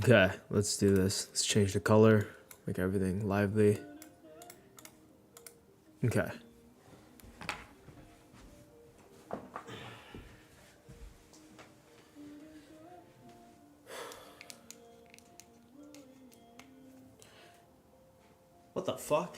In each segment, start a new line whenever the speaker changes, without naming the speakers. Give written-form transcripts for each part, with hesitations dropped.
Okay, let's do this. Let's change the color, make everything lively. Okay. What the fuck?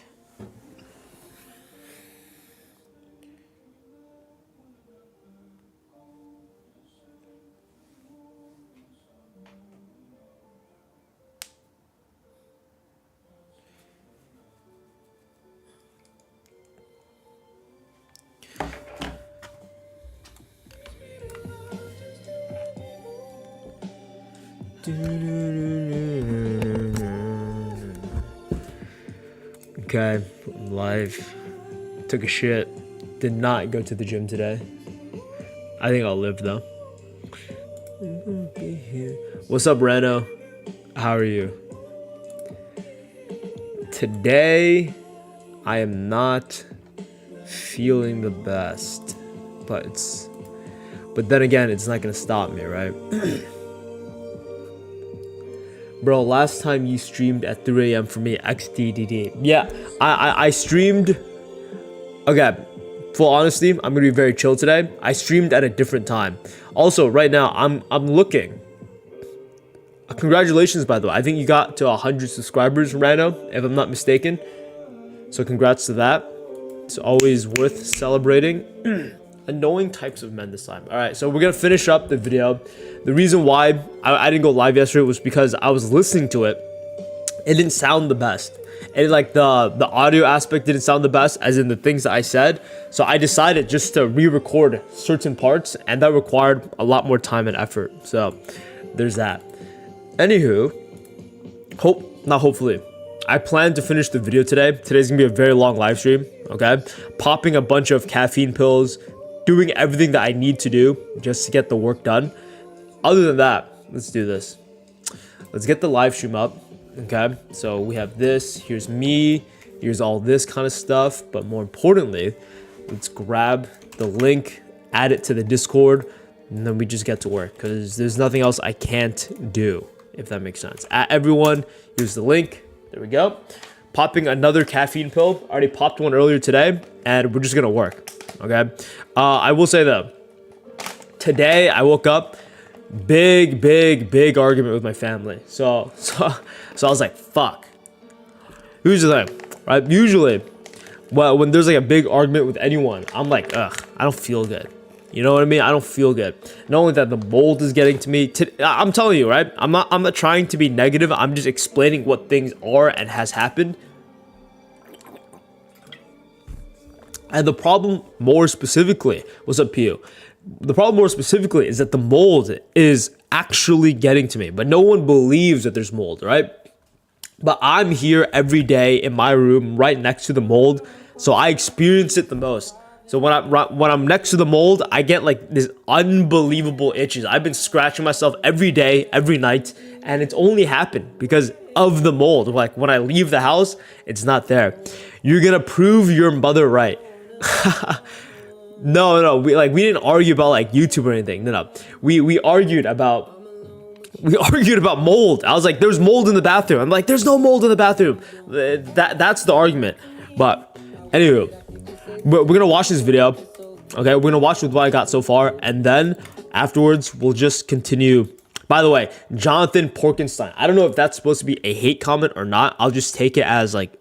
Okay, I'm live. Took a shit. Did not go to the gym today. I think I'll live though. What's up, Reno? How are you? Today, I am not feeling the best, but then again, it's not gonna stop me, right? Bro, last time you streamed at 3 a.m. for me, XDDD. Yeah, I streamed. Okay, full honesty, I'm gonna be very chill today. I streamed at a different time. Also, right now, I'm looking. Congratulations, by the way. I think you got to 100 subscribers, Rano, if I'm not mistaken. So congrats to that. It's always worth celebrating. Annoying types of men this time. All right, so we're gonna finish up the video. The reason why I didn't go live yesterday was because I was listening to it. It didn't sound the best. And like the audio aspect didn't sound the best, as in the things that I said. So I decided just to re-record certain parts, and that required a lot more time and effort. So there's that. Anywho, hopefully. I plan to finish the video today. Today's gonna be a very long live stream, okay? Popping a bunch of caffeine pills, doing everything that I need to do just to get the work done. Other than that, let's do this. Let's get the live stream up, okay? So we have this, here's me, here's all this kind of stuff. But more importantly, let's grab the link, add it to the Discord, and then we just get to work, because there's nothing else I can't do, if that makes sense. Everyone, here's the link. There we go. Popping another caffeine pill. I already popped one earlier today, and we're just gonna work, okay? I will say though, today I woke up, big argument with my family. So I was like, fuck. Here's the thing, right? Usually, well, when there's like a big argument with anyone, I'm like, ugh, I don't feel good. You know what I mean? I don't feel good. Not only that, the mold is getting to me. I'm telling you, right? I'm not trying to be negative. I'm just explaining what things are and has happened. And the problem more specifically, what's up, Pio? The problem more specifically is that the mold is actually getting to me, but no one believes that there's mold, right? But I'm here every day in my room right next to the mold, so I experience it the most. So when I'm next to the mold, I get like this unbelievable itches. I've been scratching myself every day, every night, and it's only happened because of the mold. Like when I leave the house, it's not there. You're gonna prove your mother right. No, we didn't argue about like YouTube or anything. No. We argued about mold. I was like, there's mold in the bathroom. I'm like, there's no mold in the bathroom. That's the argument. But anywho, we're gonna watch this video. Okay, we're gonna watch with what I got so far, and then afterwards we'll just continue. By the way, Jonathan Porkenstein. I don't know if that's supposed to be a hate comment or not. I'll just take it as like,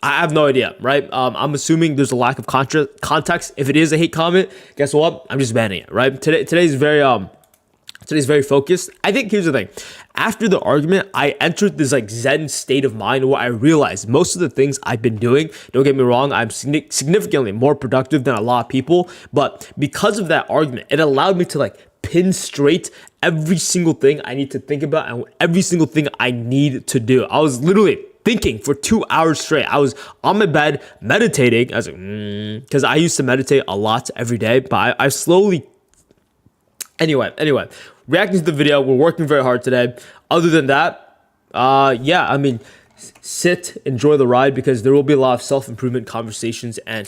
I have no idea, right? I'm assuming there's a lack of context. If it is a hate comment, guess what? I'm just banning it, right? Today's very focused. I think here's the thing. After the argument, I entered this like Zen state of mind where I realized most of the things I've been doing, don't get me wrong, I'm significantly more productive than a lot of people. But because of that argument, it allowed me to like pin straight every single thing I need to think about and every single thing I need to do. I was literally thinking for 2 hours straight. I was on my bed meditating. I was like, because I used to meditate a lot every day, but I slowly. Anyway, reacting to the video, we're working very hard today. Other than that, yeah, I mean, sit, enjoy the ride, because there will be a lot of self-improvement conversations and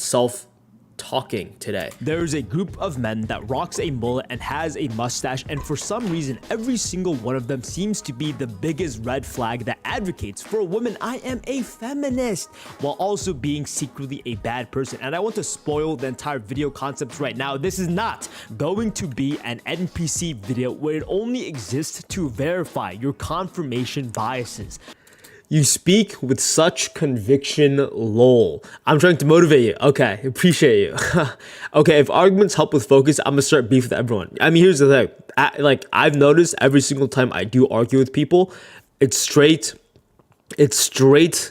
talking today. There's a group of men that rocks a mullet and has a mustache, and for some reason every single one of them seems to be the biggest red flag that advocates for a woman. I am a feminist, while also being secretly a bad person. And I want to spoil the entire video concept right now. This is not going to be an NPC video where it only exists to verify your confirmation biases. You speak with such conviction, lol. I'm trying to motivate you. Okay, appreciate you. Okay, if arguments help with focus, I'm gonna start beef with everyone. I mean, here's the thing. I've noticed every single time I do argue with people, it's straight,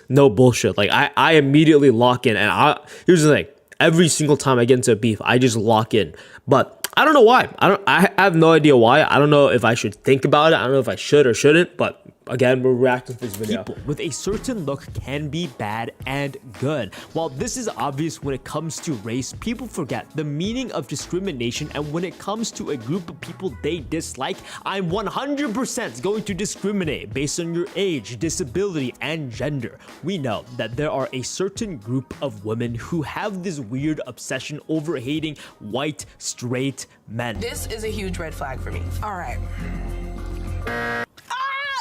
no bullshit. Like, I immediately lock in, and here's the thing. Every single time I get into a beef, I just lock in. But I don't know why. I have no idea why. I don't know if I should think about it. I don't know if I should or shouldn't, but again, we're reacting to this video. People with a certain look can be bad and good. While this is obvious when it comes to race, people forget the meaning of discrimination, and when it comes to a group of people they dislike, I'm 100% going to discriminate based on your age, disability, and gender. We know that there are a certain group of women who have this weird obsession over hating white, straight men.
This is a huge red flag for me. All right.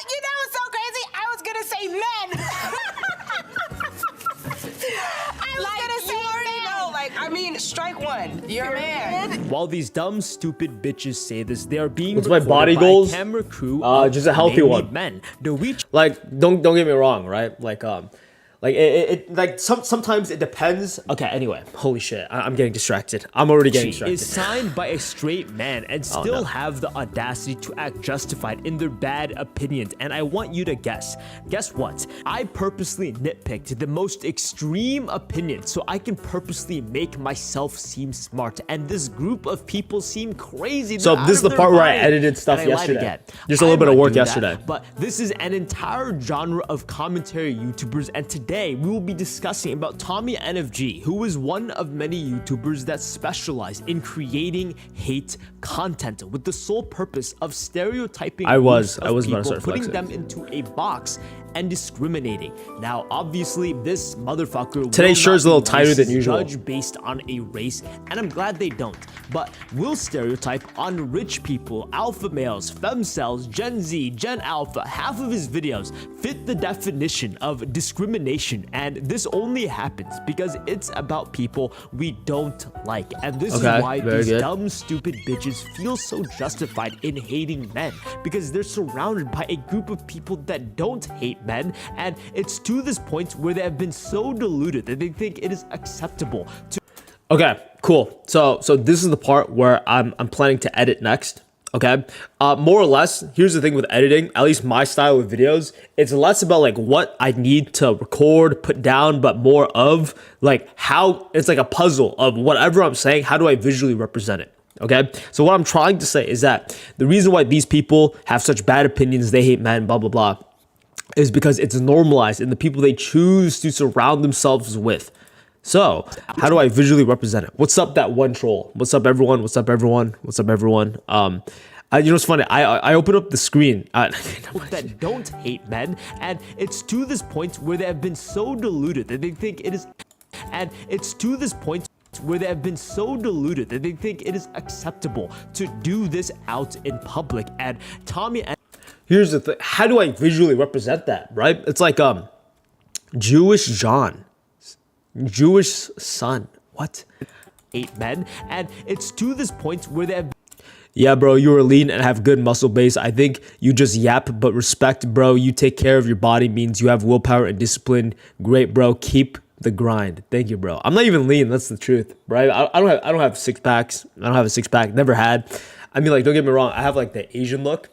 You know what's so crazy? I was gonna say men. I was gonna say men. No, like, I mean, strike one. You're a man.
While these dumb, stupid bitches say this, they are being
What's my body goals?
Camera crew.
Just a healthy one.
Men. Do we
like? Don't get me wrong, right? Like sometimes it depends. Okay, anyway, holy shit, I'm getting distracted. I'm already getting distracted.
Is signed by a straight man and still have the audacity to act justified in their bad opinions. And I want you to guess what? I purposely nitpicked the most extreme opinion so I can purposely make myself seem smart, and this group of people seem crazy.
So this is the part where I edited stuff yesterday. Just a little bit of work yesterday.
But this is an entire genre of commentary YouTubers, and today we will be discussing about Tommy NFG, who is one of many YouTubers that specialize in creating hate content with the sole purpose of stereotyping people, putting them into a box and discriminating. Now, obviously, this motherfucker
today sure is a little tighter than usual.
Judge based on a race, and I'm glad they don't. But will stereotype on rich people, alpha males, femcells, Gen Z, Gen Alpha. Half of his videos fit the definition of discrimination, and this only happens because it's about people we don't like. And this is why these dumb, stupid bitches feel so justified in hating men, because they're surrounded by a group of people that don't hate men, and it's to this point where they have been so deluded that they think it is acceptable to.
Okay, cool. So this is the part where I'm planning to edit next. Okay, more or less, here's the thing with editing, at least my style of videos, it's less about like what I need to record, put down, but more of like how it's like a puzzle of whatever I'm saying, how do I visually represent it? Okay, so what I'm trying to say is that the reason why these people have such bad opinions, they hate men, blah, blah, blah, is because it's normalized in the people they choose to surround themselves with. So how do I visually represent it? What's up, that one troll? What's up, everyone? What's up, everyone? What's up, everyone? You know what's funny? I open up the screen.
That don't hate men, and it's to this point where they have been so deluded that they think it is, and it's to this point where they have been so deluded that they think it is acceptable to do this out in public. And Tommy,
here's the thing: how do I visually represent that? Right? It's like Jewish John. Jewish son. What?
8 men, and it's to this point where they have.
Yeah, bro, you are lean and have good muscle base. I think you just yap, but respect, bro. You take care of your body means you have willpower and discipline. Great, bro. Keep the grind. Thank you, bro. I'm not even lean. That's the truth, right? I don't have 6 packs. I don't have a 6-pack. Never had. I mean, like, don't get me wrong. I have like the Asian look.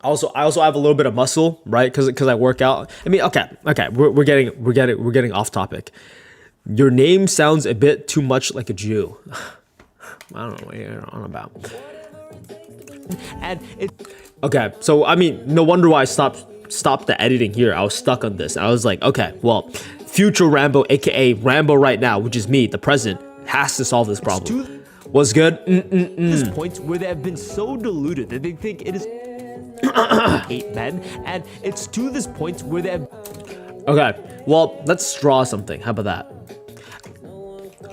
I also have a little bit of muscle, right? Because I work out. I mean, okay. We're getting off topic. Your name sounds a bit too much like a Jew. I don't know what you're on about.
And
okay, so I mean, no wonder why I stopped the editing here. I was stuck on this. I was like, okay, well, future Rambo, aka Rambo right now, which is me, the president, has to solve this problem. What's good?
This point where they have been so deluded that they think it is 8 men, and it's to this point where they have.
Okay, well, let's draw something. How about that?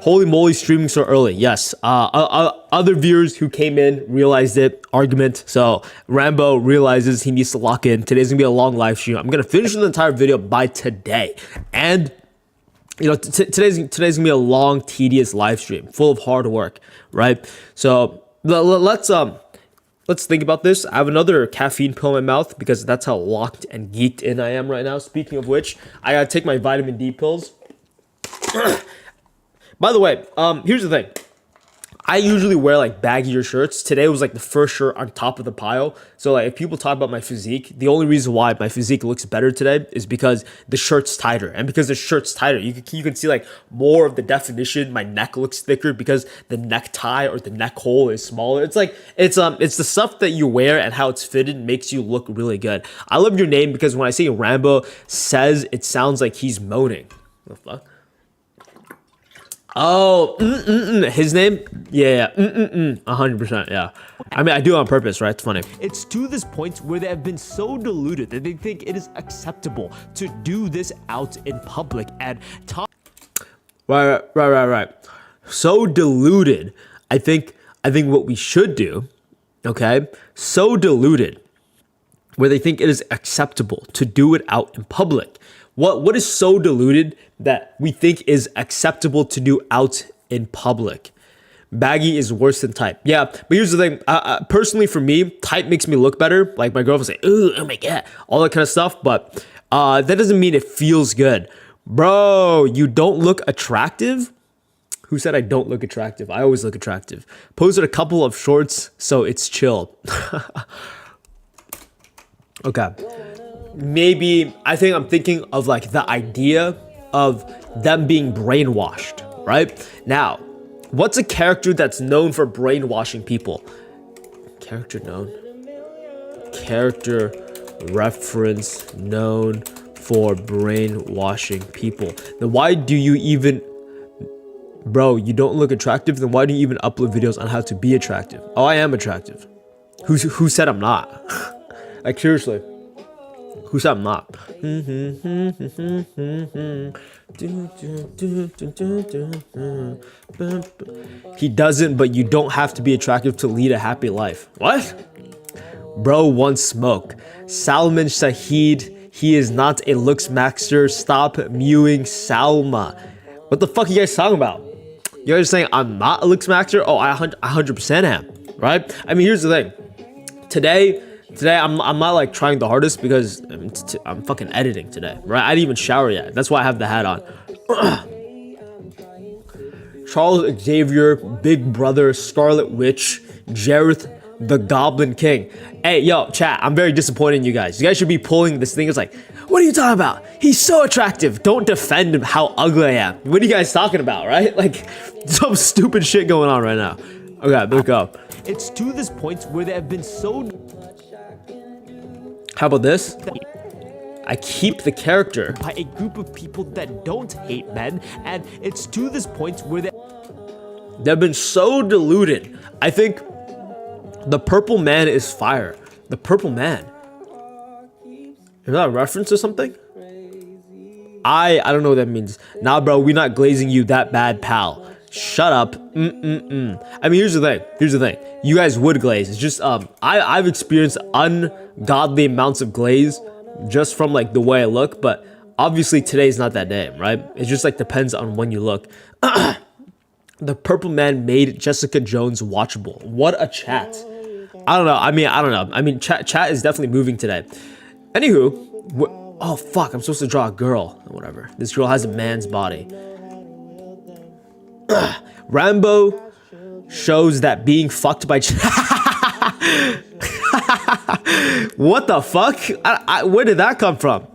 Holy moly, streaming so early. Yes. Other viewers who came in realized it. Argument. So Rambo realizes he needs to lock in. Today's gonna be a long live stream. I'm gonna finish the entire video by today. And you know, today's gonna be a long, tedious live stream full of hard work, right? So let's think about this. I have another caffeine pill in my mouth because that's how locked and geeked in I am right now. Speaking of which, I gotta take my vitamin D pills. By the way, here's the thing. I usually wear like baggier shirts. Today was like the first shirt on top of the pile. So like if people talk about my physique, the only reason why my physique looks better today is because the shirt's tighter. And because the shirt's tighter, you can see like more of the definition. My neck looks thicker because the necktie or the neck hole is smaller. It's like it's the stuff that you wear and how it's fitted makes you look really good. I love your name because when I say Rambo says, it sounds like he's moaning. What the fuck? Oh, his name? Yeah, 100%, yeah. I mean, I do it on purpose, right? It's funny. It's to this point where they have been so deluded that they think it is acceptable to do this out in public and talk. Right. So deluded. I think what we should do, okay? So deluded where they think it is acceptable to do it out in public. What is so deluded that we think is acceptable to do out in public? Baggy is worse than tight. Yeah, but here's the thing. Personally, for me, tight makes me look better. Like my girlfriend say, "Ooh, oh my god," all that kind of stuff. But that doesn't mean it feels good, bro. You don't look attractive. Who said I don't look attractive? I always look attractive. Posted a couple of shorts, so it's chill. Okay. Maybe I think I'm thinking of like the idea of them being brainwashed, right? Now, what's a character that's known for brainwashing people? Character reference known for brainwashing people. Then why do you even, bro, you don't look attractive? Then why do you even upload videos on how to be attractive? Oh, I am attractive. Who said I'm not? Like seriously. Who said I'm not? He doesn't, but you don't have to be attractive to lead a happy life. What? Bro wants smoke. Salman Shahid, he is not a looks maxer. Stop mewing Salma. What the fuck are you guys talking about? You guys are saying I'm not a looks maxer? Oh, I 100% am, right? I mean, here's the thing. Today I'm not like trying the hardest because I'm fucking editing today, right? I didn't even shower yet. That's why I have the hat on. Charles Xavier, Big Brother, Scarlet Witch, Jareth, the Goblin King. Hey, yo, chat, I'm very disappointed in you guys. You guys should be pulling this thing. It's like, what are you talking about? He's so attractive. Don't defend him how ugly I am. What are you guys talking about, right? Like, some stupid shit going on right now. Okay, look up. It's to this point where they have been so... How about this? I keep the character by a group of people that don't hate men, and it's to this point where they've been so deluded. I think the purple man is fire. The purple man. Is that a reference or something? I don't know what that means. Nah, bro, we're not glazing you that bad, pal. Shut up. I mean, here's the thing. You guys would glaze. It's just I've experienced ungodly amounts of glaze just from like the way I look, but obviously today's not that day, right? It just like depends on when you look. The purple man made Jessica Jones watchable. What a chat. I don't know. I mean, chat is definitely moving today. Anywho, oh fuck, I'm supposed to draw a girl. Whatever. This girl has a man's body. Rambo shows that being fucked by what the fuck? Where did that come from?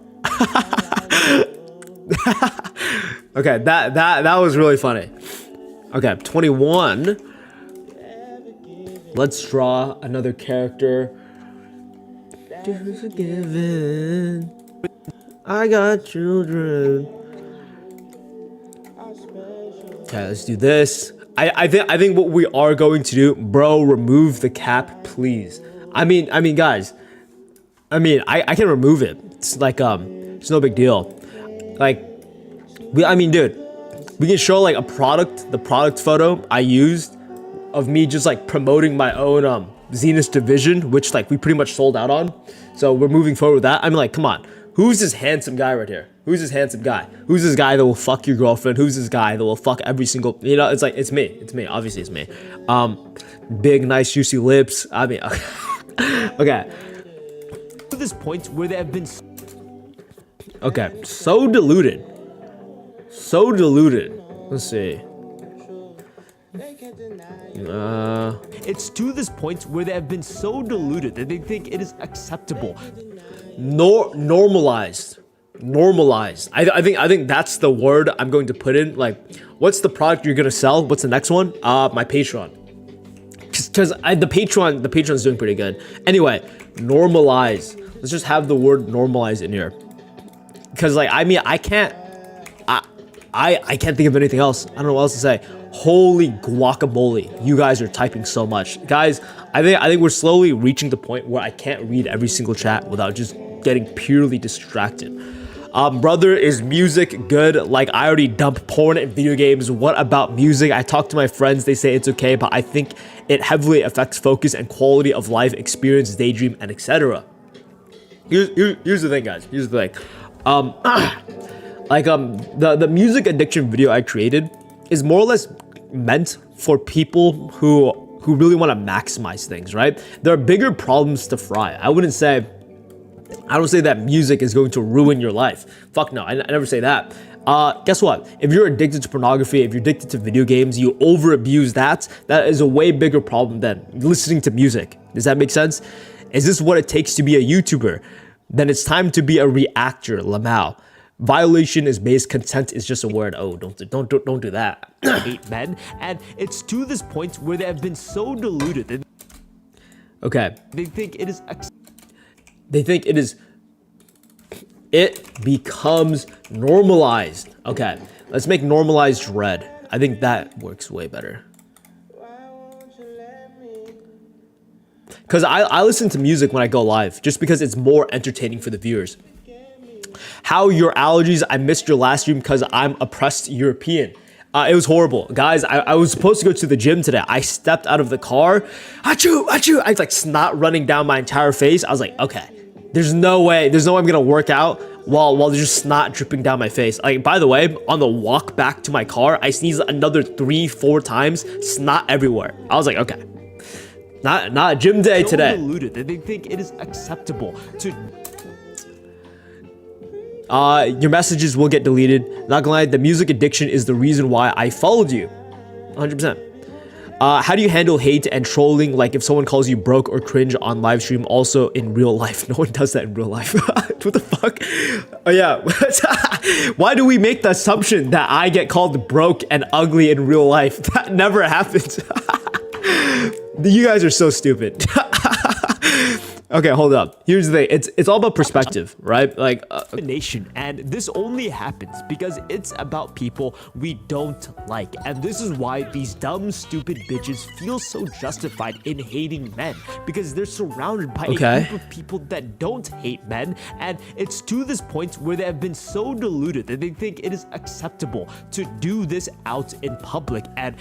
Okay, that was really funny. Okay, 21. Let's draw another character. Forgiven. I got children. Okay, let's do this. I think what we are going to do, bro, remove the cap, please. I mean, guys. I can remove it. It's like it's no big deal. Like, dude, We can show like the product photo I used of me just like promoting my own Zenith division, which like we pretty much sold out on. So we're moving forward with that. I'm like, come on, who's this handsome guy right here? Who's this handsome guy? Who's this guy that will fuck your girlfriend? Who's this guy that will fuck every single, you know, it's like, it's me, obviously it's me. Big, nice, juicy lips. I mean, okay. To this point where they have been, okay, so diluted. Let's see. It's to this point where they have been so diluted that they think it is acceptable. Normalized. I think that's the word I'm going to put in. Like, what's the product you're gonna sell? What's the next one? My Patreon. Because the Patreon's doing pretty good. Anyway, normalize. Let's just have the word normalize in here. Because like, I mean, I can't think of anything else. I don't know what else to say. Holy guacamole, you guys are typing so much. Guys, I think we're slowly reaching the point where I can't read every single chat without just getting purely distracted. Brother, is music good? Like, I already dump porn and video games. What about music? I talk to my friends, they say it's okay, but I think it heavily affects focus and quality of life, experience, daydream, and etc. Here's the thing, guys. Here's the thing. The music addiction video I created is more or less meant for people who really want to maximize things, right? There are bigger problems to fry. I don't say that music is going to ruin your life. Fuck no, I never say that. Guess what? If you're addicted to pornography, if you're addicted to video games, you over abuse that is a way bigger problem than listening to music. Does that make sense? Is this what it takes to be a YouTuber? Then it's time to be a reactor, Lamau. Violation is base, consent is just a word. Oh, don't do that. Hate men, and it's to this point where they have been so diluted that okay, they think it becomes normalized. Okay, let's make normalized red. I think that works way better. Because I listen to music when I go live, just because it's more entertaining for the viewers. How your allergies? I missed your last stream because I'm oppressed European. It was horrible. Guys, I was supposed to go to the gym today. I stepped out of the car. Achoo, achoo. I was like snot running down my entire face. I was like, okay, there's no way I'm gonna work out while there's just snot dripping down my face. Like, by the way, on the walk back to my car, I sneezed another 3-4 times, snot everywhere. I was like, okay, not gym day today. Diluted that they think it is acceptable to. Your messages will get deleted. Not gonna lie, the music addiction is the reason why I followed you. 100%. How do you handle hate and trolling? Like if someone calls you broke or cringe on live stream, also in real life. No one does that in real life. What the fuck? Oh yeah. Why do we make the assumption that I get called broke and ugly in real life? That never happens. You guys are so stupid. Okay, hold up. Here's the thing. It's all about perspective, right? Like nation, and this only happens because it's about people we don't like, and this is why these dumb, stupid bitches feel so justified in hating men because they're surrounded by a group of people that don't hate men, and it's to this point where they have been so deluded that they think it is acceptable to do this out in public, and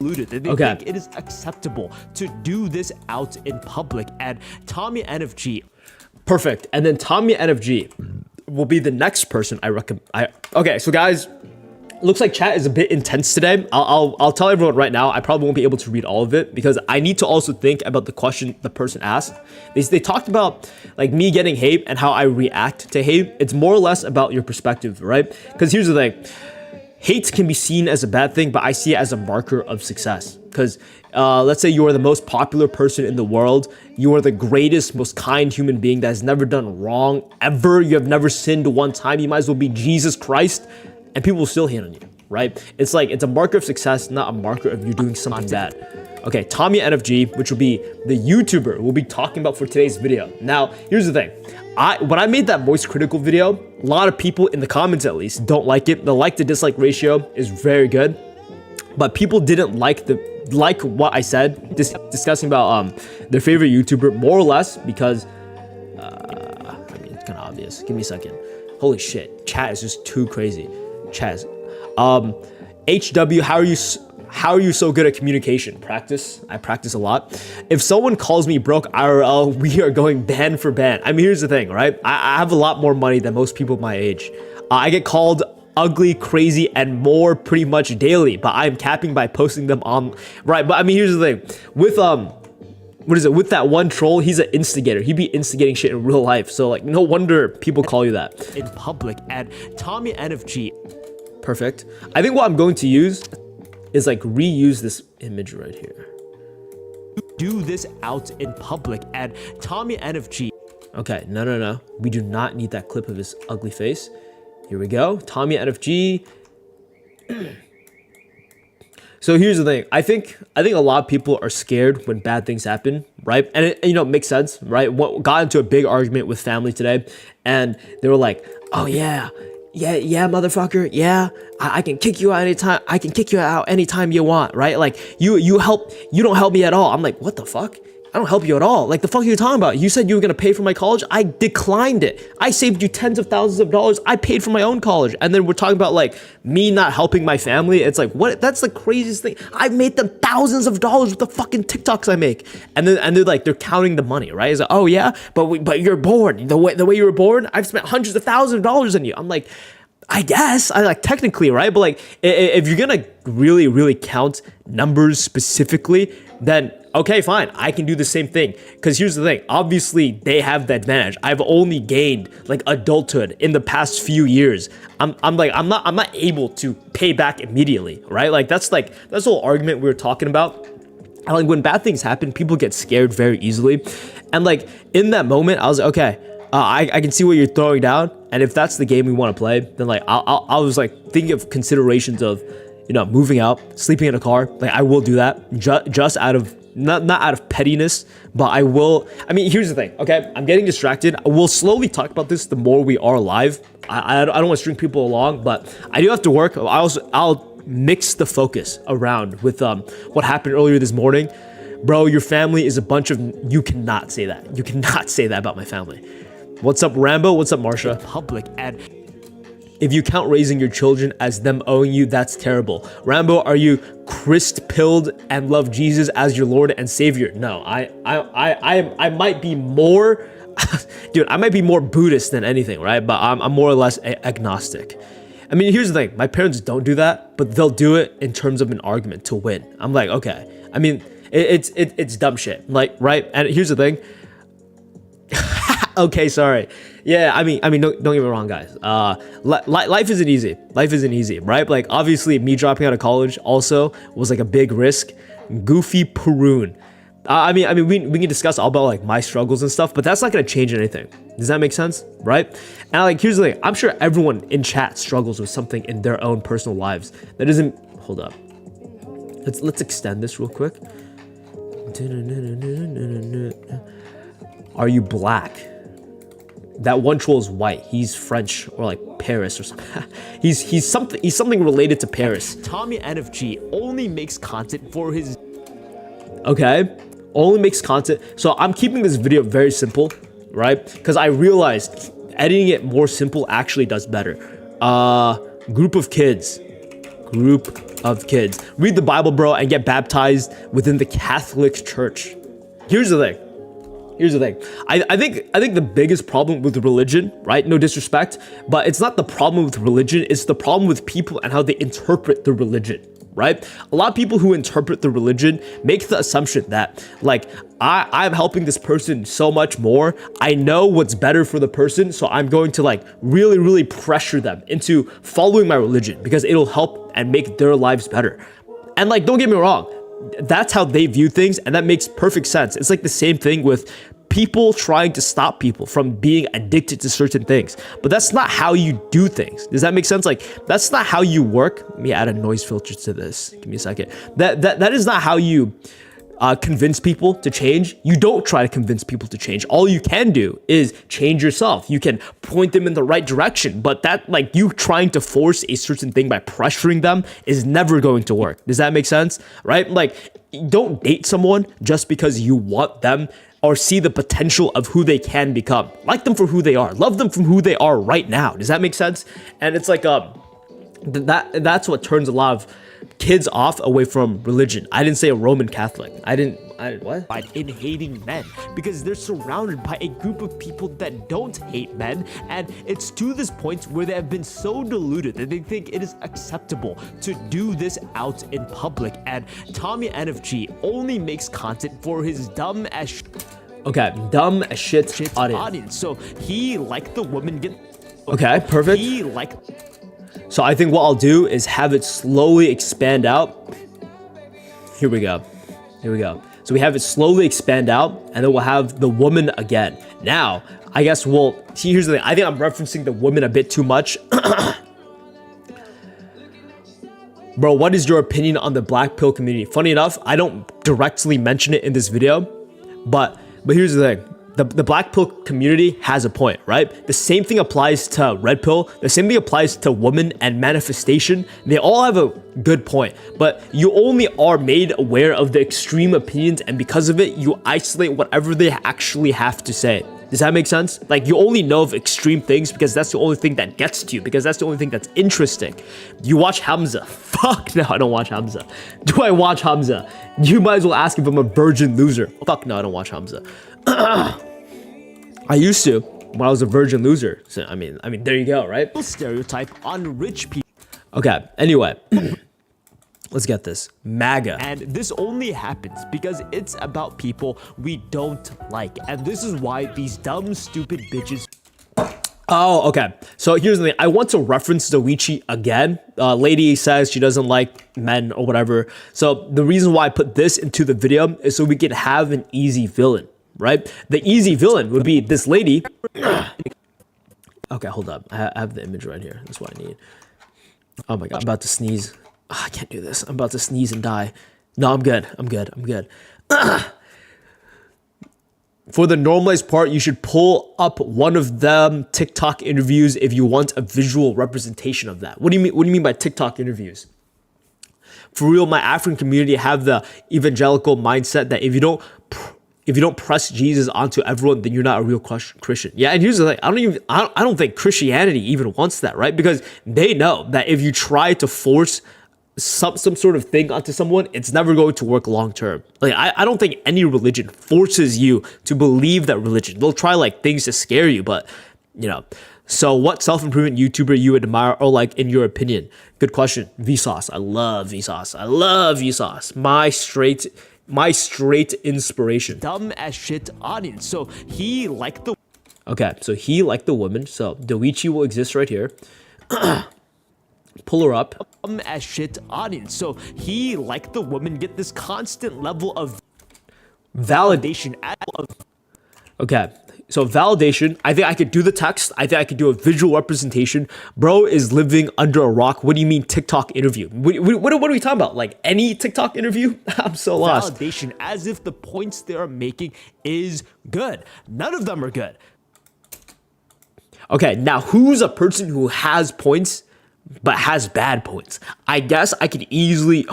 that they think it is acceptable to do this out in public, and Tommy NFG. Perfect. And then Tommy NFG will be the next person I recommend. Okay, so guys, looks like chat is a bit intense today. I'll tell everyone right now, I probably won't be able to read all of it because I need to also think about the question the person asked. They talked about like me getting hate and how I react to hate. It's more or less about your perspective, right? Because here's the thing. Hate can be seen as a bad thing, but I see it as a marker of success. Because let's say you are the most popular person in the world. You are the greatest, most kind human being that has never done wrong ever. You have never sinned one time. You might as well be Jesus Christ. And people will still hate on you, right? It's like, it's a marker of success, not a marker of you doing something bad. Okay, Tommy NFG, which will be the YouTuber we'll be talking about for today's video. Now, here's the thing. When I made that voice critical video, a lot of people in the comments at least don't like it. The like to dislike ratio is very good, but people didn't like what I said discussing about their favorite YouTuber more or less because I mean it's kind of obvious. Give me a second. Holy shit, chat is just too crazy. Chat is, HW, how are you so good at communication? Practice. I practice a lot. If someone calls me broke IRL, we are going band for band. I mean, here's the thing, right? I have a lot more money than most people my age. I get called ugly, crazy, and more pretty much daily, but I'm capping by posting them on, right? But I mean, here's the thing. With, what is it? With that one troll, he's an instigator. He'd be instigating shit in real life. So like, no wonder people call you that. In public, and Tommy NFG. Perfect. I think what I'm going to use is like reuse this image right here. Do this out in public and Tommy NFG. Okay, no. We do not need that clip of his ugly face. Here we go. Tommy NFG. So here's the thing. I think a lot of people are scared when bad things happen, right? And it, you know, makes sense, right? Got into a big argument with family today, and they were like, "Oh yeah, motherfucker, yeah, I can kick you out anytime. I can kick you out anytime you want, right? Like you don't help me at all." I'm like, "What the fuck? I don't help you at all. Like, the fuck are you talking about? You said you were gonna pay for my college. I declined it. I saved you tens of thousands of dollars. I paid for my own college." And then we're talking about like me not helping my family. It's like, what? That's the craziest thing. I made them thousands of dollars with the fucking TikToks I make. And they're like, they're counting the money, right? It's like, oh yeah, but you're born. The way you were born, I've spent hundreds of thousands of dollars on you. I'm like, I guess I like technically, right? But like, if you're gonna really count numbers specifically, then okay, fine, I can do the same thing. Because here's the thing, obviously they have the advantage. I've only gained like adulthood in the past few years. I'm not able to pay back immediately, right? Like that's the whole argument we were talking about. And like when bad things happen, people get scared very easily. And like in that moment, I was like, okay, I can see what you're throwing down. And if that's the game we want to play, then like I was like thinking of considerations of, you know, moving out, sleeping in a car. Like I will do that just out of not out of pettiness, but I will. I mean, here's the thing. Okay, I'm getting distracted. We'll slowly talk about this the more we are live. I don't want to string people along, but I do have to work. I'll mix the focus around with what happened earlier this morning. Bro, your family is a bunch of. You cannot say that. You cannot say that about my family. What's up, Rambo? What's up, Marsha? Public ad. If you count raising your children as them owing you, that's terrible. Rambo, are you Christ-pilled and love Jesus as your Lord and Savior? No, I might be more, dude, I might be more Buddhist than anything, right? But I'm more or less agnostic. I mean, here's the thing. My parents don't do that, but they'll do it in terms of an argument to win. I'm like, okay. I mean, it's dumb shit, like, right? And here's the thing. Okay, sorry. Yeah, I mean, don't get me wrong, guys. Life isn't easy. Life isn't easy, right? Like, obviously, me dropping out of college also was like a big risk. Goofy Peroon. I mean, we can discuss all about like my struggles and stuff, but that's not gonna change anything. Does that make sense, right? And like, here's the thing. I'm sure everyone in chat struggles with something in their own personal lives. That isn't. Hold up. Let's extend this real quick. Are you black? That one troll is white. He's French or like Paris or something. he's something related to Paris. Tommy NFG only makes content for his. Okay, only makes content. So I'm keeping this video very simple, right? Because I realized editing it more simple actually does better. Group of kids. Read the Bible, bro, and get baptized within the Catholic Church. Here's the thing. I think the biggest problem with religion, right? No disrespect, but it's not the problem with religion. It's the problem with people and how they interpret the religion, right? A lot of people who interpret the religion make the assumption that like I'm helping this person so much more. I know what's better for the person, so I'm going to like really pressure them into following my religion because it'll help and make their lives better. And like, don't get me wrong. That's how they view things, and that makes perfect sense. It's like the same thing with people trying to stop people from being addicted to certain things, but that's not how you do things. Does that make sense? Like, that's not how you work. Let me add a noise filter to this. Give me a second. That is not how you convince people to change. You don't try to convince people to change. All you can do is change yourself. You can point them in the right direction, but that like you trying to force a certain thing by pressuring them is never going to work. Does that make sense? Right? Like, don't date someone just because you want them or see the potential of who they can become. Like them for who they are. Love them from who they are right now. Does that make sense? And it's like
That's what turns a lot of kids off away from religion. I didn't say a Roman Catholic. What?
In hating men, because they're surrounded by a group of people that don't hate men, and it's to this point where they have been so deluded that they think it is acceptable to do this out in public. And Tommy NFG only makes content for his dumb as
dumb as shit audience.
So he, like the woman,
Okay, perfect. So I think what I'll do is have it slowly expand out. Here we go. So we have it slowly expand out, and then we'll have the woman again. Now, I guess here's the thing. I think I'm referencing the woman a bit too much. Bro, what is your opinion on the black pill community? Funny enough, I don't directly mention it in this video, but here's the thing. The black pill community has a point, right? The same thing applies to red pill. The same thing applies to woman and manifestation. They all have a good point, but you only are made aware of the extreme opinions, and because of it, you isolate whatever they actually have to say. Does that make sense? Like, you only know of extreme things because that's the only thing that gets to you, because that's the only thing that's interesting. You watch Hamza? Fuck no, I don't watch Hamza. Do I watch Hamza? You might as well ask if I'm a virgin loser. Fuck no, I don't watch Hamza. I used to when I was a virgin loser. So I mean, there you go, right?
Stereotype on rich people.
Okay, anyway. Let's get this. MAGA.
And this only happens because it's about people we don't like. And this is why these dumb, stupid bitches.
Oh, okay. So here's the thing. I want to reference Doichi again. Lady says she doesn't like men or whatever. So the reason why I put this into the video is so we can have an easy villain, right? The easy villain would be this lady. Okay, hold up. I have the image right here. That's what I need. Oh my God, I'm about to sneeze. I can't do this. I'm about to sneeze and die. No, I'm good. For the normalized part, you should pull up one of them TikTok interviews if you want a visual representation of that. What do you mean? What do you mean by TikTok interviews? For real, my African community have the evangelical mindset that if you don't press Jesus onto everyone, then you're not a real Christian. Yeah, and here's the thing. I don't think Christianity even wants that, right? Because they know that if you try to force some sort of thing onto someone, it's never going to work long term. Like, I don't think any religion forces you to believe that religion. They'll try like things to scare you, but you know. So what self-improvement YouTuber you admire or like in your opinion? Good question. Vsauce. I love Vsauce. My straight inspiration.
Dumb as shit audience. So he liked the
woman. So Doichi will exist right here. Pull her up.
Dumb as shit audience. So he, like the woman, get this constant level of validation.
Okay, so validation. I think I could do the text. I think I could do a visual representation. Bro is living under a rock. What do you mean TikTok interview? What are we talking about? Like any TikTok interview? I'm so lost.
Validation, as if the points they are making is good. None of them are good.
Okay, now who's a person who has points but has bad points? I guess I could easily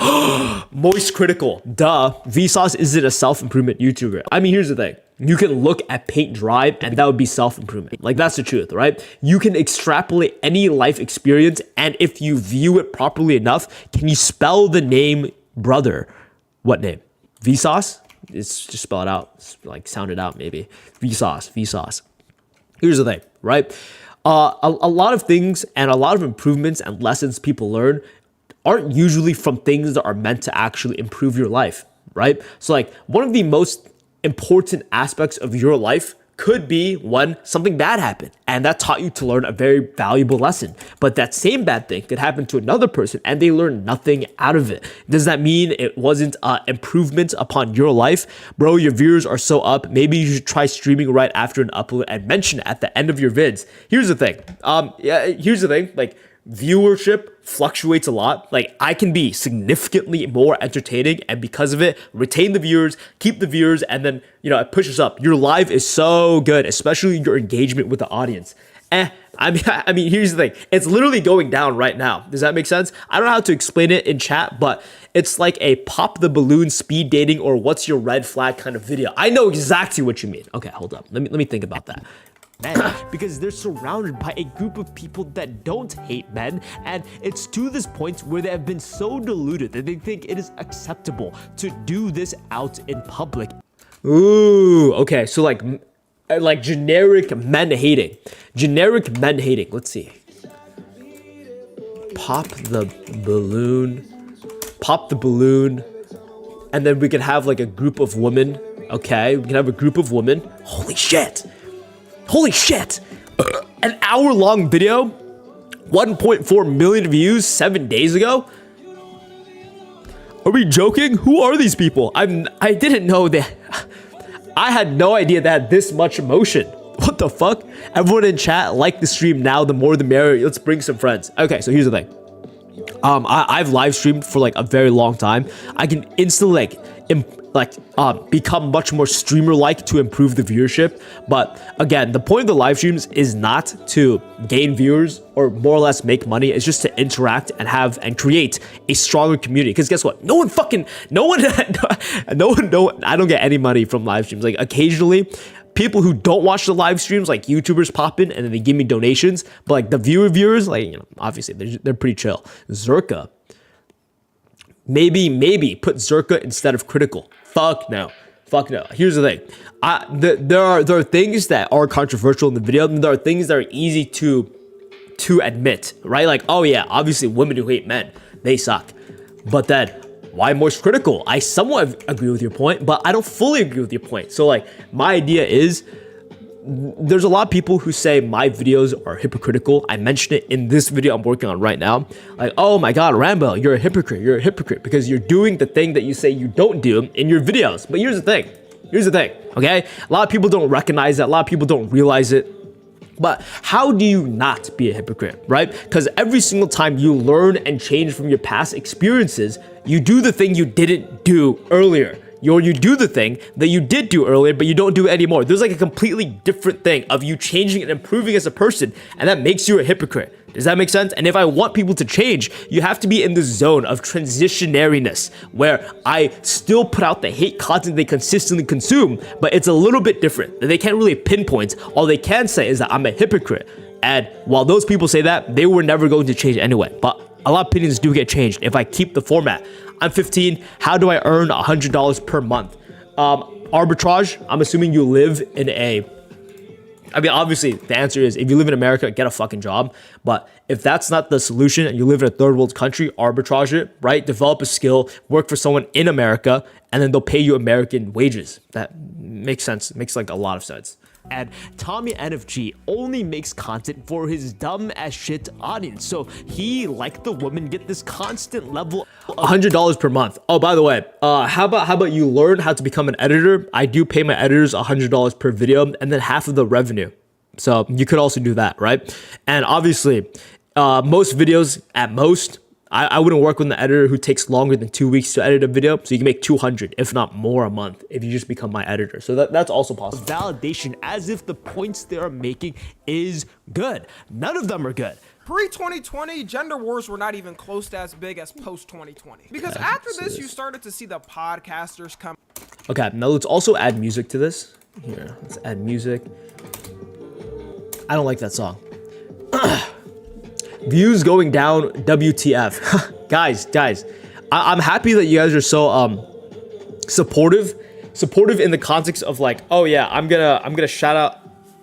Moist Critical. Duh. Vsauce isn't a self-improvement YouTuber. I mean, here's the thing. You can look at Paint Dry and that would be self-improvement. Like, that's the truth, right? You can extrapolate any life experience, and if you view it properly enough, can you spell the name brother? What name? Vsauce? It's just spell it out. It's like sound it out maybe. Vsauce. Here's the thing, right? A lot of things and a lot of improvements and lessons people learn aren't usually from things that are meant to actually improve your life, right? So like one of the most important aspects of your life could be when something bad happened and that taught you to learn a very valuable lesson. But that same bad thing could happen to another person and they learn nothing out of it. Does that mean it wasn't an improvement upon your life? Bro, your viewers are so up. Maybe you should try streaming right after an upload and mention it at the end of your vids. Here's the thing. Like, viewership fluctuates a lot. Like, I can be significantly more entertaining and because of it retain the viewers, keep the viewers, and then it pushes up. Your live is so good, especially your engagement with the audience. I mean here's the thing, it's literally going down right now. Does that make sense? I don't know how to explain it in chat, but it's like a pop the balloon speed dating or what's your red flag kind of video. I know exactly what you mean. Okay, hold up, let me think about that. men because they're surrounded by a group of people that don't hate men, and it's to this point where they have been so deluded that they think it is acceptable to do this out in public. Ooh, okay, so like generic men hating. Generic men hating. Let's see. Pop the balloon. Pop the balloon. And then we can have like a group of women. Okay, we can have a group of women. Holy shit. Holy shit. An hour-long video. 1.4 million views 7 days ago. Are we joking? Who are these people? I didn't know that. I had no idea they had this much emotion. What the fuck? Everyone in chat, like the stream now. The more the merrier. Let's bring some friends. Okay, so here's the thing. I've live streamed for like a very long time. I can instantly become much more streamer-like to improve the viewership. But again, the point of the live streams is not to gain viewers or more or less make money. It's just to interact and create a stronger community. Because guess what? I don't get any money from live streams. Like occasionally, people who don't watch the live streams, like YouTubers pop in and then they give me donations. But like the viewers, like, you know, obviously they're pretty chill. Zerka. Maybe put Zerka instead of critical. Fuck no. Here's the thing. There are things that are controversial in the video, and there are things that are easy to admit, right? Like, oh yeah, obviously women who hate men, they suck. But then, why more critical? I somewhat agree with your point, but I don't fully agree with your point. So like, my idea is, there's a lot of people who say my videos are hypocritical. I mentioned it in this video I'm working on right now. Like, oh my god, Rambo, you're a hypocrite because you're doing the thing that you say you don't do in your videos. But here's the thing, okay? A lot of people don't recognize that, a lot of people don't realize it. But how do you not be a hypocrite, right? Because every single time you learn and change from your past experiences, you do the thing you didn't do earlier. You do the thing that you did do earlier, but you don't do it anymore. There's like a completely different thing of you changing and improving as a person, and that makes you a hypocrite. Does that make sense? And if I want people to change, you have to be in the zone of transitionariness, where I still put out the hate content they consistently consume, but it's a little bit different. They can't really pinpoint. All they can say is that I'm a hypocrite. And while those people say that, they were never going to change anyway. But a lot of opinions do get changed if I keep the format. I'm 15. How do I earn $100 per month? Arbitrage. I'm assuming you live in obviously the answer is if you live in America, get a fucking job. But if that's not the solution and you live in a third world country, arbitrage it, right? Develop a skill, work for someone in America, and then they'll pay you American wages. That makes sense. It makes like a lot of sense. And Tommy NFG only makes content for his dumb as shit audience. So he, like the woman, get this constant level of $100 per month. Oh, by the way, how about you learn how to become an editor? I do pay my editors $100 per video and then half of the revenue. So you could also do that, right? And obviously, most videos at most, I wouldn't work with an editor who takes longer than 2 weeks to edit a video. So you can make 200, if not more a month, if you just become my editor. So that's also possible. Validation as if the points they are making is good. None of them are good.
Pre-2020, gender wars were not even close to as big as post-2020. Because after this, you started to see the podcasters come.
Okay, now let's also add music to this. Here, let's add music. I don't like that song. Views going down, WTF. guys, I'm happy that you guys are so supportive in the context of like, oh yeah, I'm gonna shout out,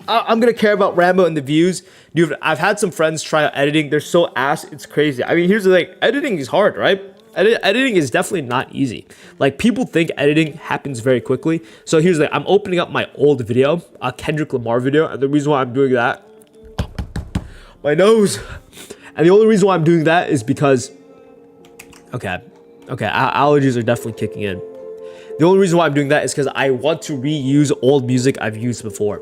I'm gonna care about Rambo and the views. Dude, I've had some friends try out editing. They're so ass, it's crazy. I mean, here's the thing, editing is hard, right? Editing is definitely not easy. Like, people think editing happens very quickly. So here's the thing, I'm opening up my old video, a Kendrick Lamar video, and the reason why I'm doing that, my nose. And the only reason why I'm doing that is because, okay, allergies are definitely kicking in. The only reason why I'm doing that is because I want to reuse old music I've used before.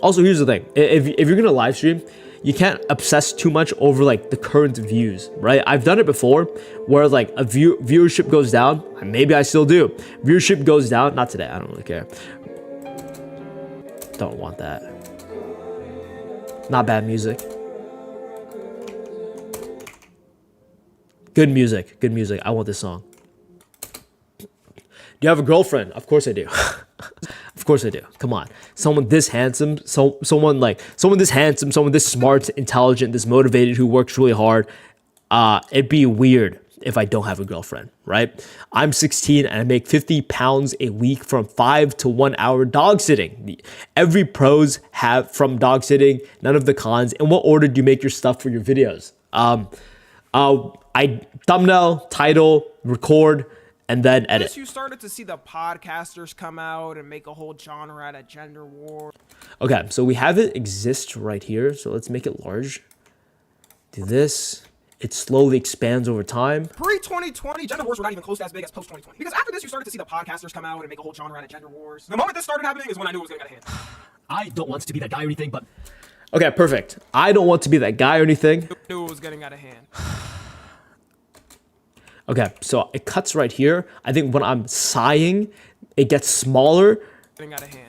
Also, here's the thing. If you're going to live stream, you can't obsess too much over like the current views, right? I've done it before where like a viewership goes down. And maybe I still do. Viewership goes down. Not today. I don't really care. Don't want that. Not bad music. Good music. I want this song. Do you have a girlfriend? Of course I do.
Of course I do. Come on. Someone this handsome, someone this smart, intelligent, this motivated, who works really hard. It'd be weird if I don't have a girlfriend, right? I'm 16 and I make 50 pounds a week from 5 to 1 hour dog sitting. Every pros have from dog sitting, none of the cons. In what order do you make your stuff for your videos? I thumbnail, title, record, and then edit.
You started to see the podcasters come out and make a whole genre out of gender war.
Okay, so we have it exist right here. So let's make it large. Do this. It slowly expands over time.
Pre-2020, gender wars were not even close to as big as post-2020. Because after this, you started to see the podcasters come out and make a whole genre out of gender wars. The moment this started happening is when I knew it was going to get a hand.
I don't want to be that guy or anything, but... Okay, perfect. I don't want to be that guy or anything.
Knew it was getting out of hand.
Okay, so it cuts right here. I think when I'm sighing, it gets smaller.
Getting out of hand.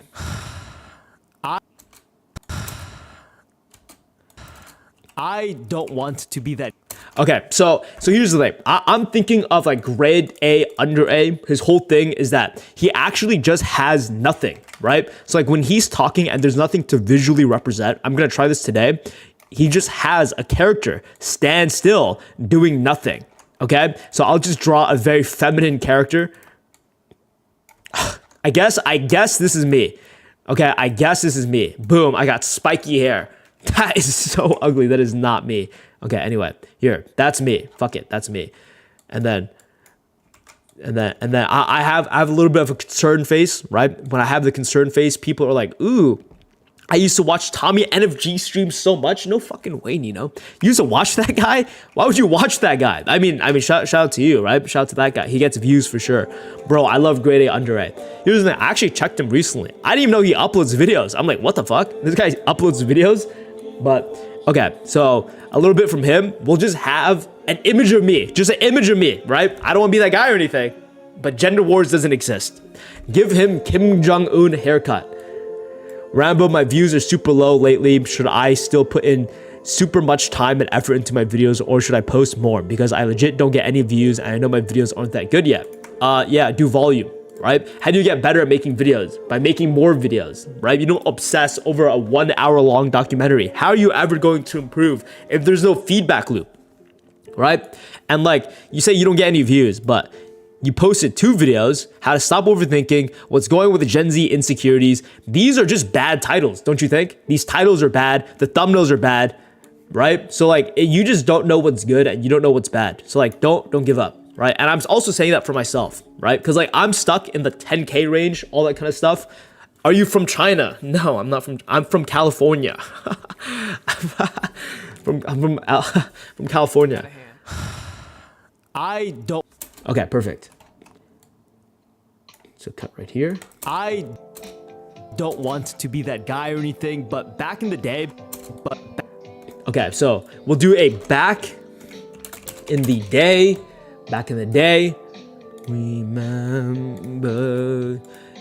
I don't want to be that. Okay, so here's the thing. I'm thinking of like grade A, under A. His whole thing is that he actually just has nothing, right? So like when he's talking and there's nothing to visually represent, I'm gonna try this today. He just has a character, stand still, doing nothing, okay? So I'll just draw a very feminine character. I guess this is me. Okay, I guess this is me. Boom, I got spiky hair. That is so ugly. That is not me. Okay, anyway, here, that's me. Fuck it, that's me. And then I have a little bit of a concerned face, right? When I have the concerned face, people are like, ooh, I used to watch Tommy NFG streams so much. No fucking way, Nino. You used to watch that guy? Why would you watch that guy? I mean, shout out to you, right? Shout out to that guy. He gets views for sure. Bro, I love grade A, under A. Here's the thing. I actually checked him recently. I didn't even know he uploads videos. I'm like, what the fuck? This guy uploads videos? But, okay, so a little bit from him. We'll just have an image of me. Just an image of me, right? I don't want to be that guy or anything. But gender wars doesn't exist. Give him Kim Jong-un haircut. Rambo, my views are super low lately. Should I still put in super much time and effort into my videos, or should I post more? Because I legit don't get any views and I know my videos aren't that good yet. Yeah, do volume, right? How do you get better at making videos? By making more videos, right? You don't obsess over a 1 hour long documentary. How are you ever going to improve if there's no feedback loop, right? And like, you say you don't get any views, but you posted 2 videos, how to stop overthinking, what's going with the Gen Z insecurities. These are just bad titles, don't you think? These titles are bad, the thumbnails are bad, right? So like, you just don't know what's good and you don't know what's bad. So like, don't give up, right? And I'm also saying that for myself, right? Because like, I'm stuck in the 10K range, all that kind of stuff. Are you from China? No, I'm not from, I'm from California. I'm from California. I don't. Okay, perfect. So cut right here. I don't want to be that guy or anything, but back in the day, okay, so we'll do a back in the day, remember.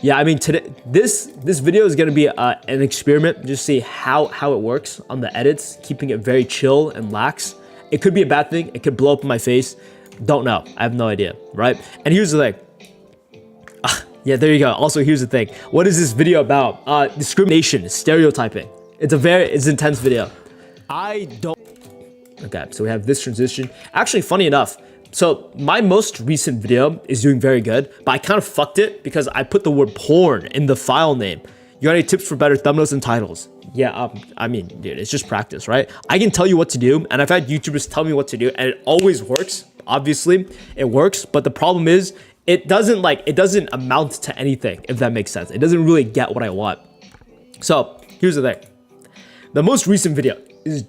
Yeah, I mean, today, this video is gonna be an experiment, just see how it works on the edits, keeping it very chill and lax. It could be a bad thing, it could blow up in my face. Don't know. I have no idea, right? And here's the thing. Yeah, there you go. Also, here's the thing. What is this video about? Discrimination, stereotyping. It's an intense video. I don't. Okay, so we have this transition. Actually, funny enough, so my most recent video is doing very good, but I kind of fucked it because I put the word porn in the file name. You got any tips for better thumbnails and titles? Yeah, I mean, dude, it's just practice, right? I can tell you what to do, and I've had YouTubers tell me what to do, and it always works. Obviously, it works, but the problem is, it doesn't amount to anything, if that makes sense. It doesn't really get what I want. So, here's the thing. The most recent video is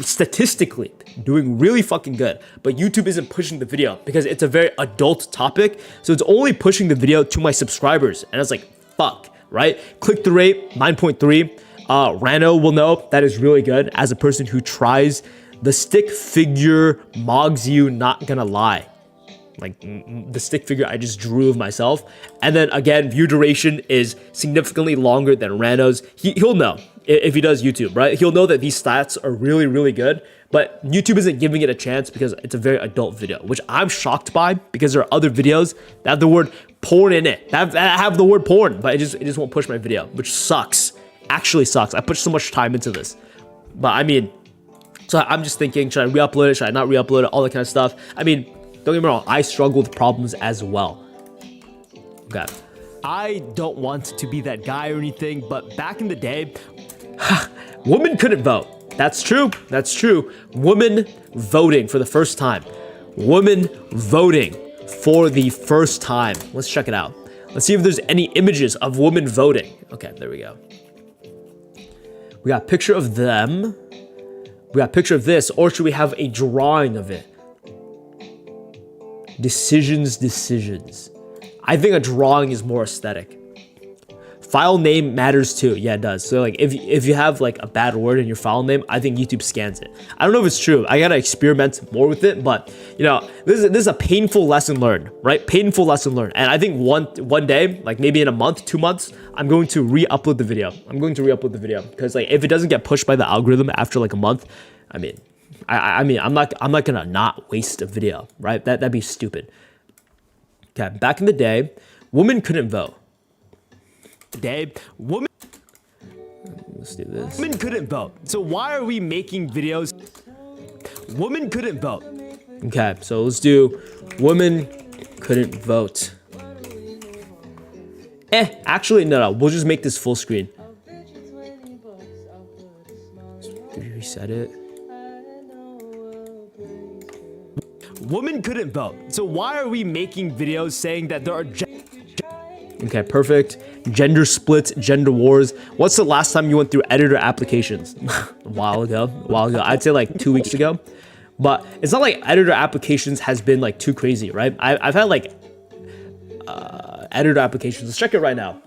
statistically doing really fucking good, but YouTube isn't pushing the video because it's a very adult topic, so it's only pushing the video to my subscribers, and it's like, fuck, right? Click-through rate, 9.3. Rano will know that is really good as a person who tries. The stick figure mogs you, not gonna lie. Like the stick figure I just drew of myself. And then again, view duration is significantly longer than Rano's. He'll know. if he does YouTube, right? He'll know that these stats are really, really good, but YouTube isn't giving it a chance because it's a very adult video, which I'm shocked by because there are other videos that have the word porn in it, that have the word porn, but it just won't push my video, which sucks. Actually sucks. I put so much time into this. But I mean, so I'm just thinking, should I re-upload it? Should I not re-upload it? All that kind of stuff. I mean, don't get me wrong, I struggle with problems as well. Okay. I don't want to be that guy or anything, but back in the day, women couldn't vote. That's true. That's true. Women voting for the first time. Women voting for the first time. Let's check it out. Let's see if there's any images of women voting. Okay, there we go. We got a picture of them. We got a picture of this, or should we have a drawing of it? Decisions. I think a drawing is more aesthetic. File name matters too. Yeah, it does. So like if you have like a bad word in your file name, I think YouTube scans it. I don't know if it's true. I gotta experiment more with it, but you know, this is a painful lesson learned, right? Painful lesson learned. And I think one day, like maybe in a month, 2 months, I'm going to re-upload the video. Because like if it doesn't get pushed by the algorithm after like a month, I mean, I'm not gonna not waste a video, right? That'd be stupid. Okay, back in the day, women couldn't vote. Let's do this. Women couldn't vote. So why are we making videos? Women couldn't vote. Okay, so let's do women couldn't vote. Actually, no. We'll just make this full screen. Did we reset it? Women couldn't vote. So why are we making videos saying that there are okay, perfect. Gender splits, gender wars. What's the last time you went through editor applications? A while ago. I'd say like 2 weeks ago. But it's not like editor applications has been like too crazy, right? I've had like editor applications. Let's check it right now.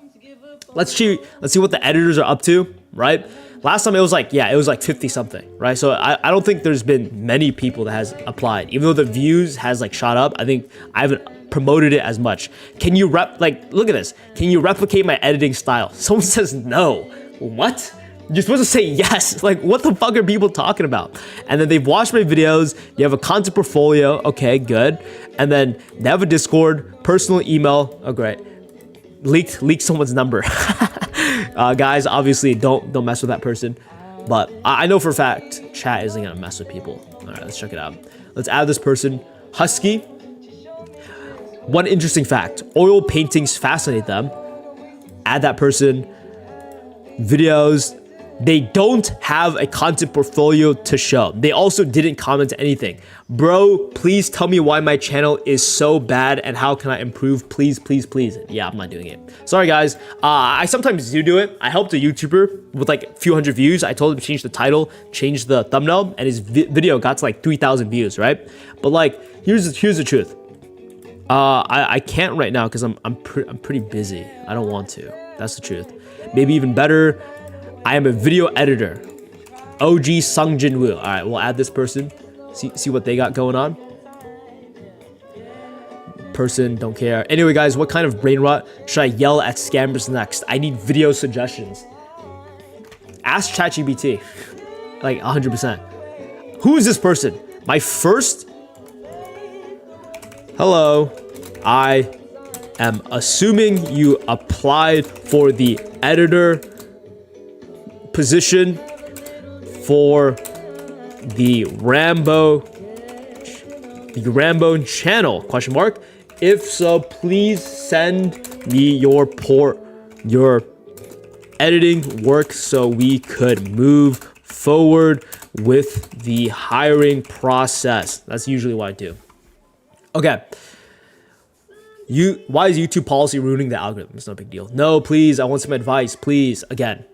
Let's see what the editors are up to, right? Last time it was like 50 something, right? So I don't think there's been many people that has applied. Even though the views has like shot up, I think I haven't promoted it as much. Can you look at this. Can you replicate my editing style? Someone says no. What? You're supposed to say yes. Like, what the fuck are people talking about? And then they've watched my videos. You have a content portfolio. Okay, good. And then they have a Discord, personal email. Oh, great. Leaked someone's number. Guys, obviously don't mess with that person. But I know for a fact chat isn't gonna mess with people. All right, let's check it out. Let's add this person. Husky. One interesting fact: oil paintings fascinate them. Add that person. Videos. They don't have a content portfolio to show. They also didn't comment anything. Bro, please tell me why my channel is so bad and how can I improve? Please. Yeah, I'm not doing it. Sorry, guys. I sometimes do it. I helped a YouTuber with like a few hundred views. I told him to change the title, change the thumbnail, and his video got to like 3,000 views, right? But like, here's the truth. I can't right now because I'm pretty busy. I don't want to. That's the truth. Maybe even better, I am a video editor. OG Sung Jin Woo. All right, we'll add this person. See what they got going on. Person, don't care. Anyway, guys, what kind of brain rot should I yell at scammers next? I need video suggestions. Ask ChatGPT. Like 100%. Who is this person? My first. Hello. I am assuming you applied for the editor position for the Rambo channel, question mark. If so, please send me your editing work so we could move forward with the hiring process. That's usually what I do. Okay. Why is YouTube policy ruining the algorithm? It's no big deal. No, please, I want some advice, please. Again,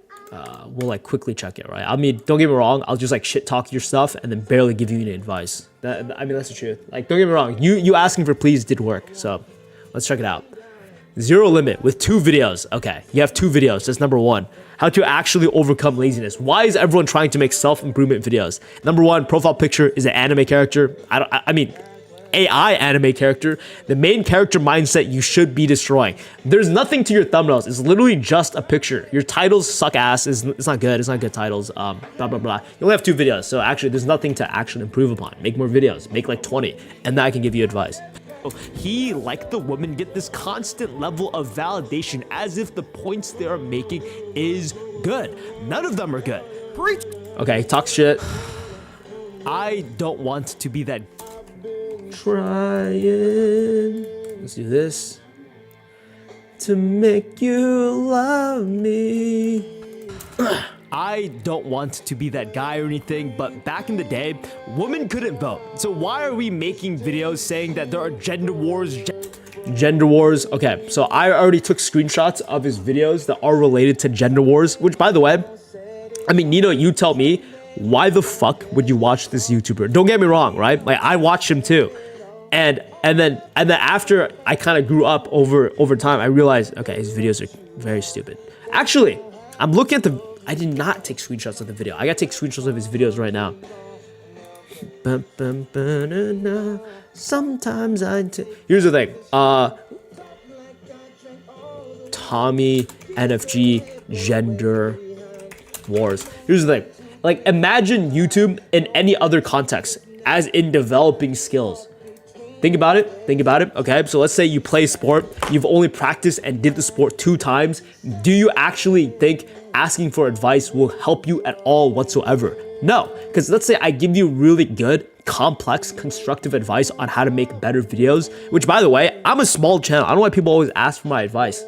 we'll like quickly check it, right? I mean, don't get me wrong, I'll just like shit talk your stuff and then barely give you any advice. I mean, that's the truth. Like, don't get me wrong, you asking for please did work. So let's check it out. Zero limit with 2 videos. Okay, you have 2 videos. That's number 1. How to actually overcome laziness. Why is everyone trying to make self-improvement videos? Number 1, profile picture is an anime character. I mean, AI anime character, the main character mindset you should be destroying. There's nothing to your thumbnails. It's literally just a picture. Your titles suck ass. It's not good. It's not good titles. Blah, blah, blah. You only have 2 videos. So actually, there's nothing to actually improve upon. Make more videos. Make like 20. And then I can give you advice. He, like the woman, get this constant level of validation as if the points they are making is good. None of them are good.
Preach.
Okay, talk shit. I don't want to be that. Trying. Let's do this. To make you love me. I don't want to be that guy or anything, but back in the day, women couldn't vote. So why are we making videos saying that there are gender wars? Gender wars. Okay, so I already took screenshots of his videos that are related to gender wars, which, by the way, I mean, Nino, you tell me, why the fuck would you watch this YouTuber? Don't get me wrong, right? Like, I watched him too. And then after I kind of grew up over time, I realized, okay, his videos are very stupid. Actually, I'm looking at I did not take screenshots of the video. I gotta take screenshots of his videos right now. Sometimes here's the thing. Tommy, NFG, gender wars. Here's the thing. Like, imagine YouTube in any other context, as in developing skills. Think about it. Okay, so let's say you play sport. You've only practiced and did the sport 2 times. Do you actually think asking for advice will help you at all whatsoever? No, because let's say I give you really good, complex, constructive advice on how to make better videos, which, by the way, I'm a small channel. I don't know why people always ask for my advice.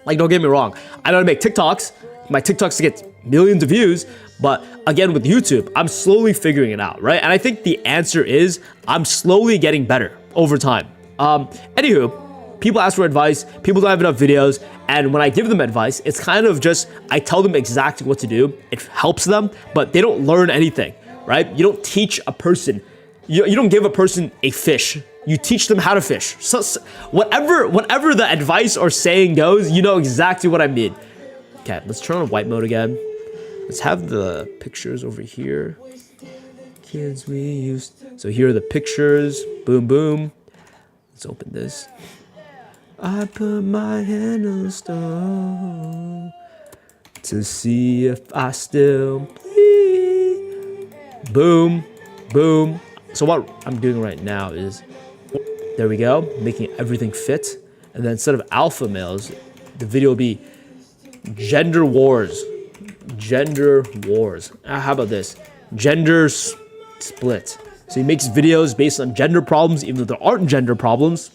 Like, don't get me wrong. I know how to make TikToks. My TikToks get millions of views, but again, with YouTube, I'm slowly figuring it out, right? And I think the answer is I'm slowly getting better over time. Anywho, people ask for advice, people don't have enough videos, and when I give them advice, it's kind of just, I tell them exactly what to do. It helps them, but they don't learn anything, right? You don't teach a person, you don't give a person a fish. You teach them how to fish. So whatever the advice or saying goes, you know exactly what I mean. Okay, let's turn on white mode again. Let's have the pictures over here. Kids we used. So here are the pictures. Boom, boom. Let's open this. I put my hand on the stove to see if I still bleed. Boom, boom. So what I'm doing right now is, there we go, making everything fit. And then instead of alpha males, the video will be gender wars. Gender wars. How about this? Gender split. So he makes videos based on gender problems, even though there aren't gender problems.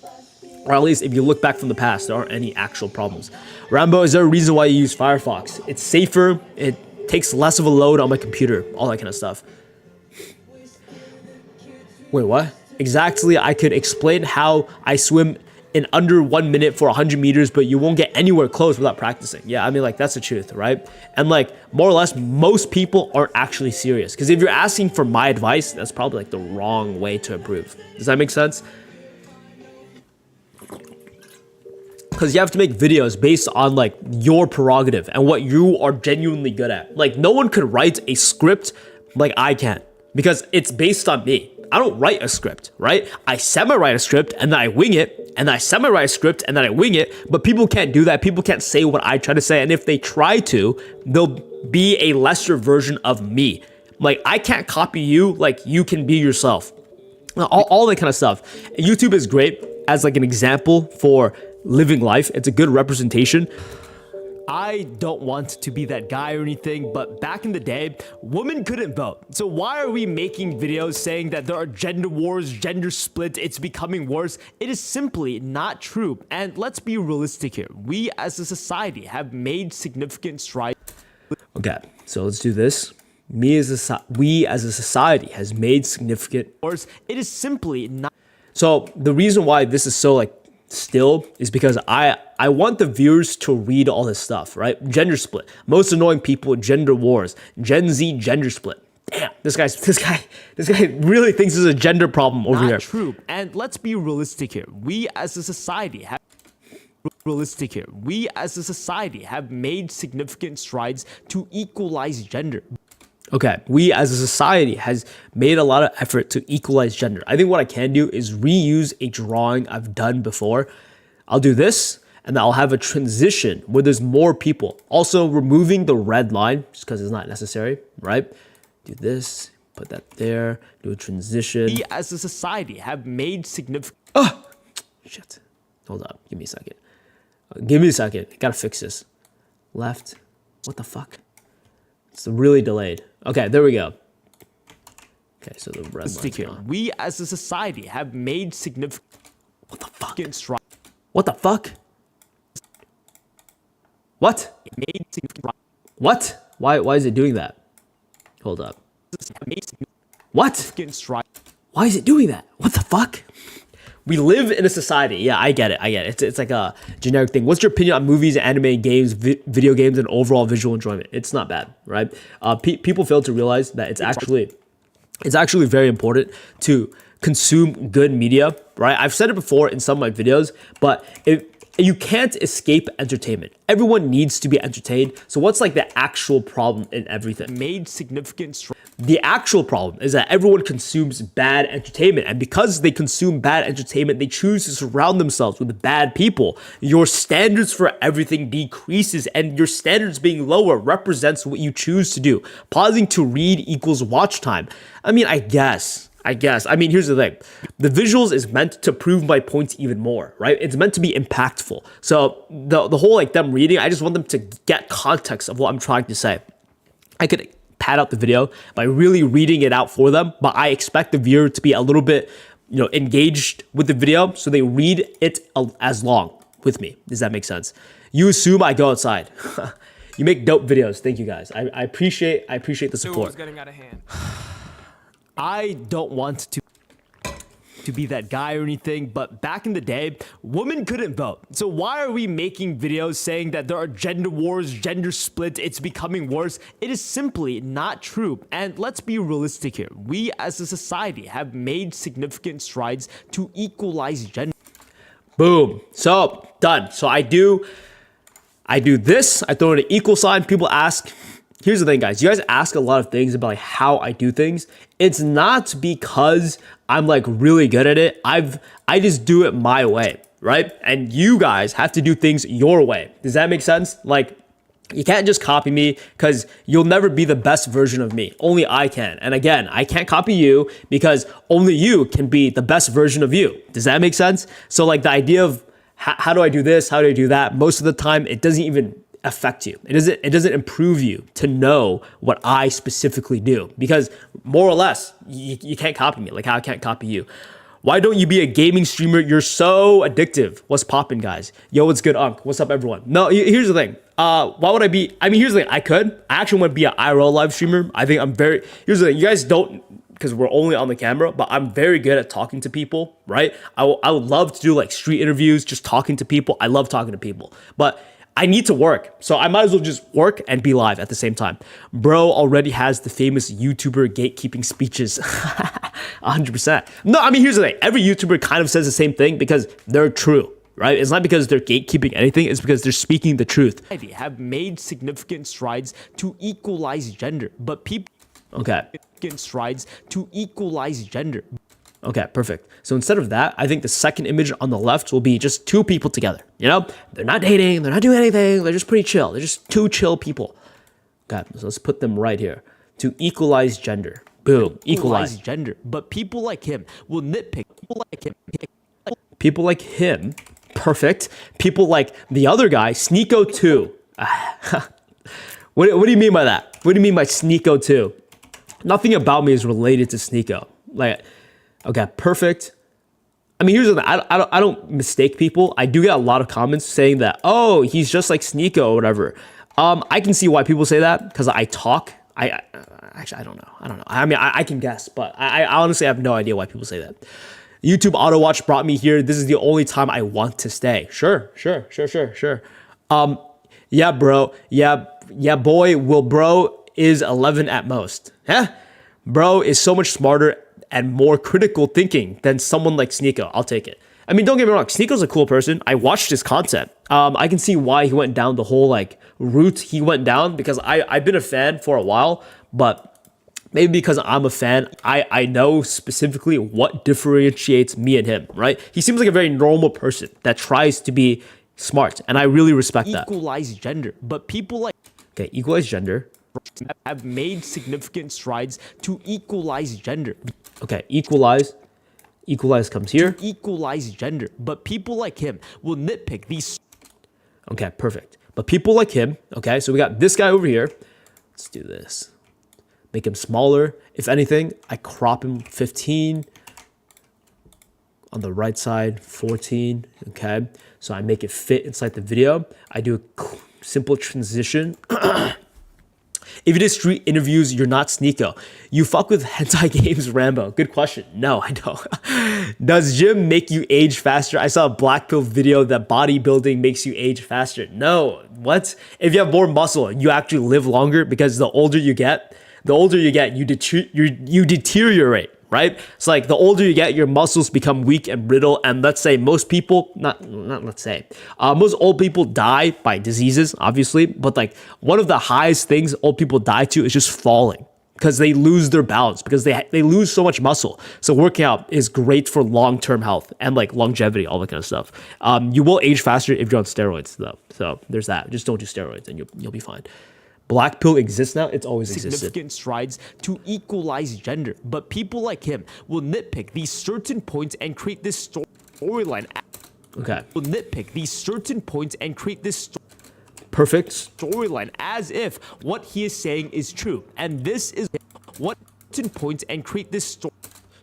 Or at least if you look back from the past, there aren't any actual problems. Rambo, is there a reason why you use Firefox? It's safer. It takes less of a load on my computer. All that kind of stuff. Wait, what? Exactly, I could explain how I swim in under 1 minute for 100 meters, but you won't get anywhere close without practicing. Yeah, I mean, like, that's the truth, right? And like, more or less, most people aren't actually serious. Because if you're asking for my advice, that's probably like the wrong way to improve. Does that make sense? Because you have to make videos based on like your prerogative and what you are genuinely good at. Like, no one could write a script like I can, because it's based on me. I don't write a script, right? I semi-write a script and then I wing it, and then I semi-write a script and then I wing it, but people can't do that. People can't say what I try to say, and if they try to, they'll be a lesser version of me. Like, I can't copy you like you can be yourself. All that kind of stuff. YouTube is great as like an example for living life. It's a good representation. I don't want to be that guy or anything, but back in the day, women couldn't vote. So why are we making videos saying that there are gender wars, gender split, it's becoming worse? It is simply not true. And let's be realistic here. We as a society have made significant strides. Okay, so let's do this. We as a society has made significant wars. It is simply not. So the reason why this is so like still is because I want the viewers to read all this stuff, right? Gender split, most annoying people, gender wars, Gen Z gender split. Damn, this guy really thinks there's a gender problem over here. Not true. And let's be realistic here. We as a society have made significant strides to equalize gender. Okay, we as a society has made a lot of effort to equalize gender. I think what I can do is reuse a drawing I've done before. I'll do this, and then I'll have a transition where there's more people. Also, removing the red line, just because it's not necessary, right? Do this, put that there, do a transition. We as a society have made significant... Oh, shit. Hold up, give me a second. Give me a second, I gotta fix this. Left, what the fuck? It's really delayed. Okay, there we go. Okay, so the red line's gone. We as a society have made significant... What the fuck? What the fuck? What? What? Why is it doing that? Hold up. What? Why is it doing that? What the fuck? We live in a society. Yeah, I get it. It's like a generic thing. What's your opinion on movies, anime, games, video games, and overall visual enjoyment? It's not bad, right? People fail to realize that it's actually very important to consume good media, right? I've said it before in some of my videos, but you can't escape entertainment. Everyone needs to be entertained. So what's like the actual problem in everything? The actual problem is that everyone consumes bad entertainment. And because they consume bad entertainment, they choose to surround themselves with bad people. Your standards for everything decreases, and your standards being lower represents what you choose to do. Pausing to read equals watch time. I mean, I guess. I mean, here's the thing. The visuals is meant to prove my points even more, right? It's meant to be impactful. So the whole like them reading, I just want them to get context of what I'm trying to say. I could pad out the video by really reading it out for them, but I expect the viewer to be a little bit, engaged with the video, so they read it as long with me. Does that make sense? You assume I go outside. You make dope videos. Thank you guys. I appreciate the support.
It was getting out of hand.
I don't want to be that guy or anything, but back in the day, women couldn't vote. So why are we making videos saying that there are gender wars, gender splits, it's becoming worse? It is simply not true. And let's be realistic here. We as a society have made significant strides to equalize gender. Boom. So done. So I do this, I throw in an equal sign, people ask. Here's the thing, guys. You guys ask a lot of things about like how I do things. It's not because I'm like really good at it. I just do it my way, right? And you guys have to do things your way. Does that make sense? Like, you can't just copy me because you'll never be the best version of me. Only I can. And again, I can't copy you because only you can be the best version of you. Does that make sense? So like the idea of how do I do this? How do I do that? Most of the time, it doesn't even affect you. It doesn't improve you to know what I specifically do, because more or less you can't copy me like how I can't copy you. Why don't you be a gaming streamer? You're so addictive. What's poppin', guys? Yo, what's good, Unc? What's up, everyone? No, here's the thing. Why would I be? I mean, here's the thing. I actually want to be an IRL live streamer. I think I'm very. Here's the thing. You guys don't, because we're only on the camera, but I'm very good at talking to people, right? I would love to do like street interviews, just talking to people. I love talking to people, but I need to work, so I might as well just work and be live at the same time. Bro already has the famous YouTuber gatekeeping speeches. 100%. No, I mean, here's the thing. Every YouTuber kind of says the same thing because they're true, right? It's not because they're gatekeeping anything. It's because they're speaking the truth. Have made significant strides to equalize gender, but people... Okay. Strides to equalize gender. Okay, perfect. So instead of that, I think the second image on the left will be just two people together. They're not dating, they're not doing anything, they're just pretty chill. They're just two chill people. Okay, so let's put them right here. To equalize gender. Boom, equalize gender. But people like him will nitpick. People like him, perfect. People like the other guy, Sneeko 2. What do you mean by that? What do you mean by Sneeko 2? Nothing about me is related to Sneeko. Like, okay, perfect. I mean, here's the thing. I don't mistake people. I do get a lot of comments saying that, oh, he's just like Sneeko or whatever. I can see why people say that because I talk. Actually, I don't know. I mean, I can guess, but I honestly have no idea why people say that. YouTube auto watch brought me here. This is the only time I want to stay. Sure. Yeah, bro. Yeah, boy. Well, bro is 11 at most. Huh? Bro is so much smarter and more critical thinking than someone like Sneeko. I'll take it. I mean, don't get me wrong. Sneeko's a cool person. I watched his content. I can see why he went down the whole like route he went down because I've been a fan for a while, but
maybe because I'm a fan, I know specifically what differentiates me and him, right? He seems like a very normal person that tries to be smart, and I really respect that.
Equalize gender, but people like
Okay, equalize gender.
have made significant strides to equalize gender.
Okay, equalize. Equalize comes here.
Equalize gender, but people like him will nitpick these.
Okay, perfect. But people like him, okay, so we got this guy over here. Let's do this. Make him smaller. If anything, I crop him 15. On the right side, 14, okay? So I make it fit inside the video. I do a simple transition. If you did street interviews, you're not Sneeko. You fuck with hentai games, Rambo. Good question. No, I don't. Does gym make you age faster? I saw a black pill video that bodybuilding makes you age faster. No, what? If you have more muscle, you actually live longer because the older you get, you deteriorate, right? So like the older you get, your muscles become weak and brittle. And let's say most people, most old people die by diseases, obviously. But like one of the highest things old people die to is just falling because they lose their balance because they lose so much muscle. So working out is great for long-term health and like longevity, all that kind of stuff. You will age faster if you're on steroids though. So there's that. Just don't do steroids and you'll be fine. Black pill exists now. It's always existed.
Significant strides to equalize gender, but people like him will nitpick these certain points and create this storyline.
Okay.
Will nitpick these certain points and create this
perfect
storyline as if what he is saying is true, and this is what certain points and create this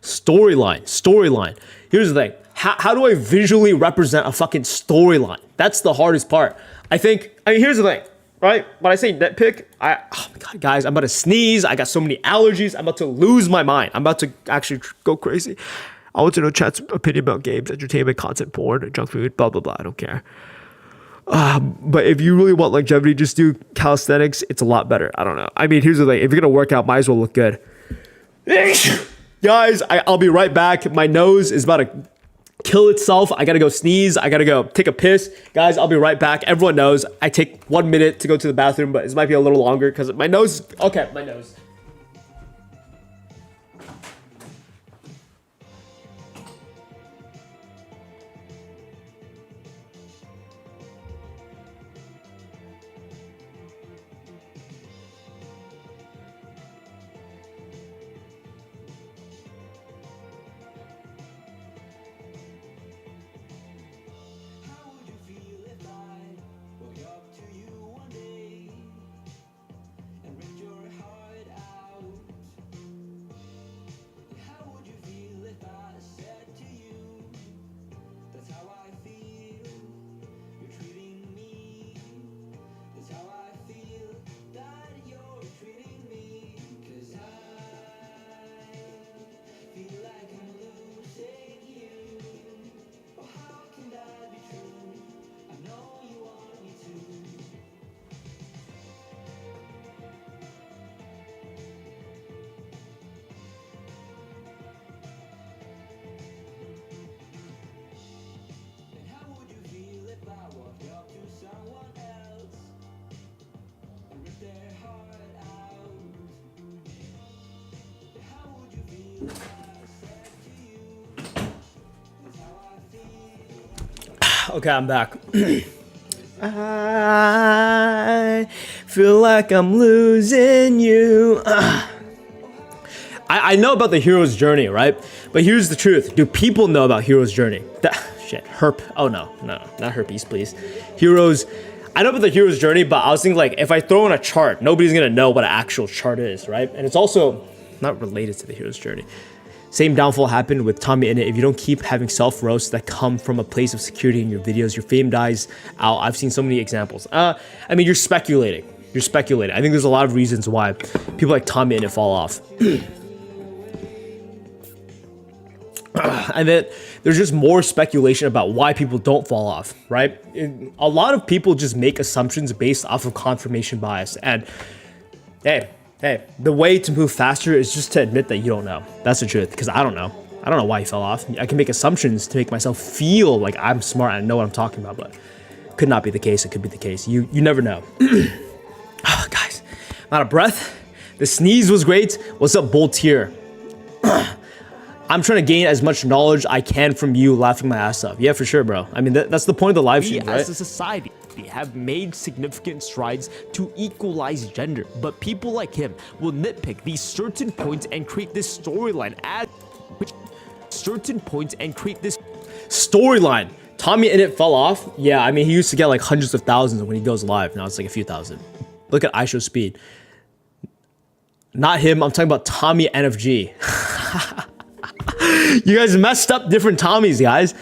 storyline. Here's the thing. How do I visually represent a fucking storyline? That's the hardest part. I mean, here's the thing. Right? When I say nitpick, oh my God, guys, I'm about to sneeze. I got so many allergies. I'm about to lose my mind. I'm about to actually go crazy. I want to know chat's opinion about games, entertainment, content, porn, junk food, blah, blah, blah. I don't care. But if you really want longevity, just do calisthenics. It's a lot better. I don't know. I mean, here's the thing. If you're going to work out, might as well look good. Guys, I'll be right back. My nose is about to kill itself. I gotta go sneeze. I gotta go take a piss. Guys, I'll be right back. Everyone knows I take 1 minute to go to the bathroom, but it might be a little longer because my nose. Okay, my nose. Okay, I'm back. I feel like I'm losing you. I know about the hero's journey, right? But here's the truth. Do people know about hero's journey? Herp. Oh, no, not herpes, please. Heroes. I know about the hero's journey, but I was thinking, like, if I throw in a chart, nobody's going to know what an actual chart is, right? And it's also not related to the hero's journey. Same downfall happened with Tommy in it. If you don't keep having self-roasts that come from a place of security in your videos, your fame dies out. I've seen so many examples. I mean, you're speculating. I think there's a lot of reasons why people like Tommy in it fall off. And then there's just more speculation about why people don't fall off, right? A lot of people just make assumptions based off of confirmation bias. And hey, the way to move faster is just to admit that you don't know. That's the truth, because I don't know. I don't know why he fell off. I can make assumptions to make myself feel like I'm smart and I know what I'm talking about, but could not be the case. It could be the case. You never know. Oh, guys, I'm out of breath.
The sneeze was great. What's up, Bolt here? I'm trying to gain as much knowledge I can from you laughing my ass off. Yeah, for sure, bro. I mean, that's the point of the live stream, right?
As a society have made significant strides to equalize gender, but people like him will nitpick these certain points and create this storyline
storyline. Tommy in it fell off. Yeah, I mean, he used to get like hundreds of thousands when he goes live. Now it's like a few thousand. Look at iShow speed. Not him. I'm talking about Tommy NFG. You guys messed up different Tommies, guys.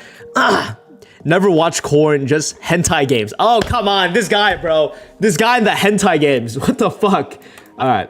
Never watch Corn, just hentai games. Oh, come on. This guy, bro. This guy in the hentai games. What the fuck? All right.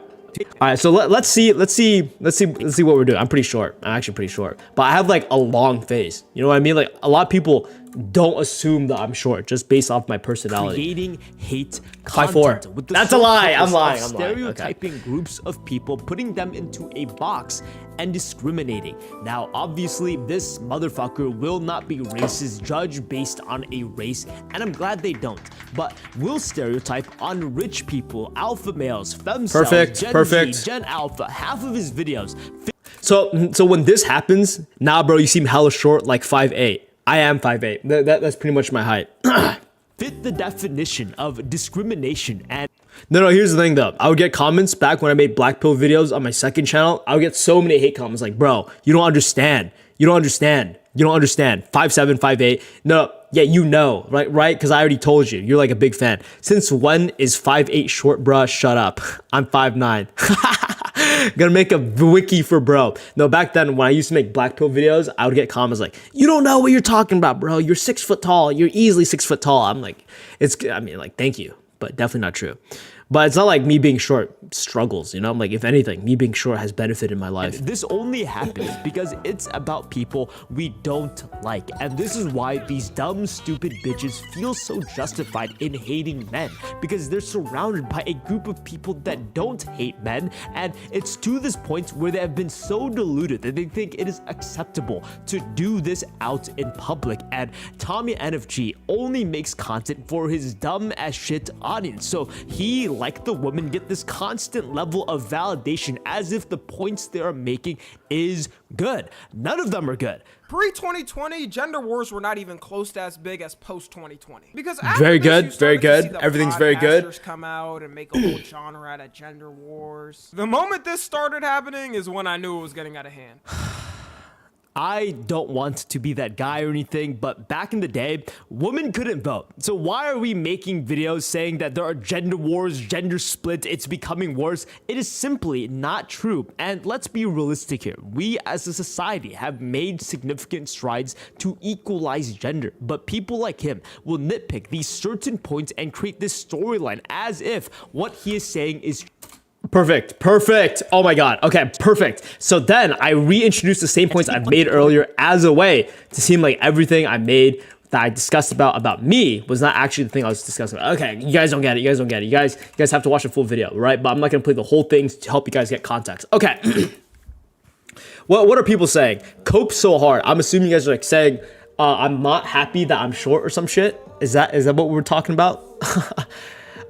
All right, so let's see what we're doing. I'm pretty short. I'm actually pretty short. But I have like a long face. You know what I mean? Like a lot of people don't assume that I'm short just based off my personality.
Creating hate
5'4".
With the
That's a lie. I'm
purpose
lying.
of
I'm lying.
stereotyping groups of people, putting them into a box and discriminating. Now, obviously, this motherfucker will not be racist, judged based on a race, and I'm glad they don't. But will stereotype on rich people, alpha males, femcells, Gen Z, Gen Alpha. Half of his videos.
So when this happens, nah, bro, you seem hella short, like 5'8". I am 5'8". That's pretty much my height.
Fit the definition of discrimination and.
No, here's the thing though. I would get comments back when I made Black Pill videos on my second channel. I would get so many hate comments like, bro, you don't understand. You don't understand. You don't understand. 5'7", 5'8". No, yeah, you know, right? Because I already told you. You're like a big fan. Since when is 5'8" short, bruh? Shut up. I'm 5'9". Gonna make a wiki for bro. No, back then when I used to make Black Pill videos, I would get comments like, you don't know what you're talking about, bro. You're 6 foot tall. You're easily 6 foot tall. I'm like, thank you, but definitely not true. But it's not like me being short struggles, you know? Like, if anything, me being short has benefited my life.
And this only happens because it's about people we don't like. And this is why these dumb, stupid bitches feel so justified in hating men. Because they're surrounded by a group of people that don't hate men. And it's to this point where they have been so deluded that they think it is acceptable to do this out in public. And Tommy NFG only makes content for his dumb as shit audience. So he, like the woman, get this constant level of validation as if the points they are making is good. None of them are good.
Pre-2020, gender wars were not even close to as big as post-2020. Because after
very
this,
good,
you started
very
to
good.
see the
Everything's very good.
podcasters come out and make a whole genre out of gender wars. The moment this started happening is when I knew it was getting out of hand.
I don't want to be that guy or anything, but back in the day, women couldn't vote. So why are we making videos saying that there are gender wars, gender split, it's becoming worse? It is simply not true. And let's be realistic here. We as a society have made significant strides to equalize gender, but people like him will nitpick these certain points and create this storyline as if what he is saying is
Perfect. Oh my god. Okay, perfect. So then I reintroduced the same points I've made earlier as a way to seem like everything I made that I discussed about me was not actually the thing I was discussing about. Okay, you guys don't get it. You guys have to watch the full video, right? But I'm not gonna play the whole thing to help you guys get context. Okay. What are people saying? Cope so hard. I'm assuming you guys are like saying I'm not happy that I'm short or some shit. Is that what we're talking about?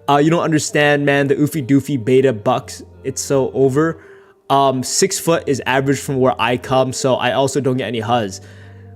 You don't understand, man. The oofy doofy beta bucks. It's so over. 6 foot is average from where I come, so I also don't get any huzz.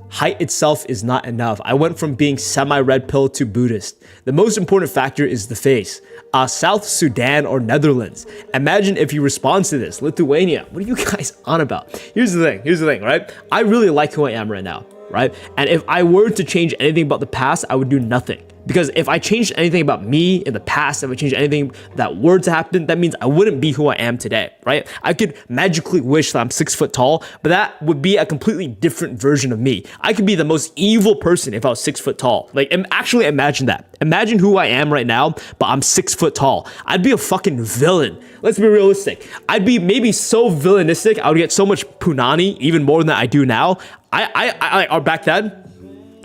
Height itself is not enough. I went from being semi-red pill to Buddhist. The most important factor is the face. South Sudan or Netherlands. Imagine if you respond to this. Lithuania. What are you guys on about? Here's the thing, right? I really like who I am right now, right? And if I were to change anything about the past, I would do nothing. Because if I changed anything about me in the past, if I changed anything that were to happen, that means I wouldn't be who I am today, right? I could magically wish that I'm 6 foot tall, but that would be a completely different version of me. I could be the most evil person if I was 6 foot tall. Like, actually imagine that. Imagine who I am right now, but I'm 6 foot tall. I'd be a fucking villain. Let's be realistic. I'd be maybe so villainistic, I would get so much punani, even more than I do now. Or back then.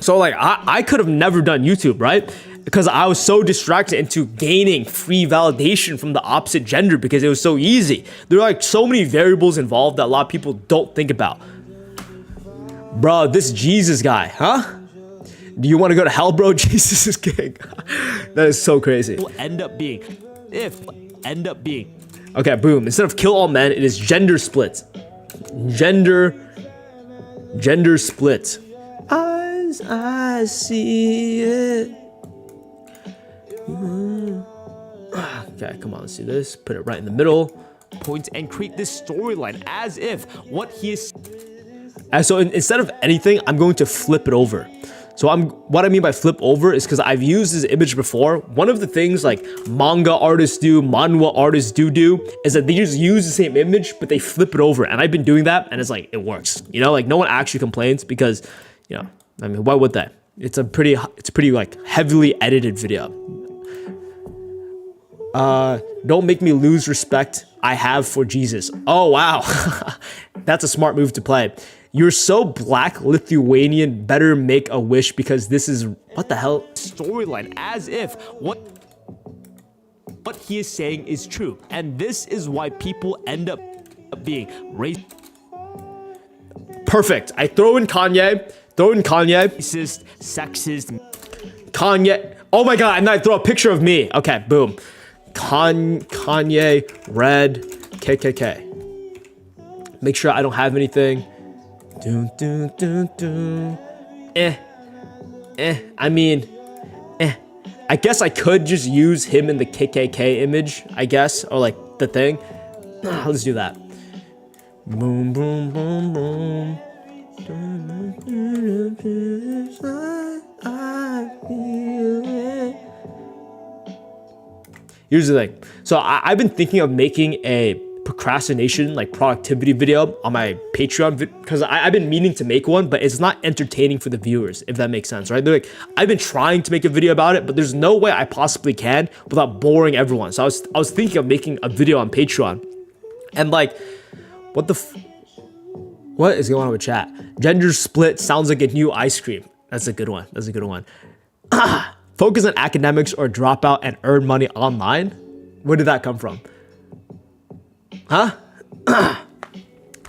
So like I could have never done YouTube, right? Because I was so distracted into gaining free validation from the opposite gender because it was so easy. There are like so many variables involved that a lot of people don't think about. Bro, this Jesus guy, huh? Do you want to go to hell, bro? Jesus is king. That is so crazy.
End up being Okay, boom. Instead of kill all men, it is gender split. Gender split. As I see it. Okay, come on, let's do this. Put it right in the middle. Point and create this storyline as if what he is. And so instead of anything, I'm going to flip it over. So what I mean by flip over is because I've used this image before. One of the things like manga artists do, manhwa artists do is that they just use the same image, but they flip it over. And I've been doing that, and it's like, it works. You know, like no one actually complains because, you know, I mean, why would they? It's pretty like heavily edited video. Don't make me lose respect I have for Jesus. Oh, wow. That's a smart move to play. You're so black, Lithuanian, better make a wish because this is, what the hell? Storyline, as if what he is saying is true. And this is why people end up being racist. Perfect. I throw in Kanye. Racist, sexist. Kanye. Oh my God, and then I throw a picture of me. Okay, boom. Kanye, red, KKK. Make sure I don't have anything. I mean, I guess I could just use him in the KKK image, I guess, or like the thing. Let's do that. Boom, boom, boom, boom. Here's the thing. So I've been thinking of making a procrastination like productivity video on my Patreon because I've been meaning to make one, but it's not entertaining for the viewers, if that makes sense, right? They're like, I've been trying to make a video about it, but there's no way I possibly can without boring everyone. So I was thinking of making a video on Patreon, and like, what is going on with chat? Gender split sounds like a new ice cream. That's a good one. Focus on academics or drop out and earn money online. Where did that come from? Huh?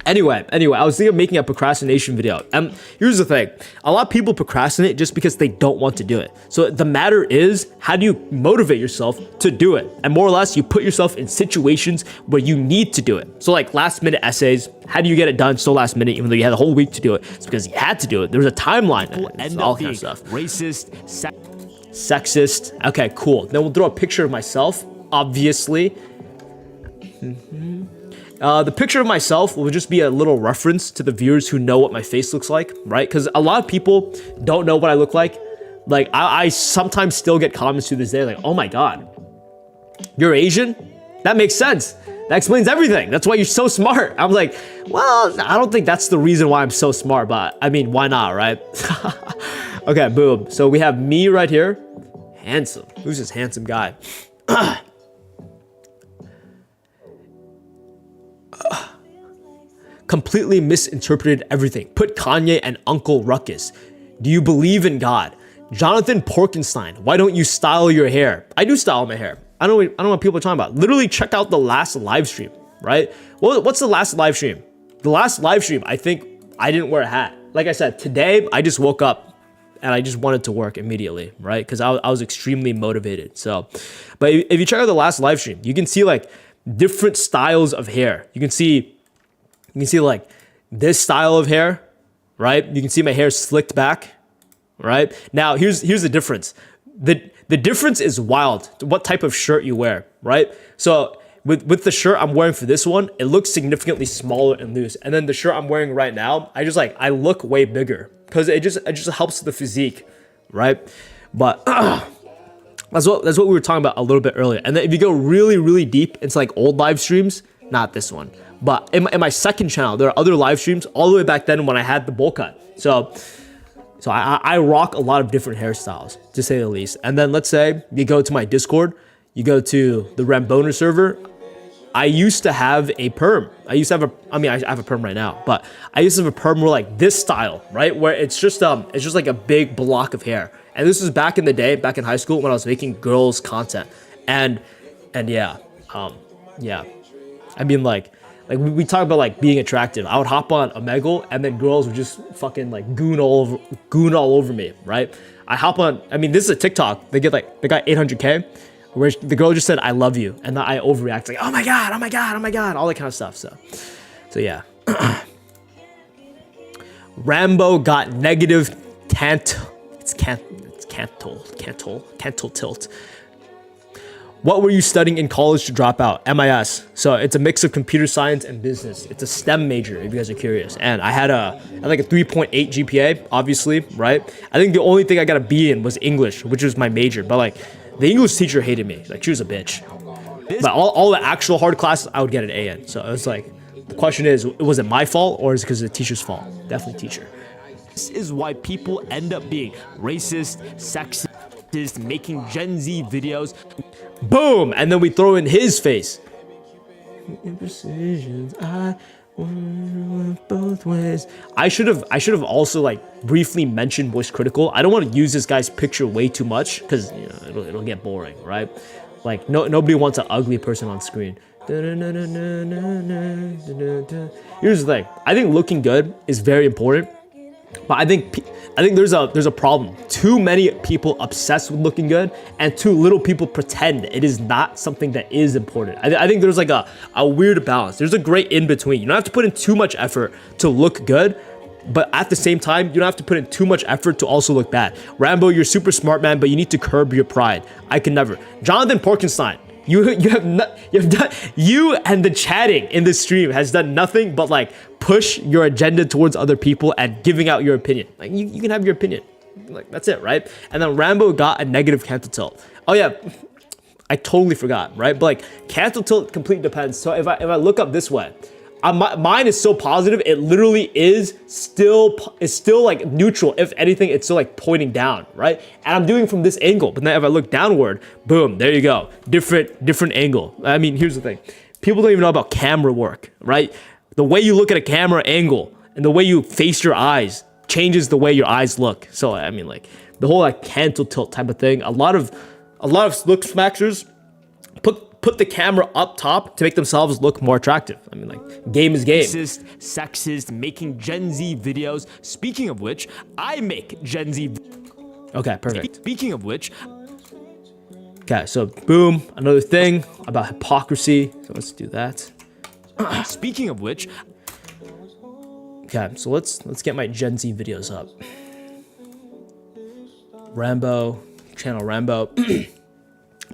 Anyway, I was thinking of making a procrastination video. And here's the thing. A lot of people procrastinate just because they don't want to do it. So the matter is, how do you motivate yourself to do it? And more or less, you put yourself in situations where you need to do it. So like last minute essays, how do you get it done so last minute even though you had a whole week to do it? It's because you had to do it. There's a timeline. And all kind of stuff. Racist, sexist. Okay, cool. Then we'll throw a picture of myself, obviously. The picture of myself will just be a little reference to the viewers who know what my face looks like, right? Because a lot of people don't know what I look like. Like, I sometimes still get comments to this day like, oh my God, you're Asian? That makes sense. That explains everything. That's why you're so smart. I'm like, well, I don't think that's the reason why I'm so smart, but I mean, why not, right? Okay, boom. So we have me right here. Handsome. Who's this handsome guy? Completely misinterpreted everything. Put Kanye and Uncle Ruckus. Do you believe in God? Jonathan Porkenstein. Why don't you style your hair? I do style my hair. I don't know what people are talking about. Literally check out the last live stream, right? Well, what's the last live stream? The last live stream, I think I didn't wear a hat. Like I said, today I just woke up and I just wanted to work immediately, right? Because I was extremely motivated. So, but if you check out the last live stream, you can see like different styles of hair. You can see like this style of hair, right? You can see my hair slicked back, right? Now, here's the difference. The difference is wild. What type of shirt you wear, right? So with the shirt I'm wearing for this one, it looks significantly smaller and loose. And then the shirt I'm wearing right now, I look way bigger because it just helps the physique, right? But that's what we were talking about a little bit earlier. And then if you go really, really deep into like old live streams, not this one. But in my second channel, there are other live streams all the way back then when I had the bowl cut. So I rock a lot of different hairstyles, to say the least. And then let's say you go to my Discord, you go to the Ramboner server. I used to have a perm. I have a perm right now, but I used to have a perm more like this style, right? Where it's just like a big block of hair. And this was back in the day, back in high school when I was making girls content. And yeah. I mean like we talk about like being attractive. I would hop on Omegle and then girls would just fucking like goon all over me, right? I hop on, this is a TikTok. They got 800K.
where the girl just said I love you, and then I overreact like, oh my god, oh my god, oh my god, all that kind of stuff. So yeah. Rambo got negative cantal tilt. What were you studying in college to drop out? MIS. So it's a mix of computer science and business. It's a STEM major, if you guys are curious. And I had like a 3.8 GPA, obviously, right? I think the only thing I got a B in was English, which was my major. But like, the English teacher hated me. Like, she was a bitch. But all the actual hard classes, I would get an A in. So it's like, the question is, was it my fault or is it because of the teacher's fault? Definitely teacher. This is why people end up being racist, sexist, making Gen Z videos. Boom! And then we throw in his face. Imprecisions, I want both ways. I should have also like briefly mentioned voice critical. I don't want to use this guy's picture way too much because you know it'll get boring, right? Like nobody wants an ugly person on screen. Here's the thing. I think looking good is very important. But I think there's a problem. Too many people obsessed with looking good, and too little people pretend it is not something that is important. I think there's like a weird balance. There's a great in between. You don't have to put in too much effort to look good, but at the same time, you don't have to put in too much effort to also look bad. Rambo, you're super smart, man, but you need to curb your pride. I can never. Jonathan Porkenstein, you and the chatting in the stream has done nothing but like push your agenda towards other people and giving out your opinion. Like you can have your opinion, like that's it, right? And then Rambo got a negative cantal tilt. Oh yeah, I totally forgot, right? But like cantal tilt completely depends. So if I look up this way, mine is so positive, it literally is still like neutral. If anything, it's still like pointing down, right? And I'm doing from this angle, but then if I look downward, boom, there you go. Different angle. I mean, here's the thing. People don't even know about camera work, right? The way you look at a camera angle and the way you face your eyes changes the way your eyes look. So, I mean, like the whole like cantal tilt type of thing, a lot of look smackers put the camera up top to make themselves look more attractive. I mean, like, game is game. Sexist, making Gen Z videos. Speaking of which, I make Gen Z. Okay, perfect. Speaking of which. Okay, so boom, another thing about hypocrisy. So let's do that. Speaking of which. Okay, so let's get my Gen Z videos up. Rambo, channel Rambo.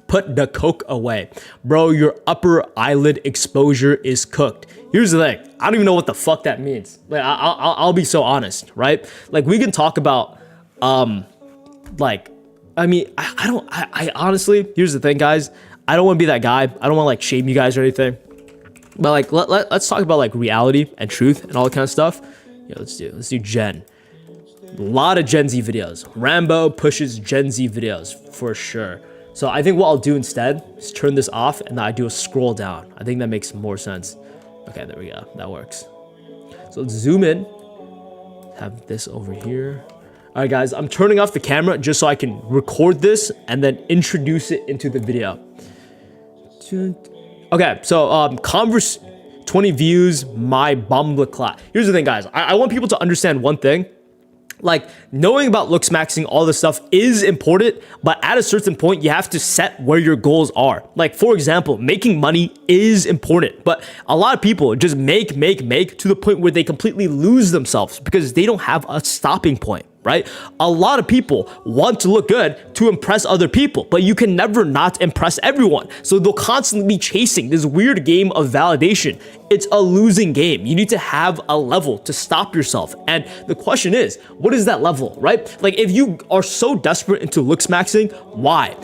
Put the coke away. Bro, your upper eyelid exposure is cooked. Here's the thing. I don't even know what the fuck that means. Like, I'll be so honest, right? Like, we can talk about, like, I mean, I honestly, here's the thing, guys. I don't want to be that guy. I don't want to, like, shame you guys or anything. But, like, let's talk about, like, reality and truth and all that kind of stuff. Yeah, let's do Gen. A lot of Gen Z videos. Rambo pushes Gen Z videos, for sure. So I think what I'll do instead is turn this off and then I do a scroll down. I think that makes more sense. Okay, there we go. That works. So let's zoom in. Have this over here. All right, guys, I'm turning off the camera just so I can record this and then introduce it into the video. Okay, so Converse 20 views, my bumbleclad class. Here's the thing, guys. I want people to understand one thing. Like, knowing about looks maxing, all this stuff is important, but at a certain point, you have to set where your goals are. Like, for example, making money is important, but a lot of people just make to the point where they completely lose themselves because they don't have a stopping point, right? A lot of people want to look good to impress other people, but you can never not impress everyone. So they'll constantly be chasing this weird game of validation. It's a losing game. You need to have a level to stop yourself. And the question is, what is that level, right? Like, if you are so desperate into looks maxing, why?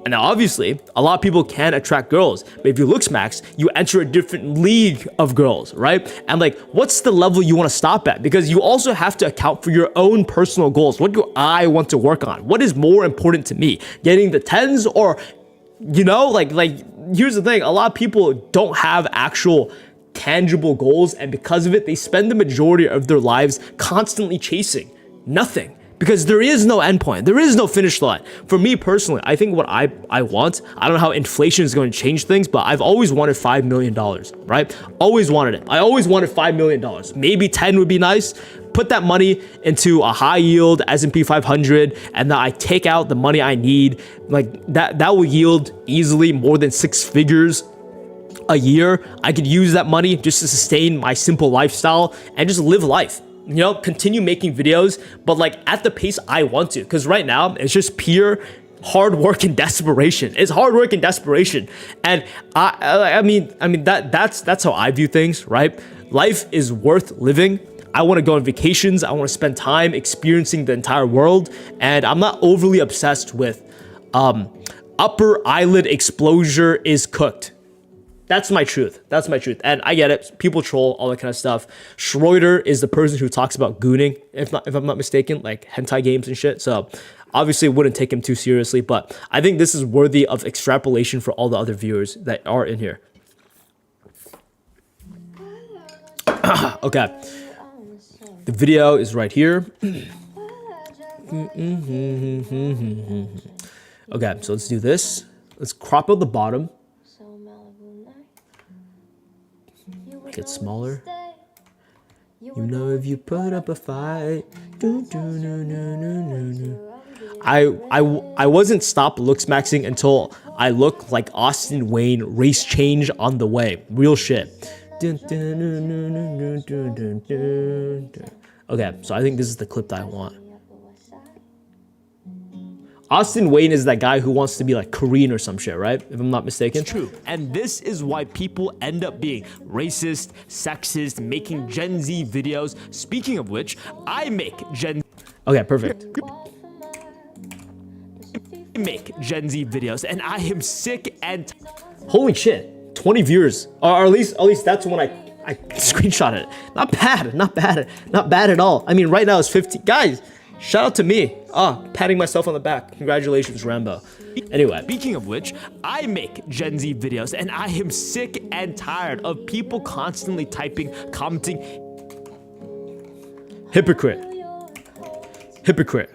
And now, obviously, a lot of people can attract girls, but if you looks max, you enter a different league of girls, right? And like, what's the level you want to stop at? Because you also have to account for your own personal goals. What do I want to work on? What is more important to me? Getting the 10s or, you know, like here's the thing. A lot of people don't have actual tangible goals, and because of it, they spend the majority of their lives constantly chasing nothing. Because there is no endpoint. There is no finish line. For me personally, I think what I want, I don't know how inflation is going to change things, but I've always wanted $5 million, right? Always wanted it. I always wanted $5 million. Maybe 10 would be nice. put that money into a high yield S&P 500, and then I take out the money I need, like that will yield easily more than 6 figures a year. I could use that money just to sustain my simple lifestyle and just live life. You know, continue making videos, but like at the pace I want to. Because right now it's just pure hard work and desperation. It's hard work and desperation, and I mean that's how I view things. Right? Life is worth living. I want to go on vacations. I want to spend time experiencing the entire world, and I'm not overly obsessed with upper eyelid exposure is cooked. That's my truth. That's my truth. And I get it. People troll, all that kind of stuff. Schroeder is the person who talks about gooning, if I'm not mistaken, like hentai games and shit. So obviously wouldn't take him too seriously, but I think this is worthy of extrapolation for all the other viewers that are in here. Okay. The video is right here. Okay, so let's do this. Let's crop out the bottom. Make it smaller. You know if you put up a fight. I wasn't stop looks maxing until I look like Austin Wayne, race change on the way. Real shit. Okay, so I think this is the clip that I want. Austin Wayne is that guy who wants to be like Korean or some shit, right? If I'm not mistaken. It's true. And this is why people end up being racist, sexist, making Gen Z videos. Speaking of which, I make Gen... Okay, perfect. I make Gen Z videos, and I am sick and... Holy shit, 20 viewers. Or at least that's when I screenshot it. Not bad, not bad, not bad at all. I mean, right now it's 50. Guys, shout out to me. Patting myself on the back. Congratulations, Rambo. Anyway, speaking of which, I make Gen Z videos, and I am sick and tired of people constantly typing, commenting. Hypocrite. Hypocrite.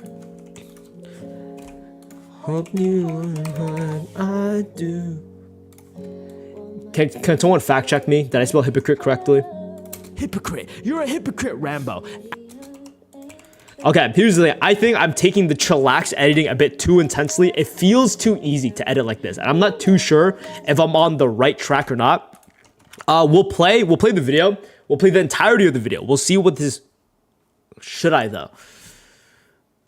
Hope you know what I do. Can someone fact check me? Did I spell hypocrite correctly? Hypocrite. You're a hypocrite, Rambo. Okay, here's the thing. I think I'm taking the chillax editing a bit too intensely. It feels too easy to edit like this, and I'm not too sure if I'm on the right track or not. We'll play the video. We'll play the entirety of the video. We'll see what this... Should I, though?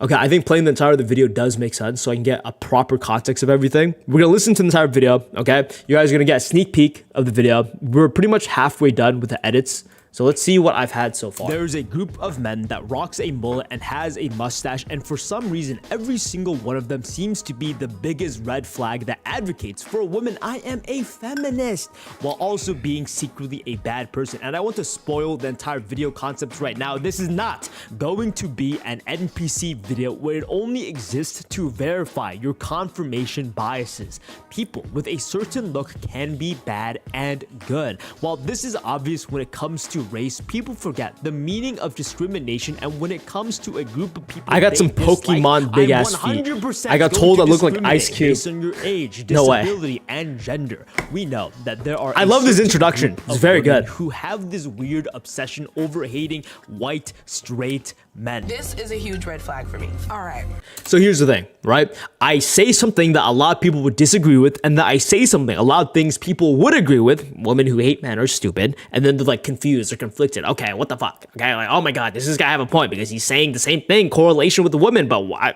Okay, I think playing the entirety of the video does make sense, so I can get a proper context of everything. We're gonna listen to the entire video, okay? You guys are gonna get a sneak peek of the video. We're pretty much halfway done with the edits. So let's see what I've had so far. There's a group of men that rocks a mullet and has a mustache, and for some reason, every single one of them seems to be the biggest red flag that advocates for a woman. I am a feminist, while also being secretly a bad person. And I want to spoil the entire video concept right now. This is not going to be an NPC video where it only exists to verify your confirmation biases. People with a certain look can be bad and good. While this is obvious when it comes to race, people forget the meaning of discrimination, and when it comes to a group of people, I got some Pokemon big ass feet. I got told I look like Ice Cube. Based on your age, disability, and gender. We know that there are... I love this introduction. It's very good. Who have this weird obsession over hating white, straight men.
This is a huge red flag for me. All right.
So here's the thing, right? I say something that a lot of people would disagree with, and that I say something a lot of things people would agree with. Women who hate men are stupid, and then they're like confused or conflicted. Okay, what the fuck? Okay, like, oh my god, does this guy have a point because he's saying the same thing, correlation with the women, but why?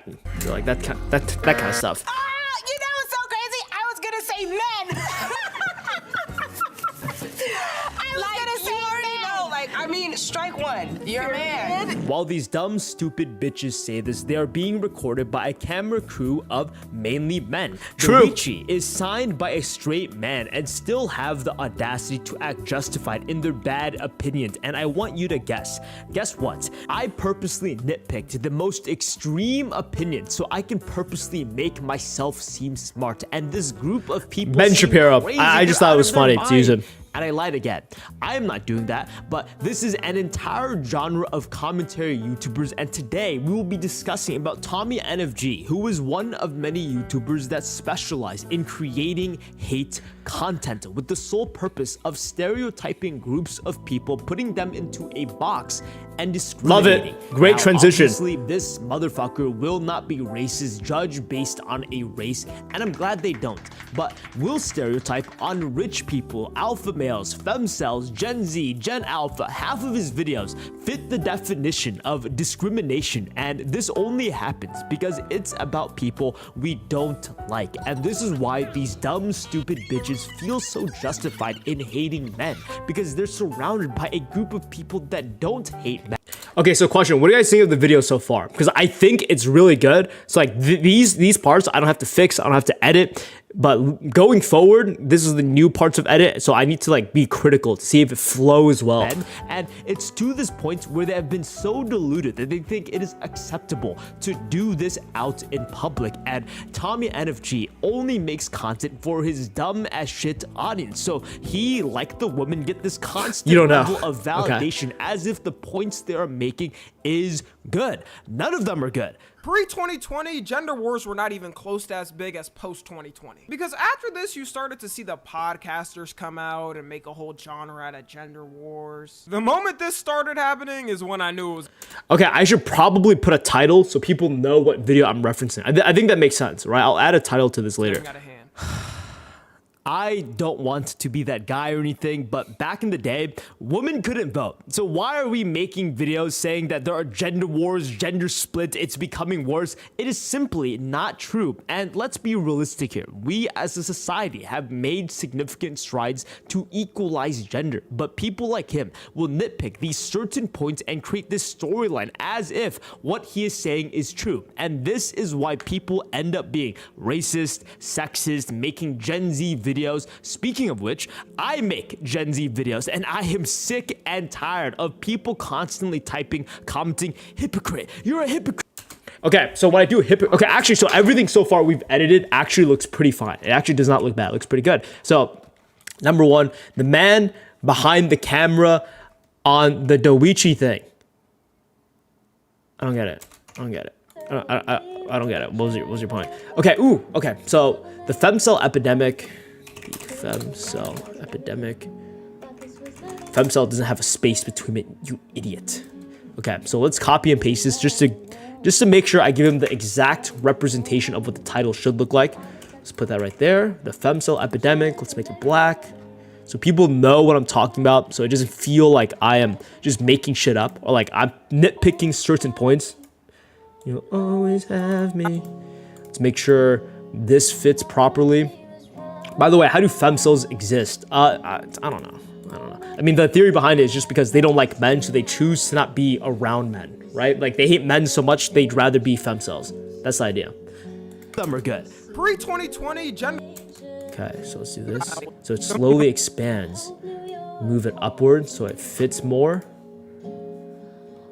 Like that kind of stuff.
You know what's so crazy? I was gonna say men. I mean, strike one. You're a man.
While these dumb, stupid bitches say this, they are being recorded by a camera crew of mainly men. True. Richie is signed by a straight man and still have the audacity to act justified in their bad opinions. And I want you to guess. Guess what? I purposely nitpicked the most extreme opinion so I can purposely make myself seem smart. And this group of people... Ben Shapiro. I just thought it was funny to use him. And I lied again. I am not doing that, but this is an entire genre of commentary YouTubers, and today we will be discussing about Tommy NFG, who is one of many YouTubers that specialize in creating hate content with the sole purpose of stereotyping groups of people, putting them into a box,
and discriminating.
Love it. Great transition.
Obviously, this motherfucker will not be racist, judged based on a race, and I'm glad they don't. But will stereotype on rich people, alpha males, femcels, Gen Z, Gen Alpha. Half of his videos fit the definition of discrimination, and this only happens because it's about people we don't like. And this is why these dumb, stupid bitches feel so justified in hating men, because they're surrounded by a group of people that don't hate men.
Okay, so question, what do you guys think of the video so far? Because I think it's really good. So like these parts I don't have to fix, I don't have to edit. But going forward, this is the new parts of edit, so I need to like be critical to see if it flows well.
And it's to this point where they have been so deluded that they think it is acceptable to do this out in public. And Tommy NFG only makes content for his dumb as shit audience, so he, like the woman, get this constant level of validation as if the points they are making is good. None of them are good.
Pre-2020, gender wars were not even close to as big as post-2020. Because after this, you started to see the podcasters come out and make a whole genre out of gender wars. The moment this started happening is when I knew it was...
Okay, I should probably put a title so people know what video I'm referencing. I think that makes sense, right? I'll add a title to this later.
I don't want to be that guy or anything, but back in the day, women couldn't vote. So why are we making videos saying that there are gender wars, gender split, it's becoming worse? It is simply not true. And let's be realistic here. We as a society have made significant strides to equalize gender, but people like him will nitpick these certain points and create this storyline as if what he is saying is true. And this is why people end up being racist, sexist, making Gen Z videos. Speaking of which, I make Gen Z videos and I am sick and tired of people constantly typing, commenting, hypocrite, you're a hypocrite.
Okay, so when I do okay, actually, so everything so far we've edited actually looks pretty fine. It actually does not look bad. It looks pretty good. So, number one, the man behind the camera on the Doichi thing. I don't get it. I don't get it. I don't get it. What was your point? Okay, okay. So, the femcel epidemic... Femcel epidemic. Femcel doesn't have a space between it, you idiot. Okay, so let's copy and paste this just to make sure I give him the exact representation of what the title should look like. Let's put that right there. The femcel epidemic. Let's make it black so people know what I'm talking about, so it doesn't feel like I am just making shit up or like I'm nitpicking certain points. You'll always have me. Let's make sure this fits properly. By the way, how do femcels exist? I don't know. I mean, the theory behind it is just because they don't like men, so they choose to not be around men, right? Like, they hate men so much, they'd rather be femcels. That's the idea.
Some are good.
Pre-2020, gender...
Okay, so let's do this. So it slowly expands. Move it upward so it fits more.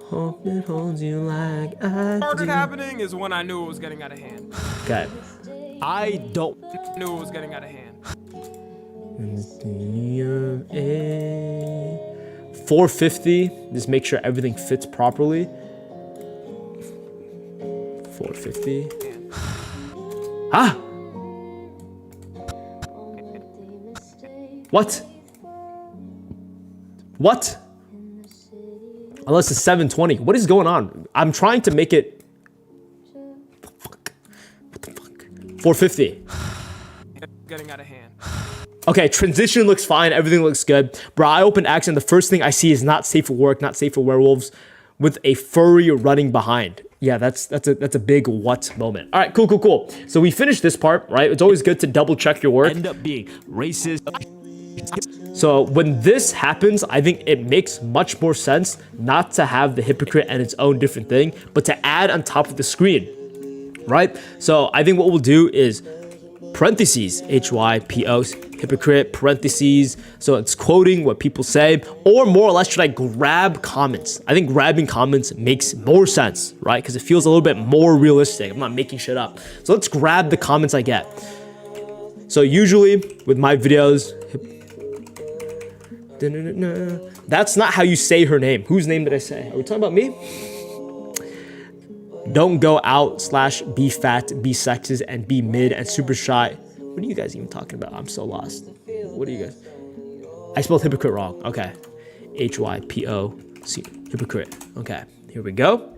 Hope it holds you like I
started happening is when I knew it was getting out of hand.
Okay.
I don't
knew it was getting out of hand.
450. Just make sure everything fits properly. 450. Ah! What? What? Unless it's 720. What is going on? I'm trying to make it... What the fuck? 450.
Getting out of hand.
Okay, transition looks fine. Everything looks good. Bro, I open Action. The first thing I see is not safe for work, not safe for werewolves, with a furry running behind. Yeah, that's a big what moment. All right, cool. So we finished this part, right? It's always good to double check your work.
End up being racist.
So when this happens, I think it makes much more sense not to have the hypocrite and its own different thing, but to add on top of the screen, right? So I think what we'll do is parentheses, HYPO, hypocrite, parentheses. So it's quoting what people say, or more or less, should I grab comments? I think grabbing comments makes more sense, right? Because it feels a little bit more realistic. I'm not making shit up. So let's grab the comments I get. So usually with my videos, that's not how you say her name. Whose name did I say? Are we talking about me? Don't go out / be fat, be sexist, and be mid and super shy. What are you guys even talking about? I'm so lost. What are you guys? I spelled hypocrite wrong. Okay. HYPO
See, hypocrite. Okay, here we go.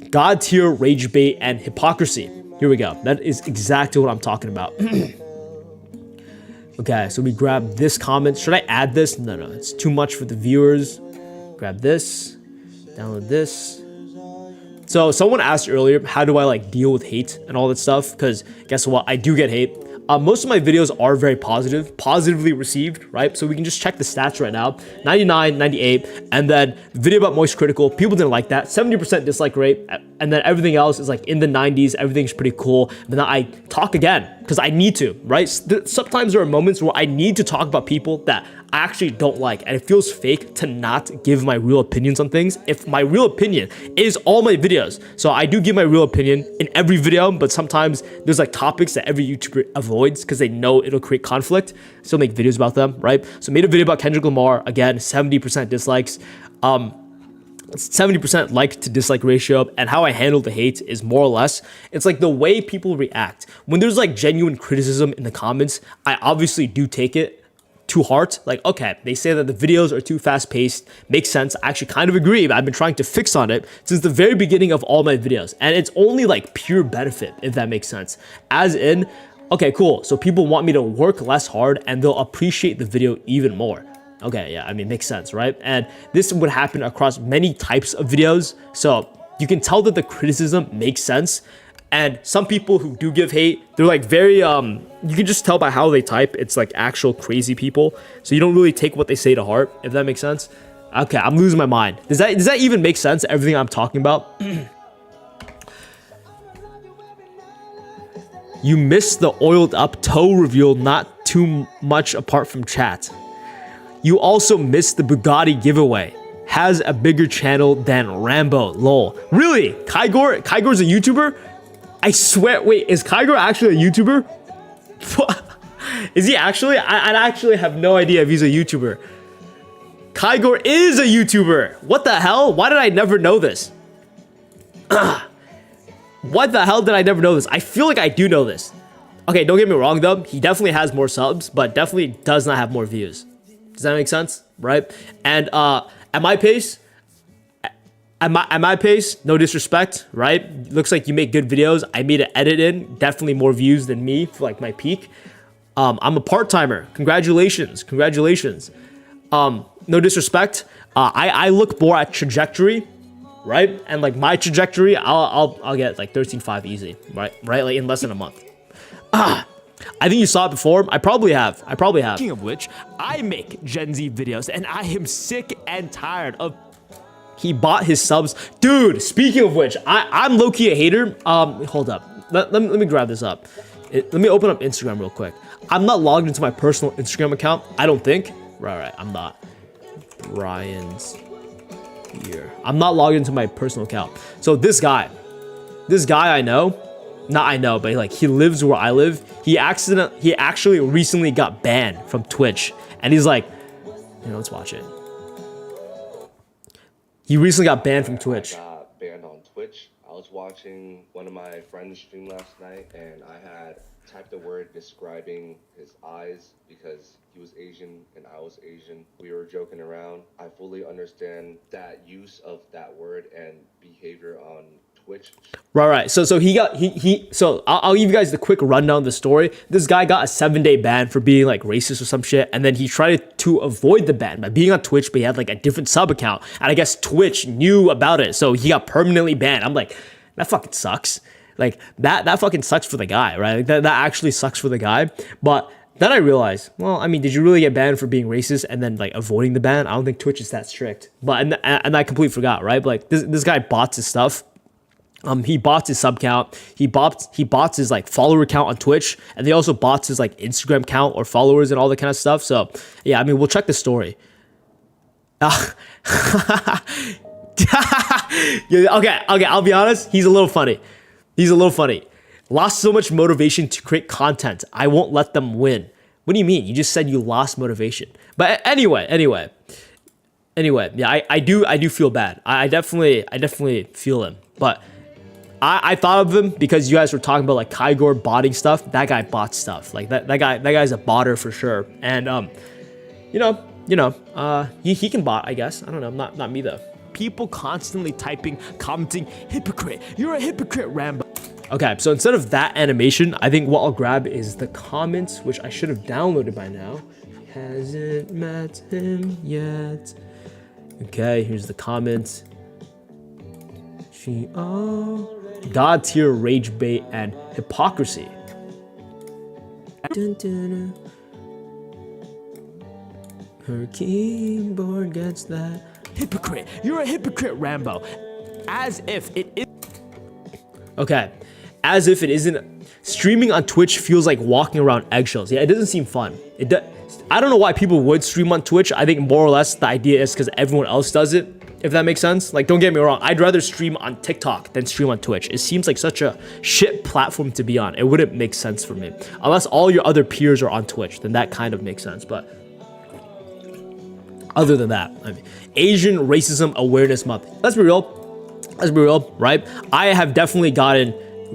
God tier, rage bait, and hypocrisy. Here we go. That is exactly what I'm talking about. Okay, so we grab this comment. Should I add this? No, it's too much for the viewers. Grab this, download this. So someone asked earlier, how do I like deal with hate and all that stuff? Because guess what? I do get hate. Most of my videos are very positively received, right? So we can just check the stats right now. 99, 98, and then the video about Moist Critical, people didn't like that. 70% dislike rate, and then everything else is like in the 90s. Everything's pretty cool. But then I talk again because I need to, right? Sometimes there are moments where I need to talk about people that I actually don't like, and it feels fake to not give my real opinions on things if my real opinion is all my videos. So I do give my real opinion in every video, but sometimes there's like topics that every YouTuber avoids because they know it'll create conflict. Still make videos about them, right? So made a video about Kendrick Lamar, again, 70% dislikes. 70% like to dislike ratio, and how I handle the hate is more or less, it's like the way people react. When there's like genuine criticism in the comments, I obviously do take it to heart. Like, okay, they say that the videos are too fast paced, makes sense. I actually kind of agree, but I've been trying to fix on it since the very beginning of all my videos, and it's only like pure benefit, if that makes sense. As in, okay, cool, so people want me to work less hard and they'll appreciate the video even more. Okay, yeah, I mean, makes sense, right? And this would happen across many types of videos, so you can tell that the criticism makes sense. And some people who do give hate, they're like very, you can just tell by how they type, it's like actual crazy people. So you don't really take what they say to heart, if that makes sense. Okay, I'm losing my mind. Does that even make sense, everything I'm talking about? You missed the oiled up toe reveal not too much apart from chat. You also missed the Bugatti giveaway. Has a bigger channel than Rambo, lol. Really? Kygor's a YouTuber? I swear, wait, is Kygor actually a YouTuber? Is he actually? I actually have no idea if he's a YouTuber. Kygor is a YouTuber. What the hell? Why did I never know this? What the hell did I never know this? I feel like I do know this. Okay, don't get me wrong though. He definitely has more subs, but definitely does not have more views. Does that make sense? Right? And at my pace, no disrespect, right? Looks like you make good videos. I made an edit in, definitely more views than me for like my peak. I'm a part-timer. Congratulations. No disrespect. I look more at trajectory, right? And like my trajectory, I'll get like 13.5 easy, right? Like in less than a month. I think you saw it before. I probably have. Speaking of which, I make Gen Z videos and I am sick and tired of. He bought his subs. Dude, speaking of which, I'm low-key a hater. Hold up. Let me grab this up. Let me open up Instagram real quick. I'm not logged into my personal Instagram account. I don't think. Right, I'm not. Brian's here. I'm not logged into my personal account. So this guy I know. Not I know, but like he lives where I live. He actually recently got banned from Twitch. And he's like, let's watch it. He recently got banned from Twitch.
Got banned on Twitch. I was watching one of my friends stream last night, and I had typed a word describing his eyes because he was Asian and I was Asian. We were joking around. I fully understand that use of that word and behavior on Twitch. Right. So
I'll give you guys the quick rundown of the story. This guy got a 7-day ban for being like racist or some shit, and then he tried to avoid the ban by being on Twitch, but he had like a different sub account, and I guess Twitch knew about it, so he got permanently banned. I'm like, that fucking sucks. Like that fucking sucks for the guy, right? Like, that actually sucks for the guy. But then I realized, well, I mean, did you really get banned for being racist and then like avoiding the ban? I don't think Twitch is that strict. But and I completely forgot, right? But like this guy bought his stuff. He bought his sub count. He bought his like follower count on Twitch, and they also bought his like Instagram count or followers and all that kind of stuff. So yeah, I mean, we'll check the story. Okay, I'll be honest. He's a little funny. Lost so much motivation to create content. I won't let them win. What do you mean? You just said you lost motivation. But anyway, yeah, I do feel bad. I definitely feel him. But I thought of him because you guys were talking about like Kygor botting stuff. That guy bought stuff. Like that guy's a botter for sure. And
you know, he can bot, I guess. I don't know, not me though. People constantly typing, commenting, hypocrite, you're a hypocrite, Rambo. Okay, so instead of that animation, I think what I'll grab is the comments, which I should have downloaded by now. Hasn't met him yet. Okay, here's the comments. God tier rage bait and hypocrisy. Dun, dun, dun. Her keyboard gets that. Hypocrite, you're a hypocrite, Rambo. As if it is. Okay, as if it isn't. Streaming on Twitch feels like walking around eggshells. Yeah, it doesn't seem fun. I don't know why people would stream on Twitch. I think more or less the idea is because everyone else does it, if that makes sense. Like, don't get me wrong, I'd rather stream on TikTok than stream on Twitch. It seems like such a shit platform to be on. It wouldn't make sense for me. Unless all your other peers are on Twitch, then that kind of makes sense. But other than that, I mean, Asian Racism Awareness Month. Let's be real, right? I have definitely gotten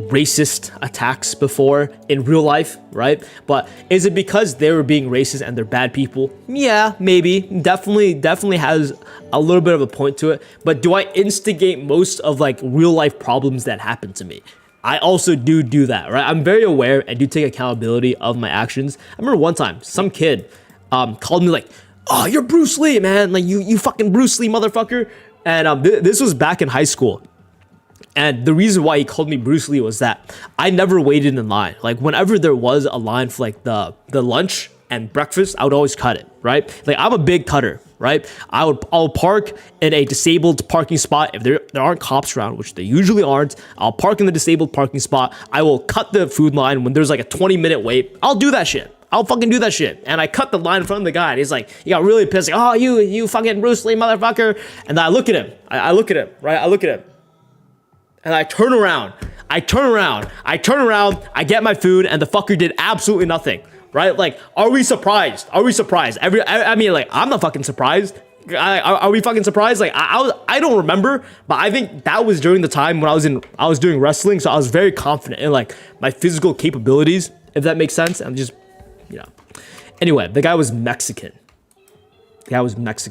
racist attacks before in real life, right? But is it because they were being racist and they're bad people? Yeah, maybe. Definitely has a little bit of a point to it. But do I instigate most of like real life problems that happen to me? I also do that, right? I'm very aware and do take accountability of my actions. I remember one time some kid called me like, "Oh, you're Bruce Lee, man. Like you fucking Bruce Lee, motherfucker." And this was back in high school. And the reason why he called me Bruce Lee was that I never waited in line. Like whenever there was a line for like the lunch and breakfast, I would always cut it, right? Like I'm a big cutter, right? I'll park in a disabled parking spot. If there aren't cops around, which they usually aren't, I'll park in the disabled parking spot. I will cut the food line when there's like a 20-minute wait. I'll do that shit. I'll fucking do that shit. And I cut the line in front of the guy and he's like, he got really pissed. Like, "Oh, you fucking Bruce Lee motherfucker." And then I look at him. I look at him, right? I look at him. And I turn around, I get my food, and the fucker did absolutely nothing, right? Like, are we surprised? I mean, like, I'm not fucking surprised. Are we fucking surprised? Like, I don't remember, but I think that was during the time when I was doing wrestling, so I was very confident in, like, my physical capabilities, if that makes sense. I'm just, you know. Anyway, the guy was Mexican.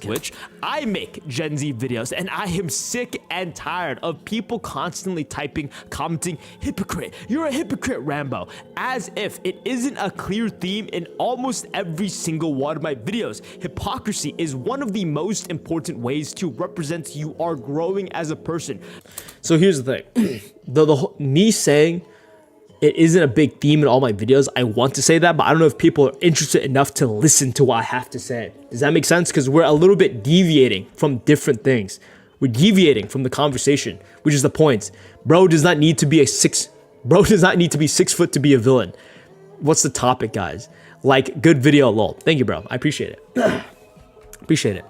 Which I make Gen Z videos and I am sick and tired of people constantly typing, commenting, hypocrite, you're a hypocrite, Rambo, as if it isn't a clear theme in almost every single one of my videos. Hypocrisy is one of the most important ways to represent you are growing as a person. So here's the thing, me saying it isn't a big theme in all my videos. I want to say that, but I don't know if people are interested enough to listen to what I have to say. Does that make sense? Because we're a little bit deviating from different things. We're deviating from the conversation, which is the point. Bro does not need to be 6 foot to be a villain. What's the topic, guys? Like, good video, lol. Thank you, bro. I appreciate it. Appreciate it.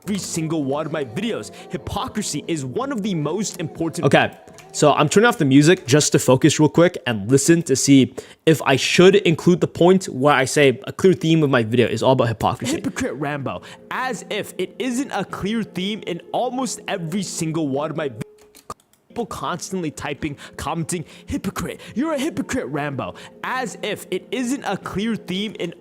Every single one of my videos. Hypocrisy is one of the most important. Okay. So I'm turning off the music just to focus real quick and listen to see if I should include the point where I say a clear theme of my video is all about hypocrisy. Hypocrite Rambo, as if it isn't a clear theme in almost every single one of my videos. People constantly typing, commenting, hypocrite, you're a hypocrite, Rambo, as if it isn't a clear theme in.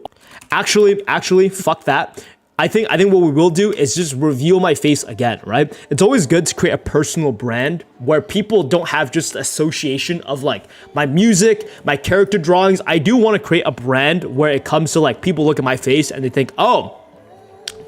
Actually, fuck that. I think what we will do is just reveal my face again, right? It's always good to create a personal brand where people don't have just association of like my music, my character drawings. I do want to create a brand where it comes to like people look at my face and they think, oh,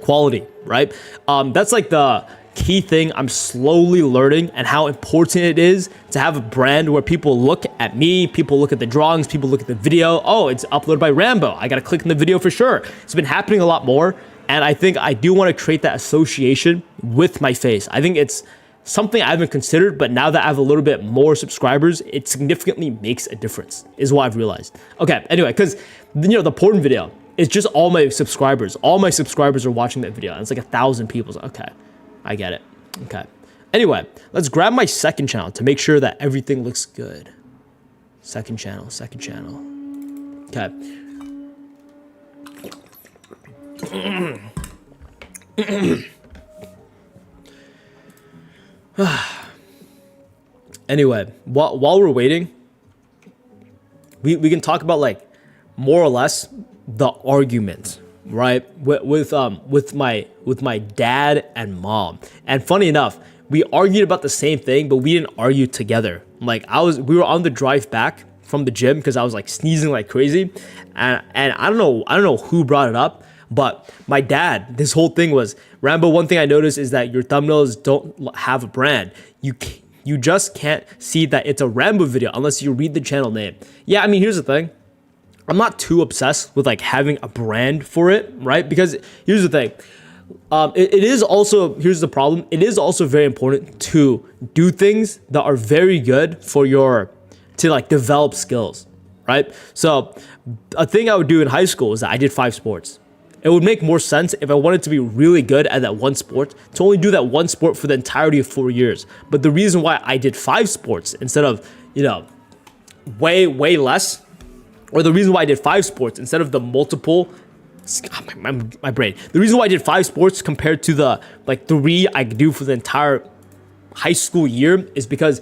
quality, right? That's like the key thing I'm slowly learning and how important it is to have a brand where people look at me, people look at the drawings, people look at the video. Oh, it's uploaded by Rambo. I got to click in the video for sure. It's been happening a lot more. And I think I do want to create that association with my face. I think it's something I haven't considered, but now that I have a little bit more subscribers, it significantly makes a difference, is what I've realized. Okay, anyway, because, you know, the porn video is just all my subscribers. All my subscribers are watching that video. And it's like 1,000 people. So, okay, I get it. Okay. Anyway, let's grab my second channel to make sure that everything looks good. Second channel. Okay. Anyway, while we're waiting, we can talk about like more or less the argument,
right, with my dad and mom. And funny enough, we argued about the same thing, but we didn't argue together. Like we were on the drive back from the gym because I was like sneezing like crazy, and I don't know who brought it up, but my dad, this whole thing was, Rambo, one thing I noticed is that your thumbnails don't have a brand. You just can't see that it's a Rambo video unless you read the channel name. Yeah, I mean, here's the thing. I'm not too obsessed with like having a brand for it, right? Because here's the thing. It is also, here's the problem. It is also very important to do things that are very good for to like develop skills, right? So a thing I would do in high school is that I did 5 sports. It would make more sense if I wanted to be really good at that one sport to only do that one sport for the entirety of 4 years. But the reason why I did 5 sports instead of, way less, or the reason why I did 5 sports instead of the multiple, my brain. The reason why I did 5 sports compared to the like 3 I could do for the entire high school year is because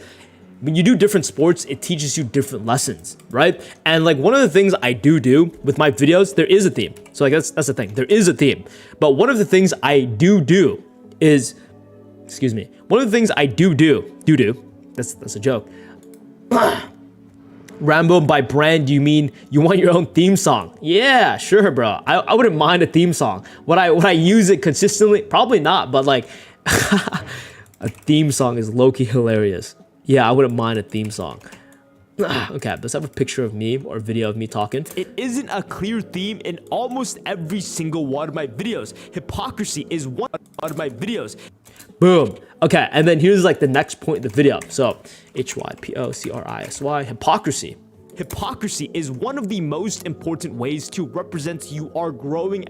when you do different sports, it teaches you different lessons, right? And like one of the things I do with my videos, there is a theme. So like that's the thing. There is a theme. But one of the things I do is, one of the things I do, that's a joke. Rambo, by brand, do you mean you want your own theme song? Yeah, sure, bro. I wouldn't mind a theme song. Would I use it consistently? Probably not, but like a theme song is low-key hilarious. Yeah, I wouldn't mind a theme song. Okay, let's have a picture of me or a video of me talking. It isn't a clear theme in almost every single one of my videos. Hypocrisy is one of my videos. Boom. Okay, and then here's like the next point in the video. So, Hypocrisy. Hypocrisy. Hypocrisy is one of the most important ways to represent you are growing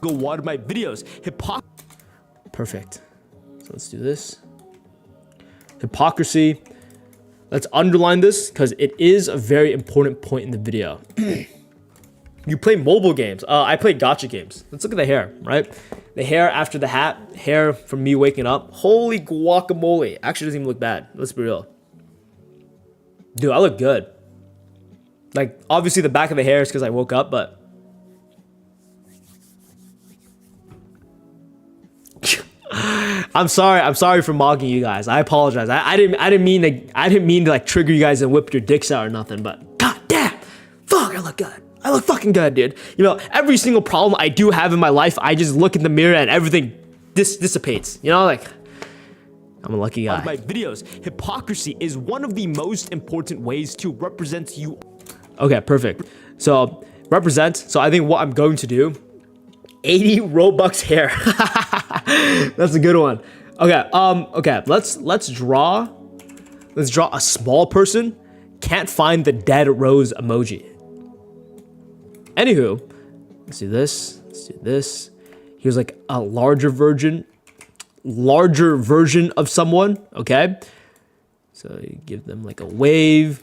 one of my videos. Perfect. So let's do this. Hypocrisy. Let's underline this because it is a very important point in the video. You play mobile games. I play gacha games. Let's look at the hair, right? The hair after the hat, hair from me waking up. Holy guacamole. Actually doesn't even look bad. Let's be real. Dude, I look good. Like, obviously the back of the hair is because I woke up, but I'm sorry for mocking you guys. I apologize. I didn't mean to like trigger you guys and whip your dicks out or nothing, but god damn. Fuck, I look good. I look fucking good, dude. Every single problem I do have in my life, I just look in the mirror and everything dissipates. Like I'm a lucky guy. My videos, hypocrisy is one of the most important ways to represent you. Okay, perfect. So, represent. So I think what I'm going to do, 80 Robux hair. That's a good one. Okay, okay, let's draw a small person. Can't find the dead rose emoji. Anywho, let's do this. Here's like a larger version of someone, okay? So you give them like a wave.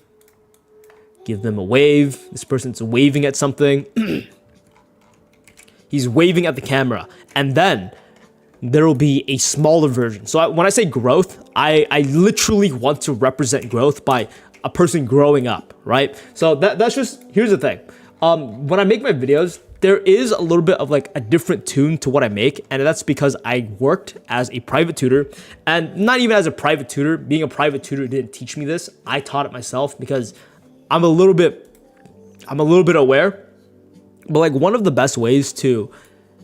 Give them a wave. This person's waving at something. He's waving at the camera. And then there will be a smaller version. So when I say growth, I literally want to represent growth by a person growing up, right? So that's just, here's the thing. When I make my videos, there is a little bit of like a different tune to what I make, and that's because I worked as a private tutor, and not even as a private tutor. Being a private tutor didn't teach me this. I taught it myself because I'm a little bit aware. But like one of the best ways to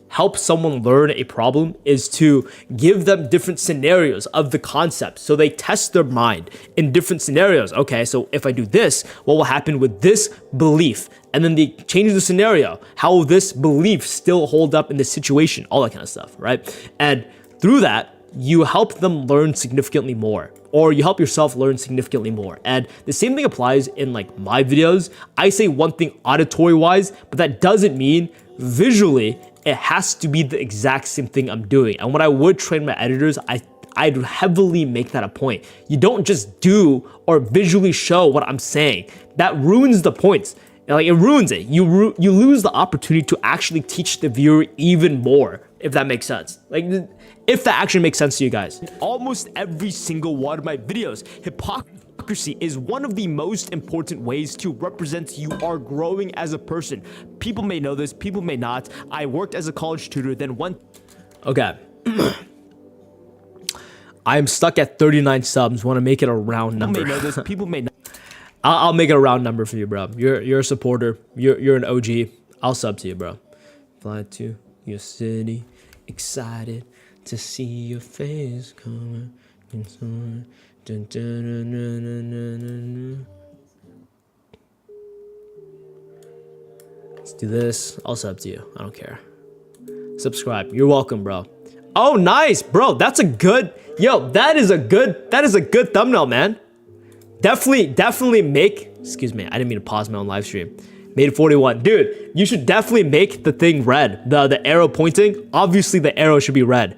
help someone learn a problem is to give them different scenarios of the concept. So they test their mind in different scenarios. Okay, so if I do this, what will happen with this belief? And then they change the scenario. How will this belief still hold up in this situation? All that kind of stuff, right? And through that, you help them learn significantly more, or you help yourself learn significantly more. And the same thing applies in like my videos. I say one thing auditory wise, but that doesn't mean visually it has to be the exact same thing I'm doing. And when I would train my editors, I'd heavily make that a point. You don't just do or visually show what I'm saying. That ruins the points. Like it ruins it. You lose the opportunity to actually teach the viewer even more, if that makes sense. Like if that actually makes sense to you guys. In almost every single one of my videos,
Hypocrisy is one of the most important ways to represent you are growing as a person. People may know this, people may not. I worked as a college tutor, then went... Okay. I am stuck at 39 subs. Want to make it a round number. People may know this, people may not. I'll make it a round number for you, bro. You're a supporter. You're an OG. I'll sub to you, bro. Fly to your city, excited to see your face coming. Let's do this. I'll sub to you. I don't care. Subscribe. You're welcome, bro. Oh, nice, bro. That's a good. Yo, that is a good thumbnail, man. Definitely make. Excuse me. I didn't mean to pause my own live stream. Made 41. Dude, you should definitely make the thing red. The arrow pointing. Obviously, the arrow should be red.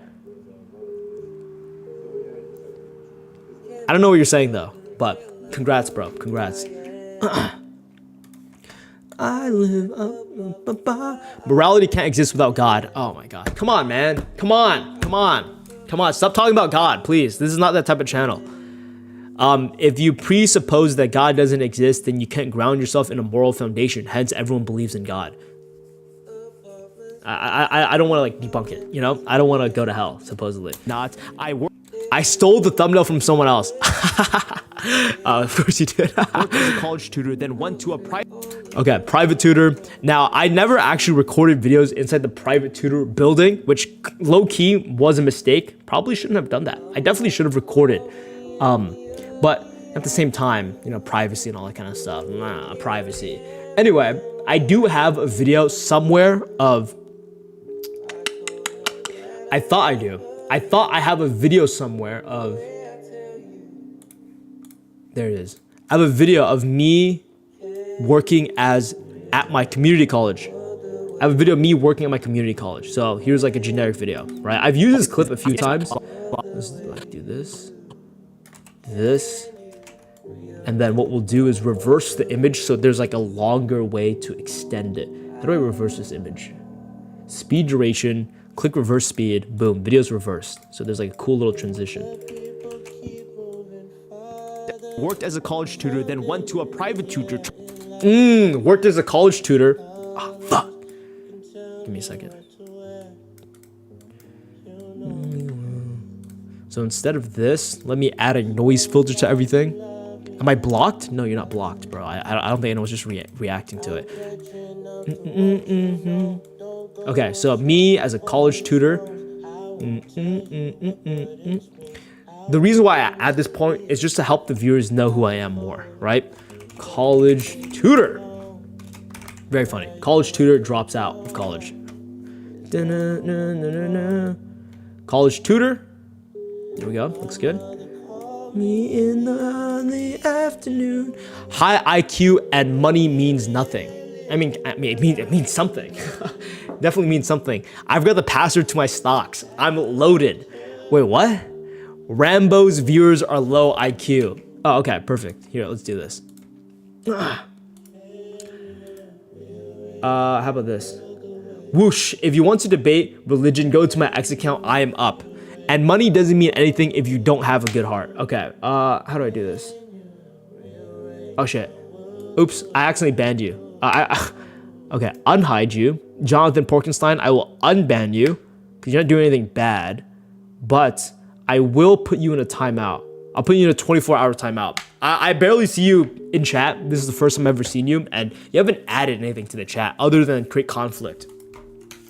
I don't know what you're saying, though. But congrats, bro. Congrats. I live up. Morality can't exist without God. Oh, my God. Come on, man. Come on. Come on. Come on. Stop talking about God, please. This is not that type of channel. If you presuppose that God doesn't exist, then you can't ground yourself in a moral foundation. Hence, everyone believes in God. I don't want to like debunk it, you know? I don't want to go to hell, supposedly. I stole the thumbnail from someone else. Of course you did. Worked as a college tutor, then went to a private tutor. Now, I never actually recorded videos inside the private tutor building, which low-key was a mistake. Probably shouldn't have done that. I definitely should have recorded. But at the same time, you know, privacy and all that kind of stuff. Privacy. Anyway, I do have a video somewhere of... I thought I do. I thought I have a video somewhere of... There it is. I have a video of me working at my community college. I have a video of me working at my community college. So here's like a generic video, right? I've used this clip a few times. Let's like do this. This, and then what we'll do is reverse the image so there's like a longer way to extend it. How do I reverse this image? Speed duration, click reverse speed, boom, video's reversed. So there's like a cool little transition. Worked as a college tutor, then went to a private tutor. Worked as a college tutor. Ah, fuck. Give me a second. So instead of this, let me add a noise filter to everything. Am I blocked? No, you're not blocked, bro. I don't think anyone's just reacting to it. Okay, so me as a college tutor. The reason why I add this point is just to help the viewers know who I am more, right? College tutor. Very funny. College tutor drops out of college. College tutor. There we go. Looks good. Me in the afternoon. High IQ and money means nothing. I mean, it means something. Definitely means something. I've got the password to my stocks. I'm loaded. Wait, what? Rambo's viewers are low IQ. Oh, okay, perfect. Here, let's do this. How about this? Whoosh. If you want to debate religion, go to my X account. I am up. And money doesn't mean anything if you don't have a good heart. Okay, how do I do this? Oh shit. Oops, I accidentally banned you. Okay, unhide you. Jonathan Porkenstein, I will unban you because you're not doing anything bad. But I will put you in a timeout. I'll put you in a 24-hour timeout. I barely see you in chat. This is the first time I've ever seen you. And you haven't added anything to the chat other than create conflict.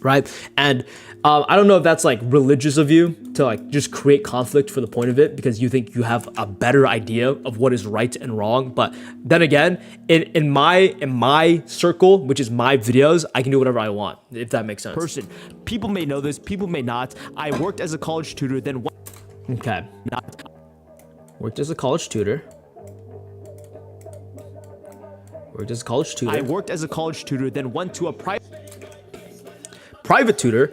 Right? And I don't know if that's like religious of you to like just create conflict for the point of it because you think you have a better idea of what is right and wrong. But then again, in my circle, which is my videos, I can do whatever I want, if that makes sense. People may know this, people may not. I worked as a college tutor, then okay. Worked as a college tutor. Worked as a college tutor. I worked as a college tutor, then went to a private tutor.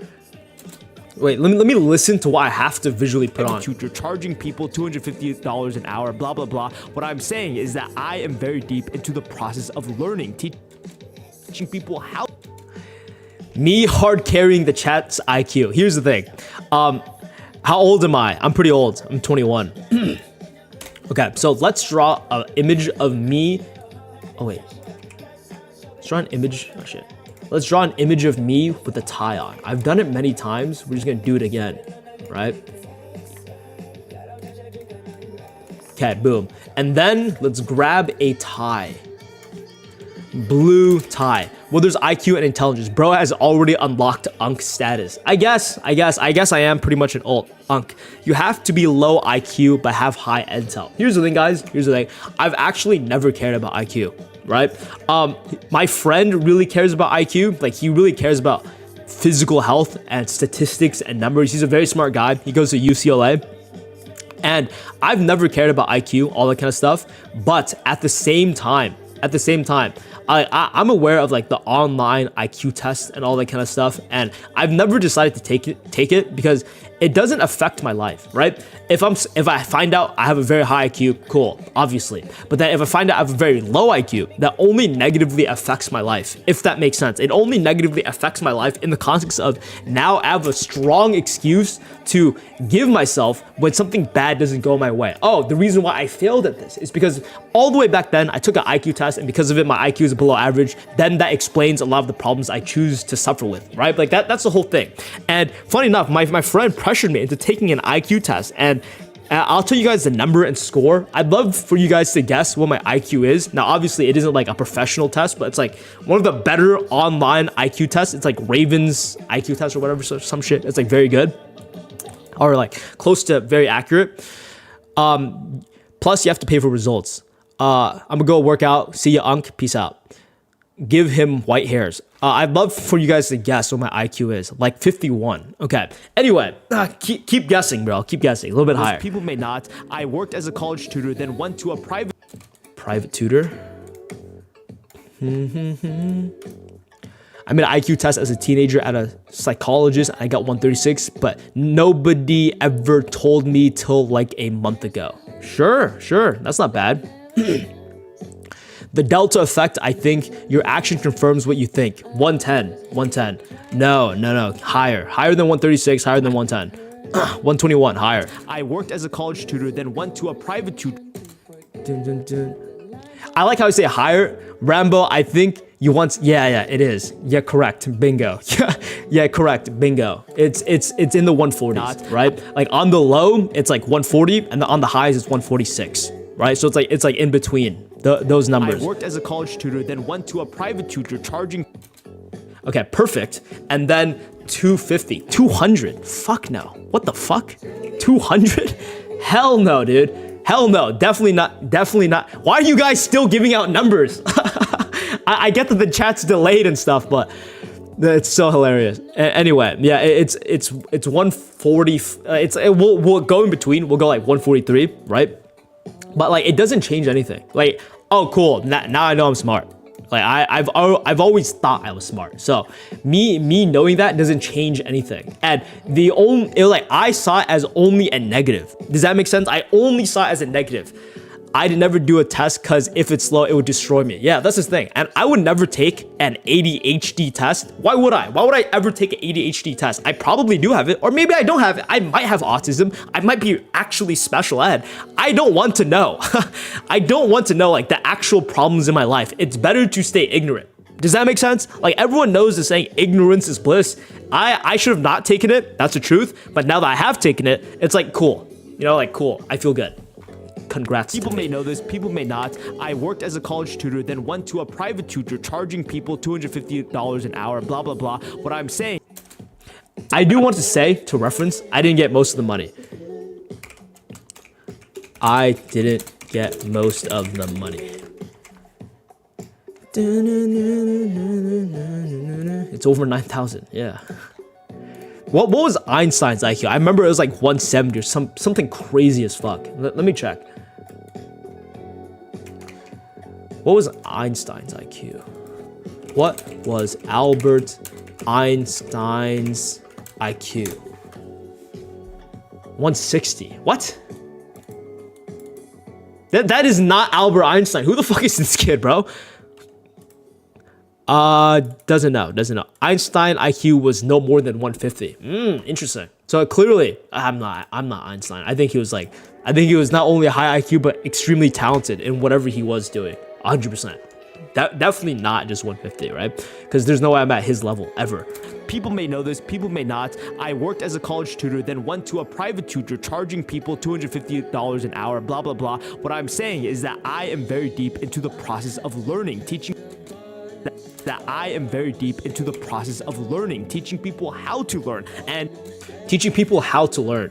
Wait, let me listen to what I have to visually put on. Tutor charging people $250 an hour, blah, blah, blah. What I'm saying is that I am very deep into the process of learning, teaching people how. Me hard carrying the chat's IQ. Here's the thing. How old am I? I'm pretty old. I'm 21.
Okay, so let's draw an image of me. Oh wait, let's draw an image. Oh shit. Let's draw an image of me with a tie on. I've done it many times. We're just gonna do it again, right? Okay, boom. And then let's grab a tie. Blue tie. Well, there's IQ and intelligence. Bro has already unlocked Unk status. I guess I am pretty much an alt Unk. You have to be low IQ but have high intel. Here's the thing, guys. Here's the thing. I've actually never cared about IQ, right? My friend really cares about IQ. Like, he really cares about physical health and statistics and numbers. He's a very smart guy. He goes to UCLA. And I've never cared about IQ, all that kind of stuff. But at the same time, I'm aware of like the online IQ test and all that kind of stuff, and I've never decided to take it because it doesn't affect my life, right? If I find out I have a very high IQ, cool, obviously. But then if I find out I have a very low IQ, that only negatively affects my life, if that makes sense. It only negatively affects my life in the context of now I have a strong excuse to give myself when something bad doesn't go my way. Oh, the reason why I failed at this is because all the way back then I took an IQ test, and because of it my IQ is below average. Then that explains a lot of the problems I choose to suffer with, right? Like that's the whole thing. And funny enough, my friend pressured me into taking an IQ test, and I'll tell you guys the number and score. I'd love for you guys to guess what my IQ is. Now, obviously, it isn't like a professional test, but it's like one of the better online IQ tests. It's like Raven's IQ test or whatever, so some shit. It's like very good, or like close to very accurate. Plus, you have to pay for results. I'm gonna go work out. See ya, Unk. Peace out. Give him white hairs. I'd love for you guys to guess what my IQ is. Like 51. Okay. Anyway, keep guessing, bro. Keep guessing. A little bit higher. People may not. I worked as a college tutor, then went to a private tutor. I made an IQ test as a teenager at a psychologist. I got 136, but nobody ever told me till like a month ago. Sure. That's not bad. The delta effect, I think your action confirms what you think. 110. No. Higher than 136, higher than 110. 121, higher. I worked as a college tutor, then went to a private tutor. I like how you say higher. Rambo, I think you want, yeah, it is. Yeah, correct, bingo. Yeah, correct, bingo. It's in the 140s, right? Like on the low, it's like 140, and on the highs, it's 146, right? So it's like in between. Those numbers. I worked as a college tutor, then went to a private tutor charging. Okay, perfect. And then 250, 200. Fuck no. What the fuck? 200? Hell no, dude. Hell no. Definitely not. Why are you guys still giving out numbers? I get that the chat's delayed and stuff, but it's so hilarious. Anyway, yeah, it's 140. We'll go in between. We'll go like 143, right? But like it doesn't change anything. Like, oh cool, now I know I'm smart. Like I've always thought I was smart. So me knowing that doesn't change anything. And I saw it as only a negative. Does that make sense? I only saw it as a negative. I'd never do a test because if it's slow, it would destroy me. Yeah, that's the thing. And I would never take an ADHD test. Why would I? Why would I ever take an ADHD test? I probably do have it, or maybe I don't have it. I might have autism. I might be actually special ed. I don't want to know. I don't want to know like the actual problems in my life. It's better to stay ignorant. Does that make sense? Like everyone knows the saying, ignorance is bliss. I should have not taken it. That's the truth. But now that I have taken it, it's like cool. You know, like cool. I feel good. Congrats. People may know this, people may not. I worked as a college tutor, then went to a private tutor charging people $250 an hour, blah, blah, blah. What I'm saying, I do want to say, to reference, I didn't get most of the money. I didn't get most of the money. It's over 9,000, yeah. What was Einstein's IQ? I remember it was like 170 or something crazy as fuck. Let me check. What was Einstein's IQ? What was Albert Einstein's IQ? 160. What? That is not Albert Einstein. Who the fuck is this kid, bro? Doesn't know. Einstein IQ was no more than 150. Interesting. So clearly, I'm not Einstein. I think he was not only a high IQ, but extremely talented in whatever he was doing. 100%. Definitely not just 150, right? Because there's no way I'm at his level ever. People may know this, people may not. I worked as a college tutor, then went to a private tutor, charging people $250 an hour, blah, blah, blah. What I'm saying is that I am very deep into the process of learning, teaching people how to learn, and teaching people how to learn.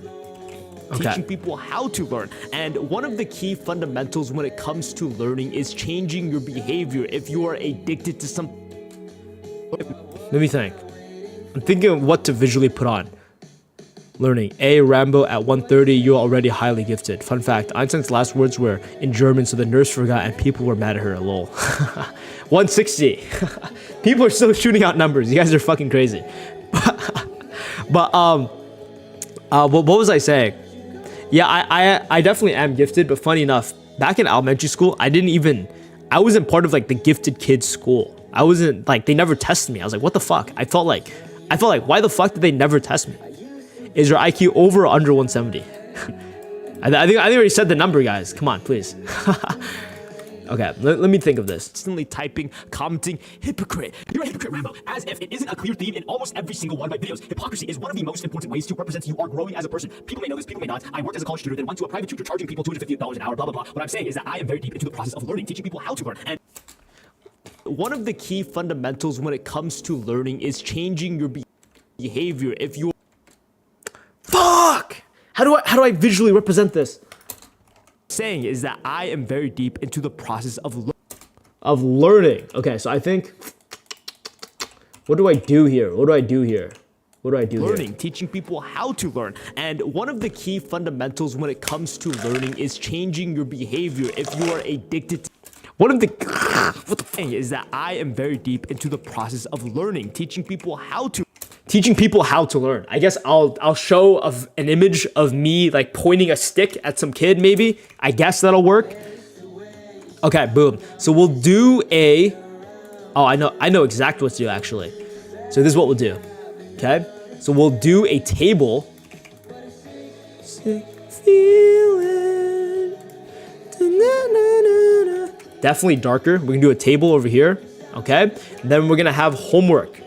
Okay. Teaching people how to learn. And one of the key fundamentals when it comes to learning is changing your behavior if you are addicted to some... Let me think. I'm thinking of what to visually put on. Learning. A. Rambo at 1:30, you're already highly gifted. Fun fact, Einstein's last words were in German, so the nurse forgot and people were mad at her, lol. 160. People are still shooting out numbers. You guys are fucking crazy. But what was I saying? Yeah, I definitely am gifted, but funny enough, back in elementary school, I wasn't part of like the gifted kids school. I wasn't like, they never tested me. I was like, what the fuck? I felt like, why the fuck did they never test me? Is your IQ over or under 170? I think I already said the number, guys. Come on, please. Okay, let me think of this. Instantly typing, commenting, hypocrite. You're a hypocrite, Rambo. As if it isn't a clear theme in almost every single one of my videos. Hypocrisy is one of the most important ways to represent you are growing as a person. People may know this, people may not. I worked as a college tutor, then went to a private tutor, charging people $250 an hour, blah, blah, blah. What I'm saying is that I am very deep into the process of learning, teaching people how to learn. And one of the key fundamentals when it comes to learning is changing your behavior. If you... Fuck! How do I visually represent this? Saying is that I am very deep into the process of learning. Okay, so I think, what do I do here? Learning, teaching people how to learn. And one of the key fundamentals when it comes to learning is changing your behavior if you are addicted to... What the thing is that I am very deep into the process of learning, teaching people how to learn. I guess I'll show an image of me like pointing a stick at some kid, maybe. I guess that'll work. Okay, boom. So we'll do I know exactly what to do actually. So this is what we'll do. Okay? So we'll do a table. Sick feeling. Definitely darker. We're gonna do a table over here. Okay? Then we're gonna have homework.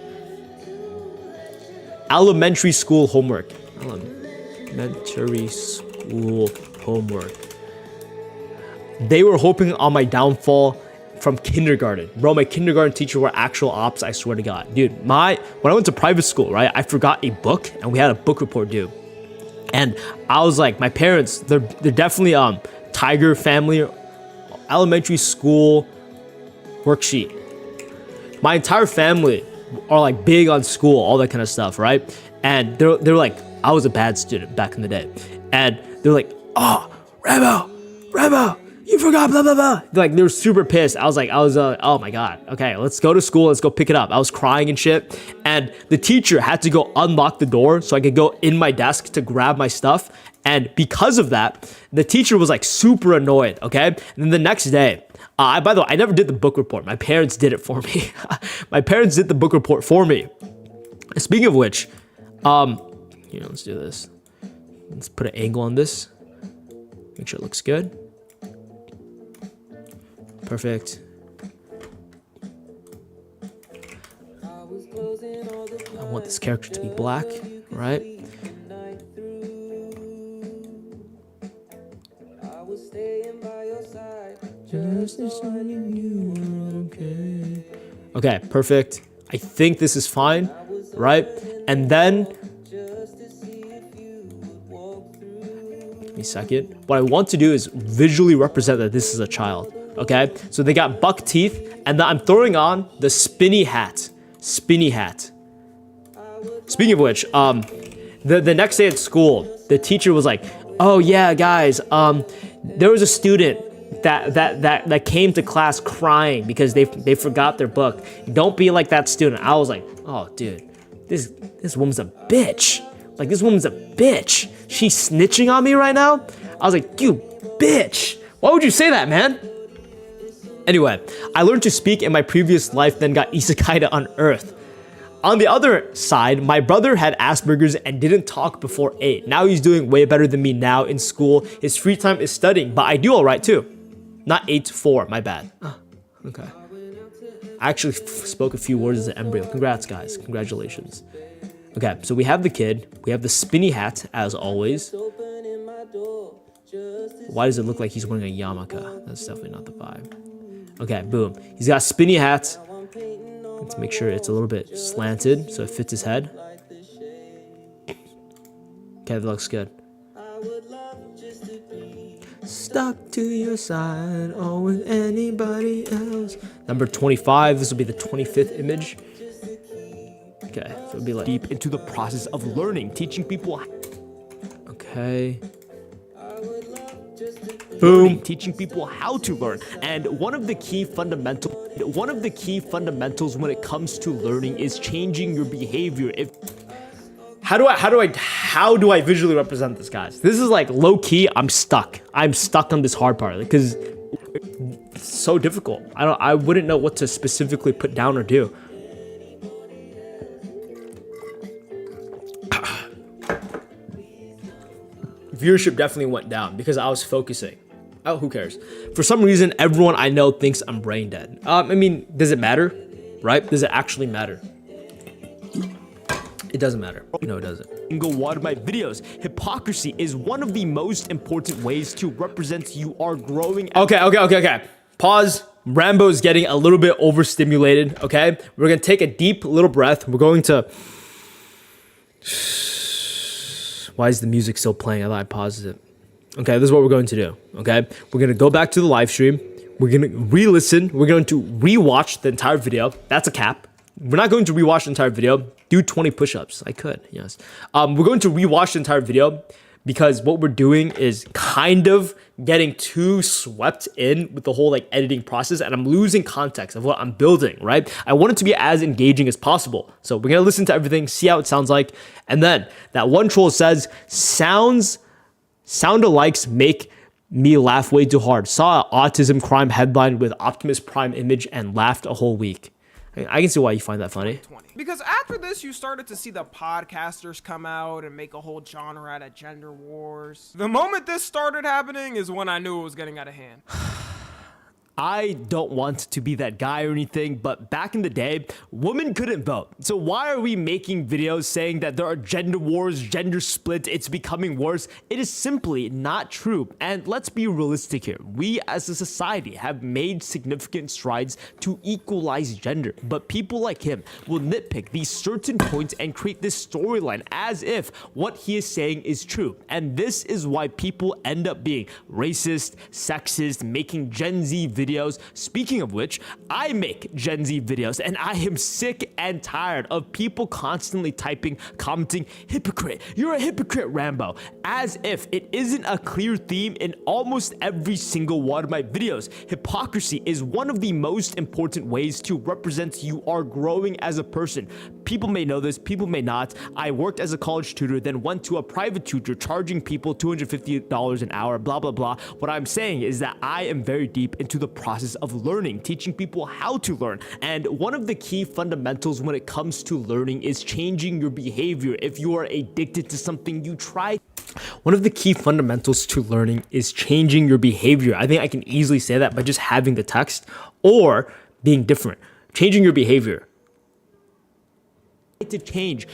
Elementary school homework. They were hoping on my downfall from kindergarten. Bro, my kindergarten teacher were actual ops, I swear to God. Dude, when I went to private school, right, I forgot a book and we had a book report due. And I was like, my parents, they're definitely Tiger family, elementary school worksheet. My entire family are like big on school, all that kind of stuff, right? And they're like, I was a bad student back in the day, and they're like, oh, Rambo, you forgot, blah blah blah. They were super pissed. I was oh my God, okay, let's go to school, let's go pick it up. I was crying and shit, and the teacher had to go unlock the door so I could go in my desk to grab my stuff. And because of that, the teacher was like super annoyed. Okay, and then the next day. By the way, I never did the book report. My parents did it for me. My parents did the book report for me. Speaking of which, let's do this. Let's put an angle on this. Make sure it looks good. Perfect. I want this character to be black, right? Okay, perfect. I think this is fine, right? And then, give me a second. What I want to do is visually represent that this is a child, okay? So they got buck teeth, and then I'm throwing on the spinny hat. Speaking of which, the next day at school, the teacher was like, oh yeah, guys, there was a student that came to class crying because they forgot their book. Don't be like that student. I was like, oh dude, this woman's a bitch. Like, this woman's a bitch. She's snitching on me right now. I was like, you bitch. Why would you say that, man? Anyway, I learned to speak in my previous life, then got isekai to unearth. On the other side, my brother had Asperger's and didn't talk before 8. Now he's doing way better than me now in school. His free time is studying, but I do all right too. Not 8 to 4, my bad. Okay. I actually spoke a few words as an embryo. Congrats, guys. Congratulations. Okay, so we have the kid. We have the spinny hat, as always. Why does it look like he's wearing a yarmulke? That's definitely not the vibe. Okay, boom. He's got a spinny hat. Let's make sure it's a little bit slanted so it fits his head. Okay, that looks good. Stuck to your side or with anybody else. Number 25, this will be the 25th image. Okay, so it'll be like deep into the process of learning, teaching people. Okay. Boom. Teaching people how to learn. And one of the key fundamentals when it comes to learning is changing your behavior. How do I visually represent this, guys? This is like low key. I'm stuck on this hard part because it's so difficult. I wouldn't know what to specifically put down or do. Viewership definitely went down because I was focusing. Oh, who cares? For some reason, everyone I know thinks I'm brain dead. I mean, does it matter? Right? Does it actually matter? It doesn't matter. No, it doesn't. Single one of my videos. Hypocrisy is one of the most important ways to represent you are growing. Okay. Pause. Rambo's getting a little bit overstimulated, okay? We're going to take a deep little breath. We're going to... Why is the music still playing? I thought I paused it. Okay, this is what we're going to do, okay? We're going to go back to the live stream. We're going to re-listen. We're going to re-watch the entire video. That's a cap. We're not going to re-watch the entire video. Do 20 push-ups. I could, yes. We're going to re-watch the entire video because what we're doing is kind of getting too swept in with the whole like editing process, and I'm losing context of what I'm building, right? I want it to be as engaging as possible. So we're going to listen to everything, see how it sounds like. And then that one troll says, sound alikes make me laugh way too hard. Saw an autism crime headline with Optimus Prime image and laughed a whole week. I can see why you find that funny.
Because after this, you started to see the podcasters come out and make a whole genre out of gender wars. The moment this started happening is when I knew it was getting out of hand.
I don't want to be that guy or anything, but back in the day, women couldn't vote. So why are we making videos saying that there are gender wars, gender split, it's becoming worse? It is simply not true. And let's be realistic here. We as a society have made significant strides to equalize gender, but people like him will nitpick these certain points and create this storyline as if what he is saying is true. And this is why people end up being racist, sexist, making Gen Z videos. Speaking of which, I make Gen Z videos and I am sick and tired of people constantly typing, commenting, hypocrite, you're a hypocrite, Rambo, as if it isn't a clear theme in almost every single one of my videos. Hypocrisy is one of the most important ways to represent you are growing as a person. People may know this, people may not. I worked as a college tutor, then went to a private tutor, charging people $250 an hour, blah, blah, blah. What I'm saying is that I am very deep into the process of learning, teaching people how to learn. And one of the key fundamentals when it comes to learning is changing your behavior. If you are addicted to something, you try. One of the key fundamentals to learning is changing your behavior. I think I can easily say that by just having the text or being different. Changing your behavior. To change.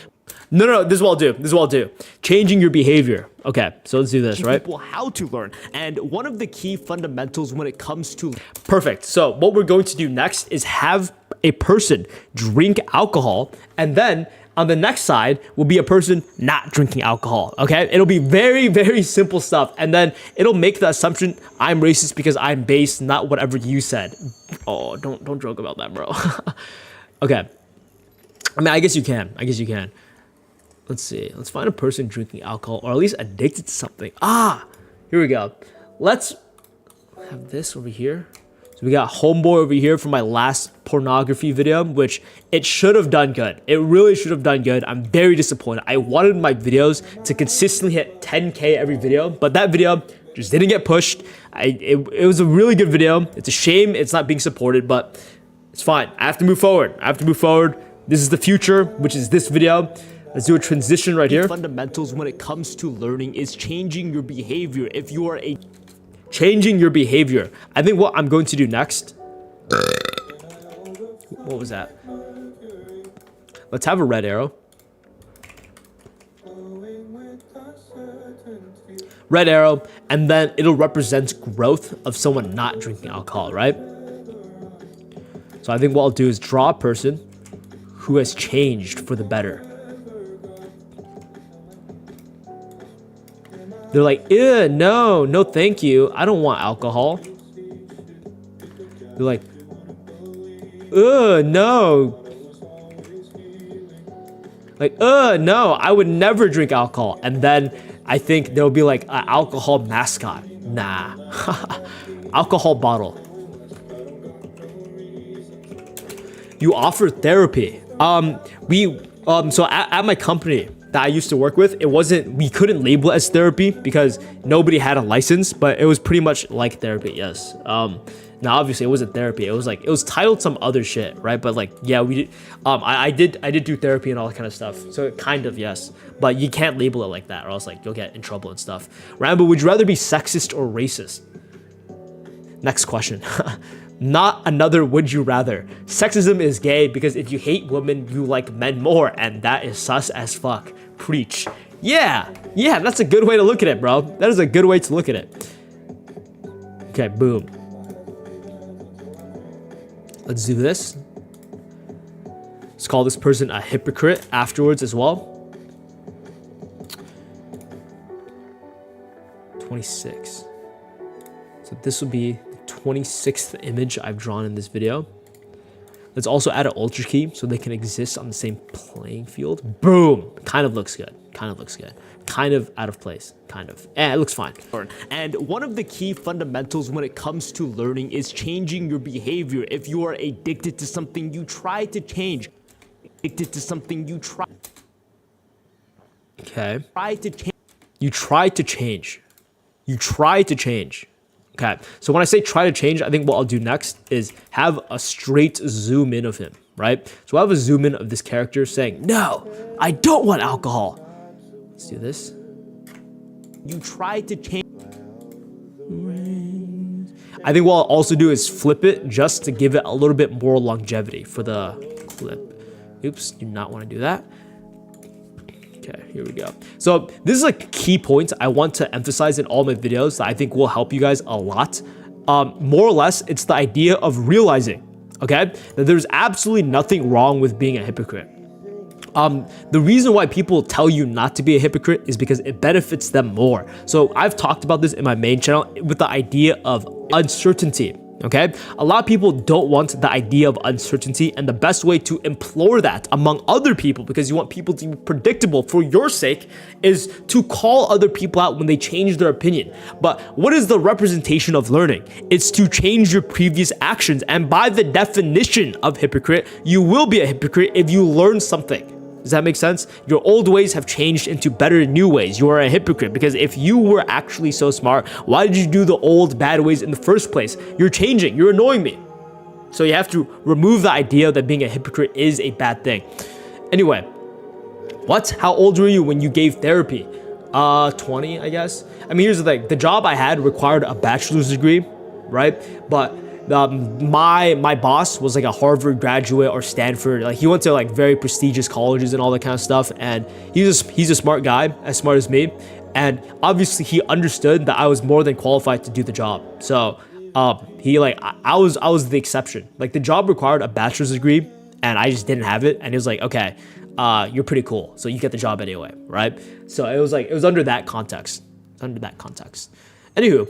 No, this is what I'll do. Changing your behavior. Okay, so let's do this, right? People how to learn. And one of the key fundamentals when it comes to... Perfect. So what we're going to do next is have a person drink alcohol, and then on the next side will be a person not drinking alcohol, okay? It'll be very, very simple stuff, and then it'll make the assumption I'm racist because I'm based, not whatever you said. Oh, don't joke about that, bro. Okay. I mean, I guess you can. Let's see. Let's find a person drinking alcohol or at least addicted to something. Here we go. Let's have this over here. So we got homeboy over here from my last pornography video, which it should have done good. It really should have done good. I'm very disappointed. I wanted my videos to consistently hit 10K every video, but that video just didn't get pushed. It was a really good video. It's a shame it's not being supported, but it's fine. I have to move forward.
This is the future, which is this video. Let's do a transition right here. Fundamentals when it comes to learning is changing your behavior. If you are changing your behavior. I think what I'm going to do next. What was that? Let's have a red arrow. Red arrow, and then it'll represent growth of someone not drinking alcohol, right? So I think what I'll do is draw a person who has changed for the better. They're like, ew, no, thank you. I don't want alcohol. They're like, no. Like, no, I would never drink alcohol. And then I think there'll be like an alcohol mascot. Nah. Alcohol bottle. You offer therapy. So at my company that I used to work with, we couldn't label it as therapy because nobody had a license, but it was pretty much like therapy, yes. Now obviously it wasn't therapy. It was titled some other shit, right? But like, yeah, we did. I did do therapy and all that kind of stuff. So kind of yes, but you can't label it like that, or else like you'll get in trouble and stuff. Rambo, would you rather be sexist or racist? Next question. Not another would you rather. Sexism is gay because if you hate women, you like men more, and that is sus as fuck. Preach. Yeah, that's a good way to look at it, bro. That is a good way to look at it. Okay, boom. Let's do this. Let's call this person a hypocrite afterwards as well. 26. So this will be the 26th image I've drawn in this video. Let's also add an ultra key so they can exist on the same playing field. Boom. Kind of looks good. Kind of out of place. It looks fine. And one of the key fundamentals when it comes to learning is changing your behavior. If you are addicted to something, you try to change. Addicted to something, you try. Okay. You try to change. Okay, so when I say try to change, I think what I'll do next is have a straight zoom in of him, right? So I have a zoom in of this character saying, no, I don't want alcohol. Let's do this. You try to change. I think what I'll also do is flip it just to give it a little bit more longevity for the clip. Oops, do not want to do that. Okay, here we go. So this is like key points I want to emphasize in all my videos that I think will help you guys a lot. More or less, it's the idea of realizing, okay, that there's absolutely nothing wrong with being a hypocrite. The reason why people tell you not to be a hypocrite is because it benefits them more. So I've talked about this in my main channel with the idea of uncertainty. Okay, a lot of people don't want the idea of uncertainty, and the best way to implore that among other people, because you want people to be predictable for your sake, is to call other people out when they change their opinion. But what is the representation of learning? It's to change your previous actions, and by the definition of hypocrite, you will be a hypocrite if you learn something. Does that make sense? Your old ways have changed into better new ways. You are a hypocrite because if you were actually so smart, why did you do the old bad ways in the first place? You're changing. You're annoying me. So you have to remove the idea that being a hypocrite is a bad thing. Anyway, what? How old were you when you gave therapy? 20, I guess. I mean, here's the thing. The job I had required a bachelor's degree, right? But my boss was like a Harvard graduate or Stanford. Like he went to like very prestigious colleges and all that kind of stuff. And he's a smart guy, as smart as me. And obviously he understood that I was more than qualified to do the job. So he like I was the exception. Like the job required a bachelor's degree, and I just didn't have it. And he was like, okay, you're pretty cool, so you get the job anyway, right? So it was under that context. Anywho.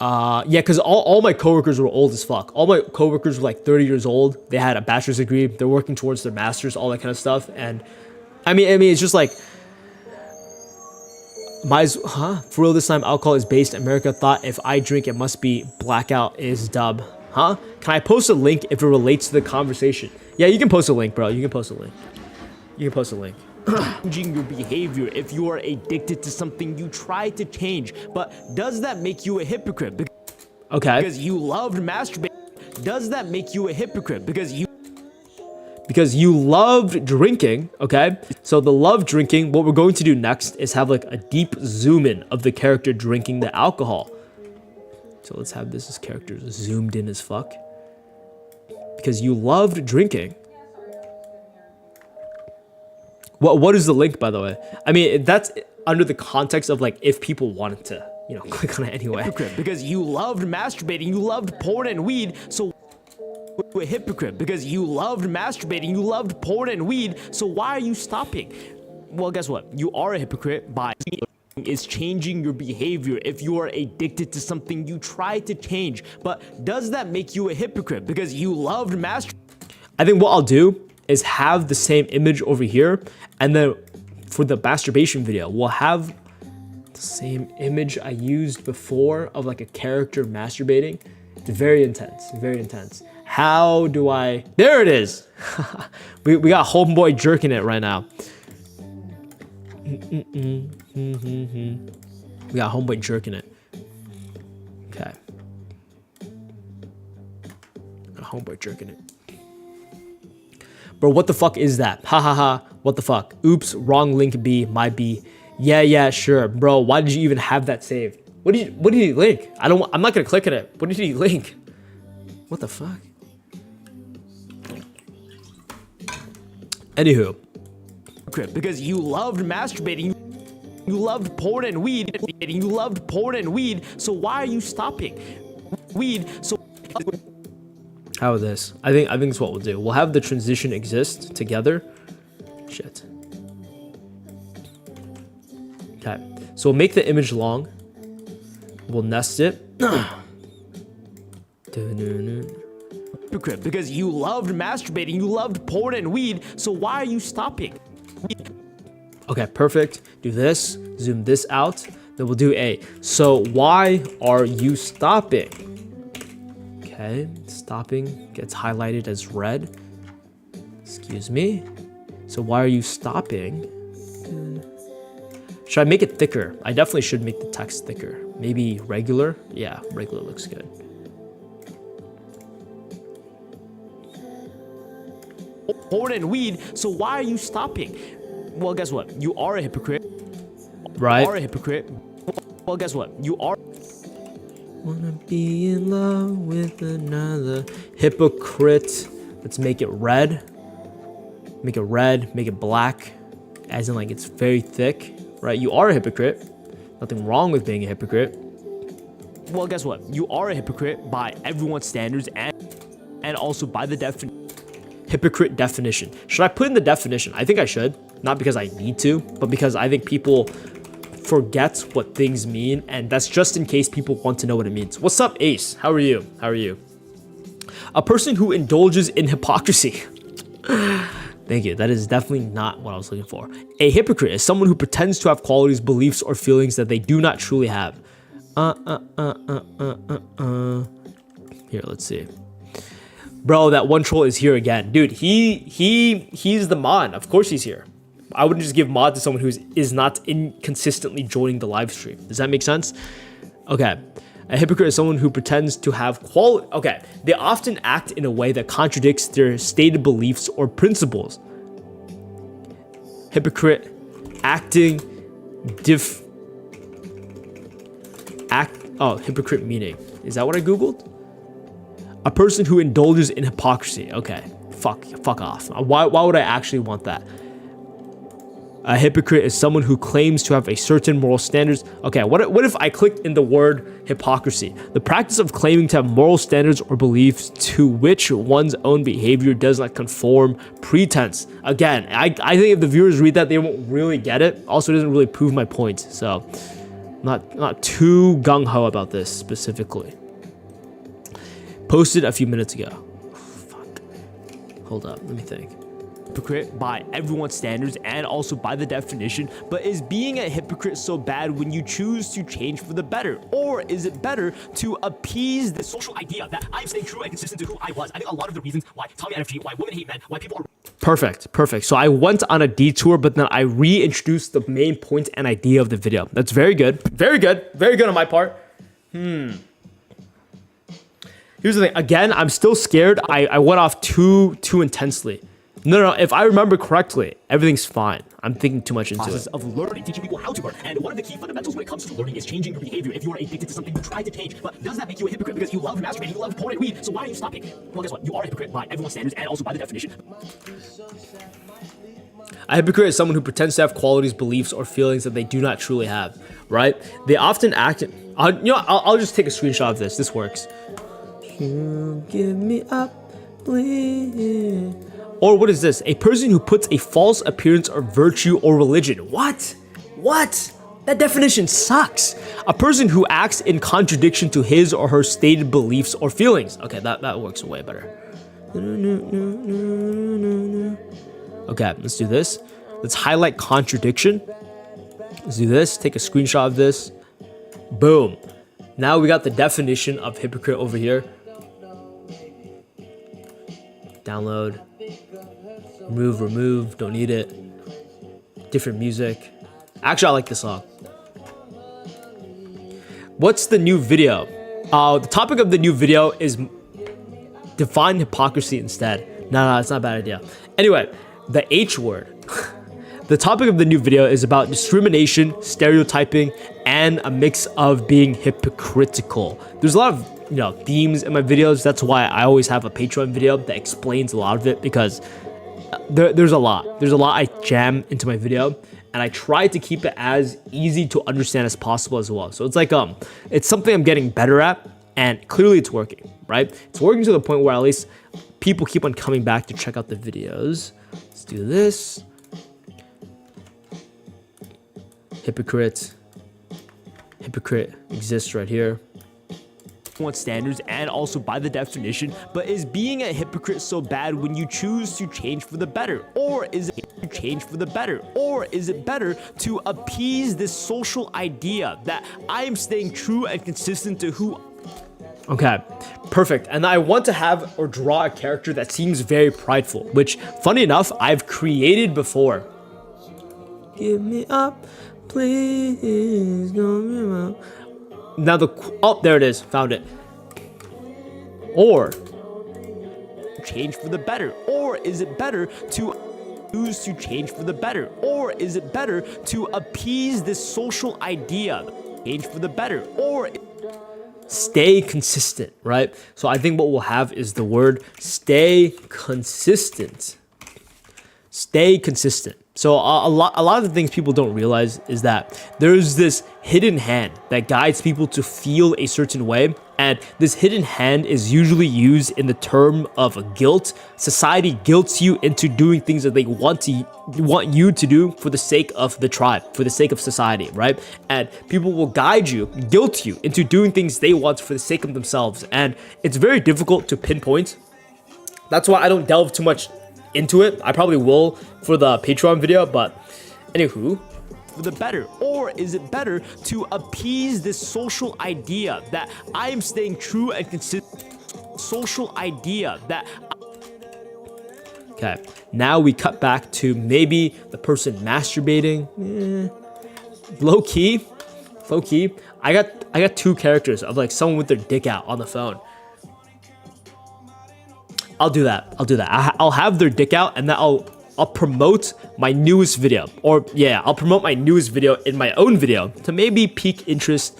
Yeah, because all my coworkers were old as fuck. All my coworkers were like 30 years old. They had a bachelor's degree. They're working towards their master's, all that kind of stuff. And I mean, it's just like, for real this time, alcohol is based. America thought if I drink, it must be blackout is dub. Huh? Can I post a link if it relates to the conversation? Yeah, you can post a link, bro. You can post a link. Changing your behavior. If you are addicted to something, you try to change. But does that make you a hypocrite? Okay. Because you loved masturbating. Does that make you a hypocrite? Because you...
because you loved drinking, okay? So the love drinking, what we're going to do next is have like a deep zoom in of the character drinking the alcohol. So let's have this as characters zoomed in as fuck. Because you loved drinking. What is the link, by the way? I mean, that's under the context of like if people wanted to, you know, click on it anyway. Hypocrite, because you loved masturbating, you loved porn and weed, so a hypocrite because you loved masturbating, you loved porn and weed, so why are you stopping? Well, guess what? You are a hypocrite by is changing your behavior. If you are addicted to something, you try to change, but does that make you a hypocrite because you loved masturbating? I think what I'll do is have the same image over here, and then for the masturbation video, we'll have the same image I used before of like a character masturbating. It's very intense, very intense. How do I, there it is. we got homeboy jerking it right now. We got homeboy jerking it. Okay. Got homeboy jerking it. Bro, what the fuck is that? Ha ha ha. What the fuck? Oops, wrong link B, my B. Yeah, sure. Bro, why did you even have that saved? What did he link? I'm not gonna click on it. What did he link? What the fuck? Anywho. Because you loved masturbating, you loved porn and weed, so why are you stopping? Weed, so how is this? I think it's what we'll do. We'll have the transition exist together. Shit. Okay. So we'll make the image long. We'll nest it. Because you loved masturbating, you loved porn and weed, so why are you stopping? Okay, perfect. Do this, zoom this out, then we'll do A. So why are you stopping? Okay, stopping gets highlighted as red. Excuse me. So why are you stopping? Should I make it thicker? I definitely should make the text thicker. Maybe regular? Yeah, regular looks good. Porn and weed, so why are you stopping? Well, guess what? You are a hypocrite. Right? You are a hypocrite. Well, guess what? You are. Wanna be in love with another hypocrite. Let's make it red. Make it red, make it black. As in, like, it's very thick, right? You are a hypocrite. Nothing wrong with being a hypocrite. Well, guess what? You are a hypocrite by everyone's standards and also by the hypocrite definition. Should I put in the definition? I think I should. Not because I need to, but because I think people forget what things mean, and that's just in case people want to know what it means. What's up, Ace? How are you? How are you? A person who indulges in hypocrisy. Thank you. That is definitely not what I was looking for. A hypocrite is someone who pretends to have qualities, beliefs, or feelings that they do not truly have. Here, let's see. Bro, that one troll is here again. Dude, he's the mod. Of course he's here. I wouldn't just give mod to someone who is not inconsistently joining the live stream. Does that make sense? Okay. A hypocrite is someone who pretends to have quality. Okay. They often act in a way that contradicts their stated beliefs or principles. Hypocrite acting hypocrite meaning. Is that what I Googled? A person who indulges in hypocrisy. Okay. Fuck off. Why would I actually want that? A hypocrite is someone who claims to have a certain moral standards. Okay, what if I clicked in the word hypocrisy? The practice of claiming to have moral standards or beliefs to which one's own behavior does not conform. Pretense. Again, I think if the viewers read that, they won't really get it. Also, it doesn't really prove my point. So, not too gung-ho about this specifically. Posted a few minutes ago. Fuck. Hold up, let me think. Hypocrite by everyone's standards and also by the definition, but is being a hypocrite so bad when you choose to change for the better? Or is it better to appease the social idea that I'm staying true and consistent to who I was? I think a lot of the reasons why Tommy NFT, why women hate men, why people are... Perfect. So I went on a detour, but then I reintroduced the main point and idea of the video. That's very good. Very good on my part. Here's the thing. Again, I'm still scared. I went off too intensely.
No, if I remember correctly, everything's fine. I'm thinking too much into
Process
it.
of learning, teaching people how to learn. And one of the key fundamentals when it comes to learning is changing your behavior. If you are addicted to something, you try to change. But does that make you a hypocrite because you love masturbating, you love porn and weed? So why are you stopping? Well, guess what? You are a hypocrite by everyone's standards and also by the definition.
A hypocrite is someone who pretends to have qualities, beliefs, or feelings that they do not truly have, right? They often act... I'll just take a screenshot of this. This works. You give me up, please. Or what is this? A person who puts a false appearance of virtue or religion. What? What? That definition sucks. A person who acts in contradiction to his or her stated beliefs or feelings. Okay, that works way better. Okay, let's do this. Let's highlight contradiction. Let's do this. Take a screenshot of this. Boom. Now we got the definition of hypocrite over here. Download. Remove. Don't need it. Different music. Actually, I like this song. What's the new video? The topic of the new video is define hypocrisy instead. No, it's not a bad idea. Anyway, the H word. The topic of the new video is about discrimination, stereotyping, and a mix of being hypocritical. There's a lot of themes in my videos. That's why I always have a Patreon video that explains a lot of it, because there's a lot I jam into my video, and I try to keep it as easy to understand as possible as well. So it's like it's something I'm getting better at, and clearly it's working, right? It's working to the point where at least people keep on coming back to check out the videos. Let's do this. Hypocrite exists right here. Standards and also by the definition, but is being a hypocrite so bad when you choose to change for the better? Or is it change for the better? Or is it better to appease this social idea that I am staying true and consistent to who? Okay, perfect. And I want to have or draw a character that seems very prideful, which funny enough, I've created before. Give me up, please, don't give me up. Now there it is, found it. Or change for the better. Or is it better to choose to change for the better? Or is it better to appease this social idea? Change for the better. Or stay consistent, right? So I think what we'll have is the word stay consistent. Stay consistent. So a lot of the things people don't realize is that there's this hidden hand that guides people to feel a certain way, and this hidden hand is usually used in the term of guilt. Society guilts you into doing things that they want you to do for the sake of the tribe, for the sake of society, right? And people will guide you, guilt you into doing things they want for the sake of themselves, and it's very difficult to pinpoint. That's why I don't delve too much into it. I probably will for the Patreon video, but anywho, for the better. Or is it better to appease this social idea that I am staying true and consistent? Social idea that. Okay, now we cut back to maybe the person masturbating. Low key. I got two characters of like someone with their dick out on the phone. I'll do that. I'll have their dick out, and then I'll promote my newest video. Or yeah, I'll promote my newest video in my own video to maybe pique interest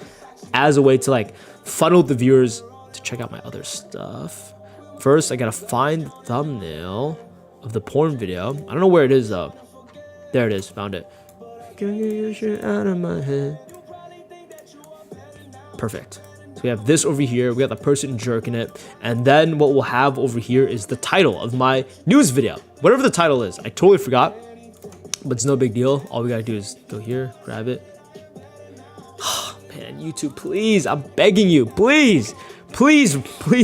as a way to like funnel the viewers to check out my other stuff. First, I gotta find the thumbnail of the porn video. I don't know where it is though. There it is. Found it. Get your shit out of my head. Perfect. We have this over here, we got the person jerking it, and then what we'll have over here is the title of my newest video. Whatever the title is, I totally forgot, but it's no big deal. All we gotta do is go here, grab it. Oh, man, YouTube, please, I'm begging you, please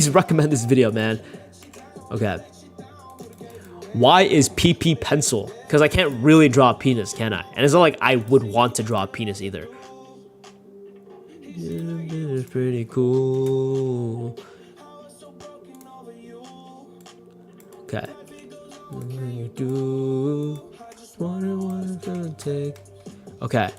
recommend this video, man. Okay. Why is PP pencil? Because I can't really draw a penis, can I? And it's not like I would want to draw a penis either. It's pretty cool. Okay. Okay.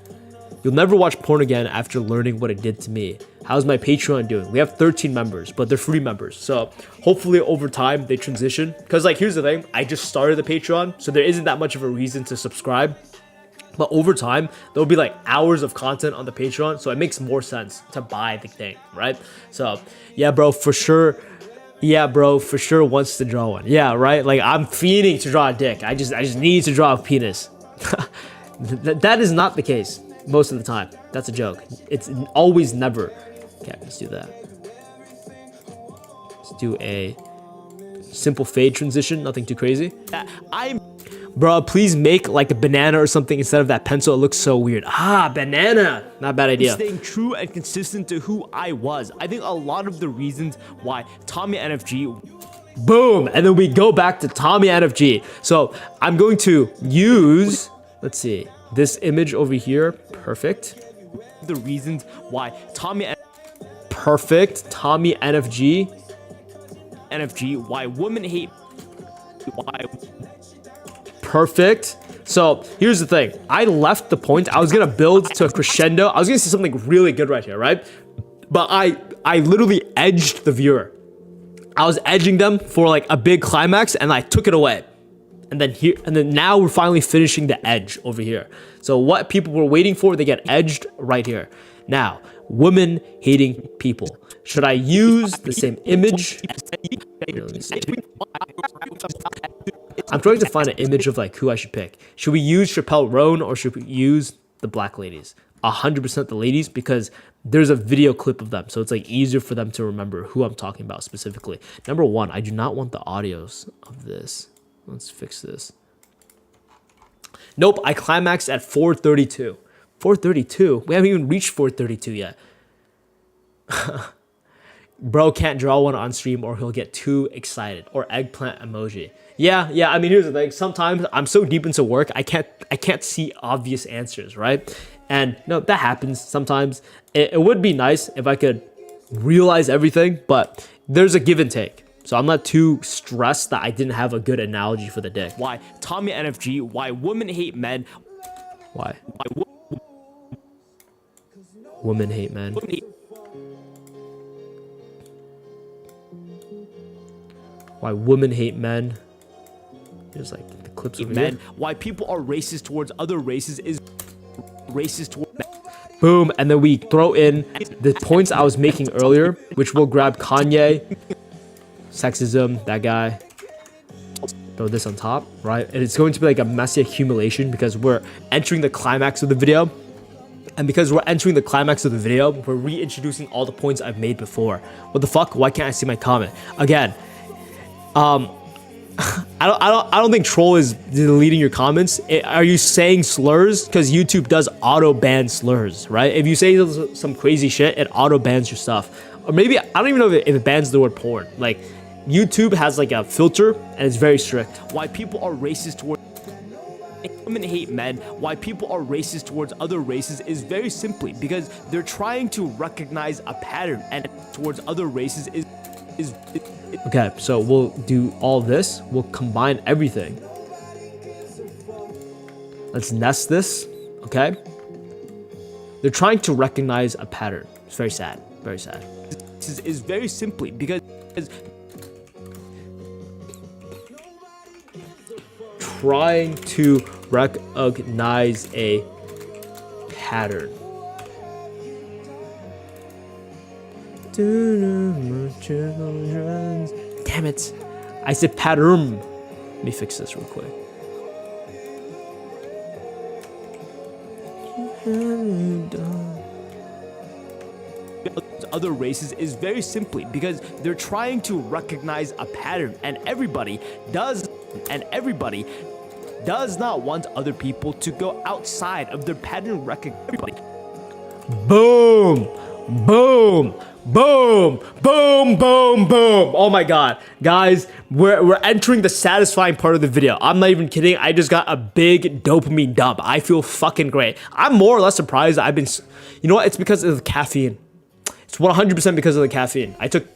You'll never watch porn again after learning what it did to me.
How's my Patreon doing? We have 13 members, but they're free members. So hopefully over time they transition. Because like, here's the thing. I just started the Patreon, so there isn't that much of a reason to subscribe. But over time, there'll be like hours of content on the Patreon. So it makes more sense to buy the thing, right? So yeah, bro, for sure. Yeah, bro, for sure wants to draw one. Yeah, right? Like, I'm fiending to draw a dick. I just need to draw a penis. That is not the case most of the time. That's a joke. It's always never. Okay, let's do that. Let's do a simple fade transition. Nothing too crazy. Bro, please make like a banana or something instead of that pencil. It looks so weird. Ah, banana. Not a bad idea. Staying true and consistent to who I was. I think a lot of the reasons why Tommy NFG. Boom. And then we go back to Tommy NFG. So I'm going to use, let's see, this image over here. Perfect. The reasons why Tommy. Perfect. Tommy NFG. NFG. Why women hate. Why. Perfect. So here's the thing. I left the point. I was gonna build to a crescendo. I was gonna say something really good right here, right? But I literally edged the viewer. I was edging them for like a big climax, and I took it away. And then now we're finally finishing the edge over here. So what people were waiting for, they get edged right here. Now, women hating people. Should I use the same image? I'm trying to find an image of like who I should pick. Should we use Chappelle Roan or should we use the black ladies? 100% the ladies, because there's a video clip of them. So it's like easier for them to remember who I'm talking about specifically. Number one, I do not want the audios of this. Let's fix this. Nope, I climaxed at 432. 432? We haven't even reached 432 yet. Bro can't draw one on stream or he'll get too excited. Or eggplant emoji. Yeah, I mean, here's the thing. Sometimes I'm so deep into work, I can't see obvious answers, right? And no, that happens sometimes. It would be nice if I could realize everything, but there's a give and take. So I'm not too stressed that I didn't have a good analogy for the dick. Why Tommy NFG, why women hate men. Why women hate men. Why women hate men. There's like the clips of men. Why people are racist towards other races is racist towards men. Boom, and then we throw in the points I was making earlier, which will grab Kanye, sexism, that guy. Throw this on top, right? And it's going to be like a messy accumulation because we're entering the climax of the video. And because we're entering the climax of the video, we're reintroducing all the points I've made before. What the fuck? Why can't I see my comment? Again, I don't think troll is deleting your comments. Are you saying slurs? Because YouTube does auto ban slurs, right? If you say some crazy shit, it auto bans your stuff. Or maybe I don't even know if it bans the word porn. Like YouTube has like a filter and it's very strict. Why people are racist towards women hate men, why people are racist towards other races is very simply because they're trying to recognize a pattern, and towards other races is okay, so we'll do all this. We'll combine everything. Let's nest this, okay? They're trying to recognize a pattern. It's very sad, very sad. This is very simply because trying to recognize a pattern. Damn it. I said pattern. Let me fix this real quick. Other races is very simply because they're trying to recognize a pattern, and everybody does not want other people to go outside of their pattern recognition. Boom, boom, boom, boom, boom, boom. Oh my god, guys, we're entering the satisfying part of the video. I'm not even kidding. I just got a big dopamine dump. I feel fucking great. I'm more or less surprised that you know what? It's because of the caffeine. It's 100% because of the caffeine. I took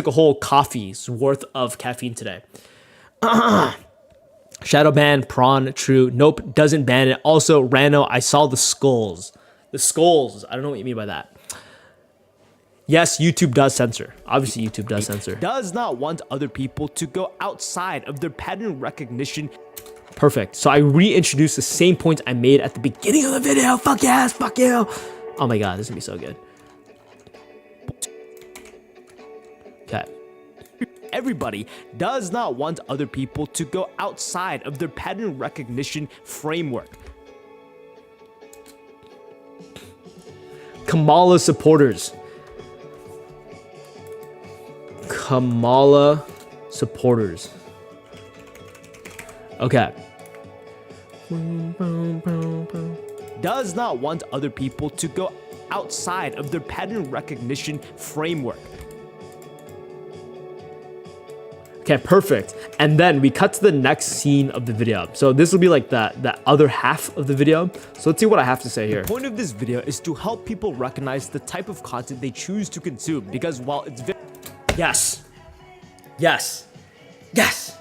a whole coffee's worth of caffeine today. Shadow ban, prawn, true. Nope, doesn't ban it. Also, Rano, I saw the skulls. The skulls. I don't know what you mean by that.
Yes, YouTube does censor. Obviously, YouTube does censor. Does not want other people to go outside of their pattern recognition. Perfect. So I reintroduced the same point I made at the beginning of the video. Fuck yes, fuck you. Oh my god, this is gonna be so good. Okay. Everybody does not want other people to go outside of their pattern recognition framework. Kamala supporters. Kamala supporters. Okay. Does not want other people to go outside of their pattern recognition framework. Okay, perfect. And then we cut to the next scene of the video. So this will be like that other half of the video. So let's see what I have to say here. The point of this video is to help people recognize the type of content they choose to consume, because while it's yes. Yes. Yes.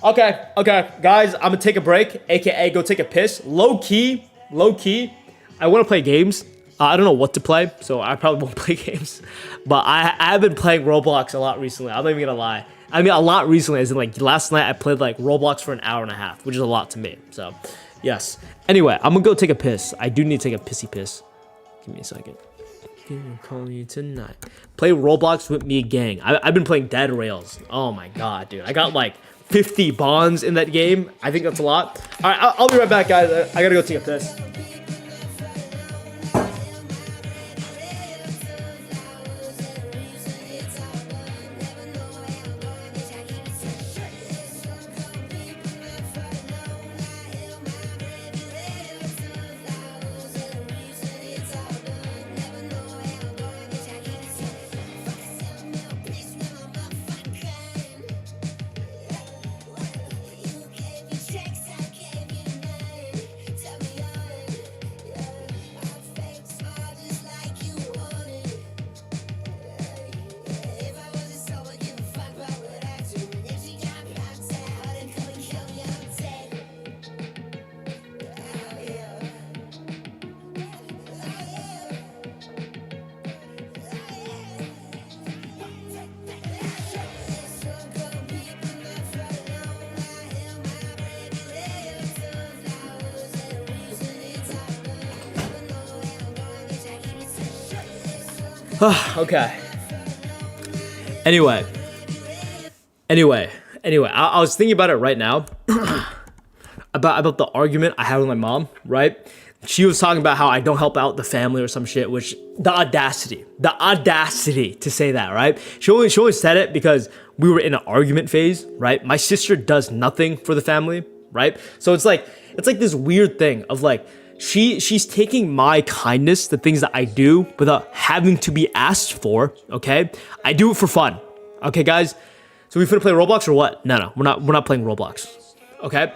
Okay, guys, I'm gonna take a break, aka go take a piss. Low key, I wanna play games. I don't know what to play, so I probably won't play games. But I have been playing Roblox a lot recently. I'm not even gonna lie. I mean, a lot recently, as in like last night I played like Roblox for an hour and a half, which is a lot to me. So, yes. Anyway, I'm gonna go take a piss. I do need to take a pissy piss. Give me a second. I'm calling you tonight. Play Roblox with me, gang. I've been playing Dead Rails. Oh my god, dude. I got like 50 bonds in that game. I think that's a lot. All right, I'll be right back, guys. I gotta go take a piss. Okay. Anyway, I was thinking about it right now. about the argument I had with my mom, right? She was talking about how I don't help out the family or some shit, which the audacity to say that, right? She only said it because we were in an argument phase, right? My sister does nothing for the family, right? So it's like this weird thing of like, she's taking my kindness, the things that I do without having to be asked for, okay? I do it for fun. Okay, guys? So we finna play Roblox or what? No, we're not playing Roblox. Okay?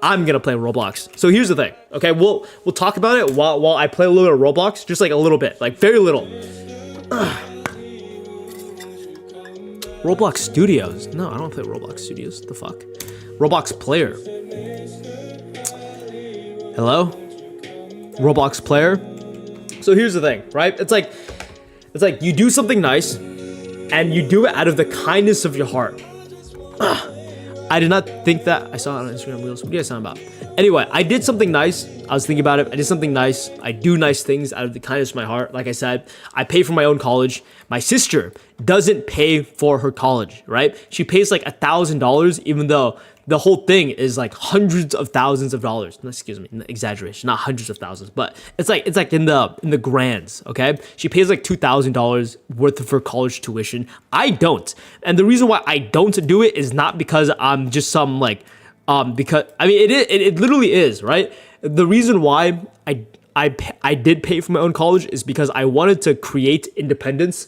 I'm gonna play Roblox. So here's the thing, okay? We'll talk about it while I play a little bit of Roblox, just like a little bit, like very little. Roblox Studios. No, I don't play Roblox Studios. The fuck? Roblox Player. Hello? Roblox Player? So here's the thing, right? It's like you do something nice and you do it out of the kindness of your heart. I did not think that. I saw it on Instagram Reels. What are you guys talking about? Anyway, I did something nice. I was thinking about it. I did something nice. I do nice things out of the kindness of my heart. Like I said, I pay for my own college. My sister doesn't pay for her college, right? She pays like $1,000, even though the whole thing is like hundreds of thousands of dollars. Excuse me, exaggeration, not hundreds of thousands, but it's like in the grands, okay? She pays like $2,000 worth of her college tuition. I don't. And the reason why I don't do it is not because I'm just some like, because, I mean, it literally is, right? The reason why I did pay for my own college is because I wanted to create independence,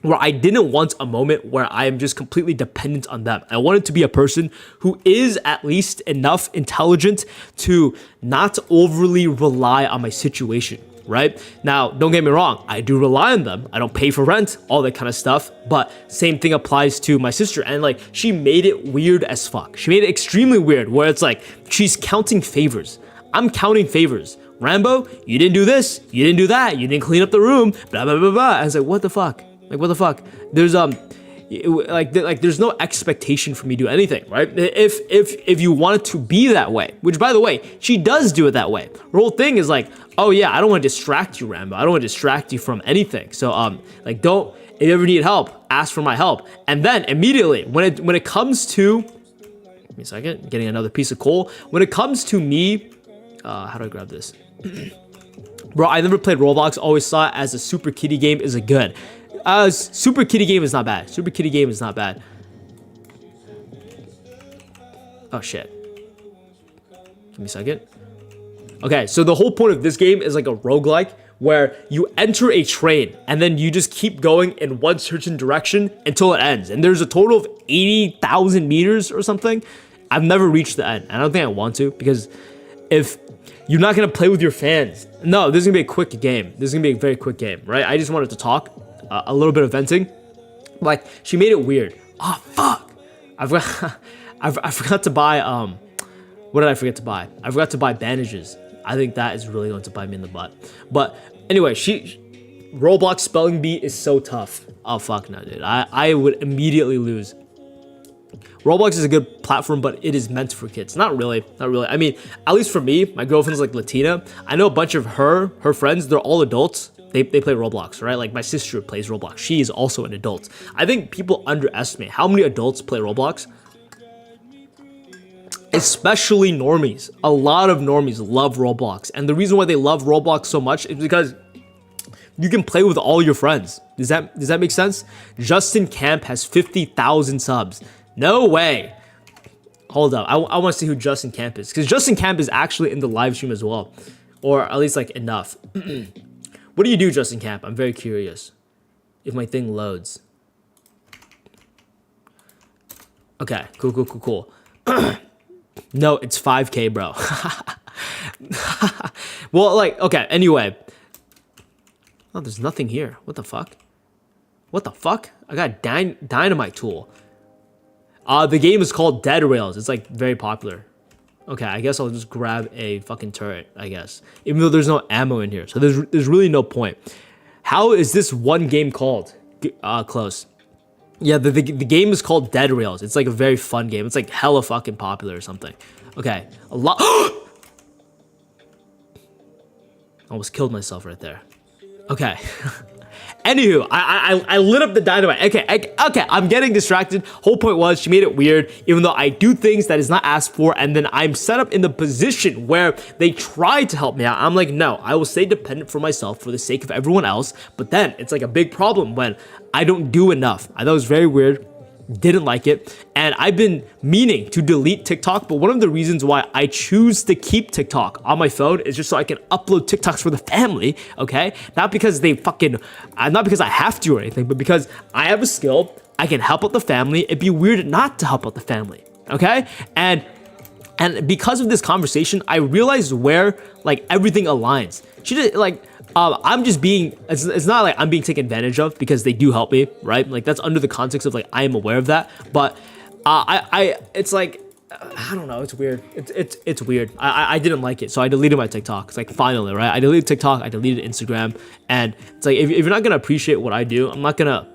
where I didn't want a moment where I am just completely dependent on them. I wanted to be a person who is at least enough intelligent to not overly rely on my situation, right? Now, don't get me wrong, I do rely on them. I don't pay for rent, all that kind of stuff, but same thing applies to my sister. And like, she made it weird as fuck. She made it extremely weird, where it's like, she's counting favors. I'm counting favors
Rambo, you didn't do this, you didn't do that, you didn't clean up the room, blah blah blah blah. And it's like, what the fuck? Like, what the fuck? There's there's no expectation for me to do anything, right? If you want it to be that way, which by the way, she does do it that way. Her whole thing is like, oh yeah, I don't want to distract you, Rambo. I don't want to distract you from anything. So like, don't, if you ever need help, ask for my help. And then immediately when it comes to, give me a second, getting another piece of coal. When it comes to me, how do I grab this? Bro, I never played Roblox. Always saw it as a super kiddie game. Is it good? Super kiddie game is not bad. Super kiddie game is not bad. Oh shit. Give me a second. Okay, so the whole point of this game is like a roguelike where you enter a train and then you just keep going in one certain direction until it ends. And there's a total of 80,000 meters or something. I've never reached the end. I don't think I want to, because if you're not gonna play with your fans, no, this is gonna be a quick game. This is gonna be a very quick game, right? I just wanted to talk, a little bit of venting. Like, she made it weird. Oh fuck! I forgot to buy what did I forget to buy? I forgot to buy bandages. I think that is really going to bite me in the butt. But anyway, Roblox spelling bee is so tough. Oh fuck no, dude. I would immediately lose. Roblox is a good platform, but it is meant for kids. Not really. I mean, at least for me, my girlfriend's like Latina. I know a bunch of her friends, they're all adults. They play Roblox, right? Like my sister plays Roblox. She is also an adult. I think people underestimate how many adults play Roblox. Especially normies. A lot of normies love Roblox. And the reason why they love Roblox so much is because you can play with all your friends. Does that make sense? Justin Camp has 50,000 subs. No way. Hold up. I want to see who Justin Camp is, because Justin Camp is actually in the live stream as well. Or at least like enough. What do you do, Justin Camp? I'm very curious. If my thing loads. Okay, cool. No, it's 5K, bro. Well, like, okay, anyway. Oh, there's nothing here. What the fuck? What the fuck? I got a dynamite tool. The game is called Dead Rails. It's like very popular. Okay, I guess I'll just grab a fucking turret, I guess. Even though there's no ammo in here. So there's really no point. How is this one game called? Close. Yeah, the game is called Dead Rails. It's like a very fun game. It's like hella fucking popular or something. Okay, a lot. Almost killed myself right there. Okay. Anywho, I lit up the dynamite. Okay, I'm getting distracted. Whole point was she made it weird, even though I do things that is not asked for, and then I'm set up in the position where they try to help me out. I'm like, no, I will stay dependent for myself for the sake of everyone else. But then it's like a big problem when I don't do enough. I thought it was very weird. Didn't like it, and I've been meaning to delete TikTok, but one of the reasons why I choose to keep TikTok on my phone is just so I can upload TikToks for the family, okay? Not because not because I have to or anything, but because I have a skill, I can help out the family. It'd be weird not to help out the family, okay? And because of this conversation, I realized where like everything aligns. She did like, I'm just being, it's not like I'm being taken advantage of, because they do help me, right? Like that's under the context of like, I am aware of that, but it's like, I don't know, it's weird. It's weird. I didn't like it, so I deleted my TikTok. It's like, finally, right? I deleted TikTok, I deleted Instagram, and it's like, if you're not gonna appreciate what I do, I'm not gonna,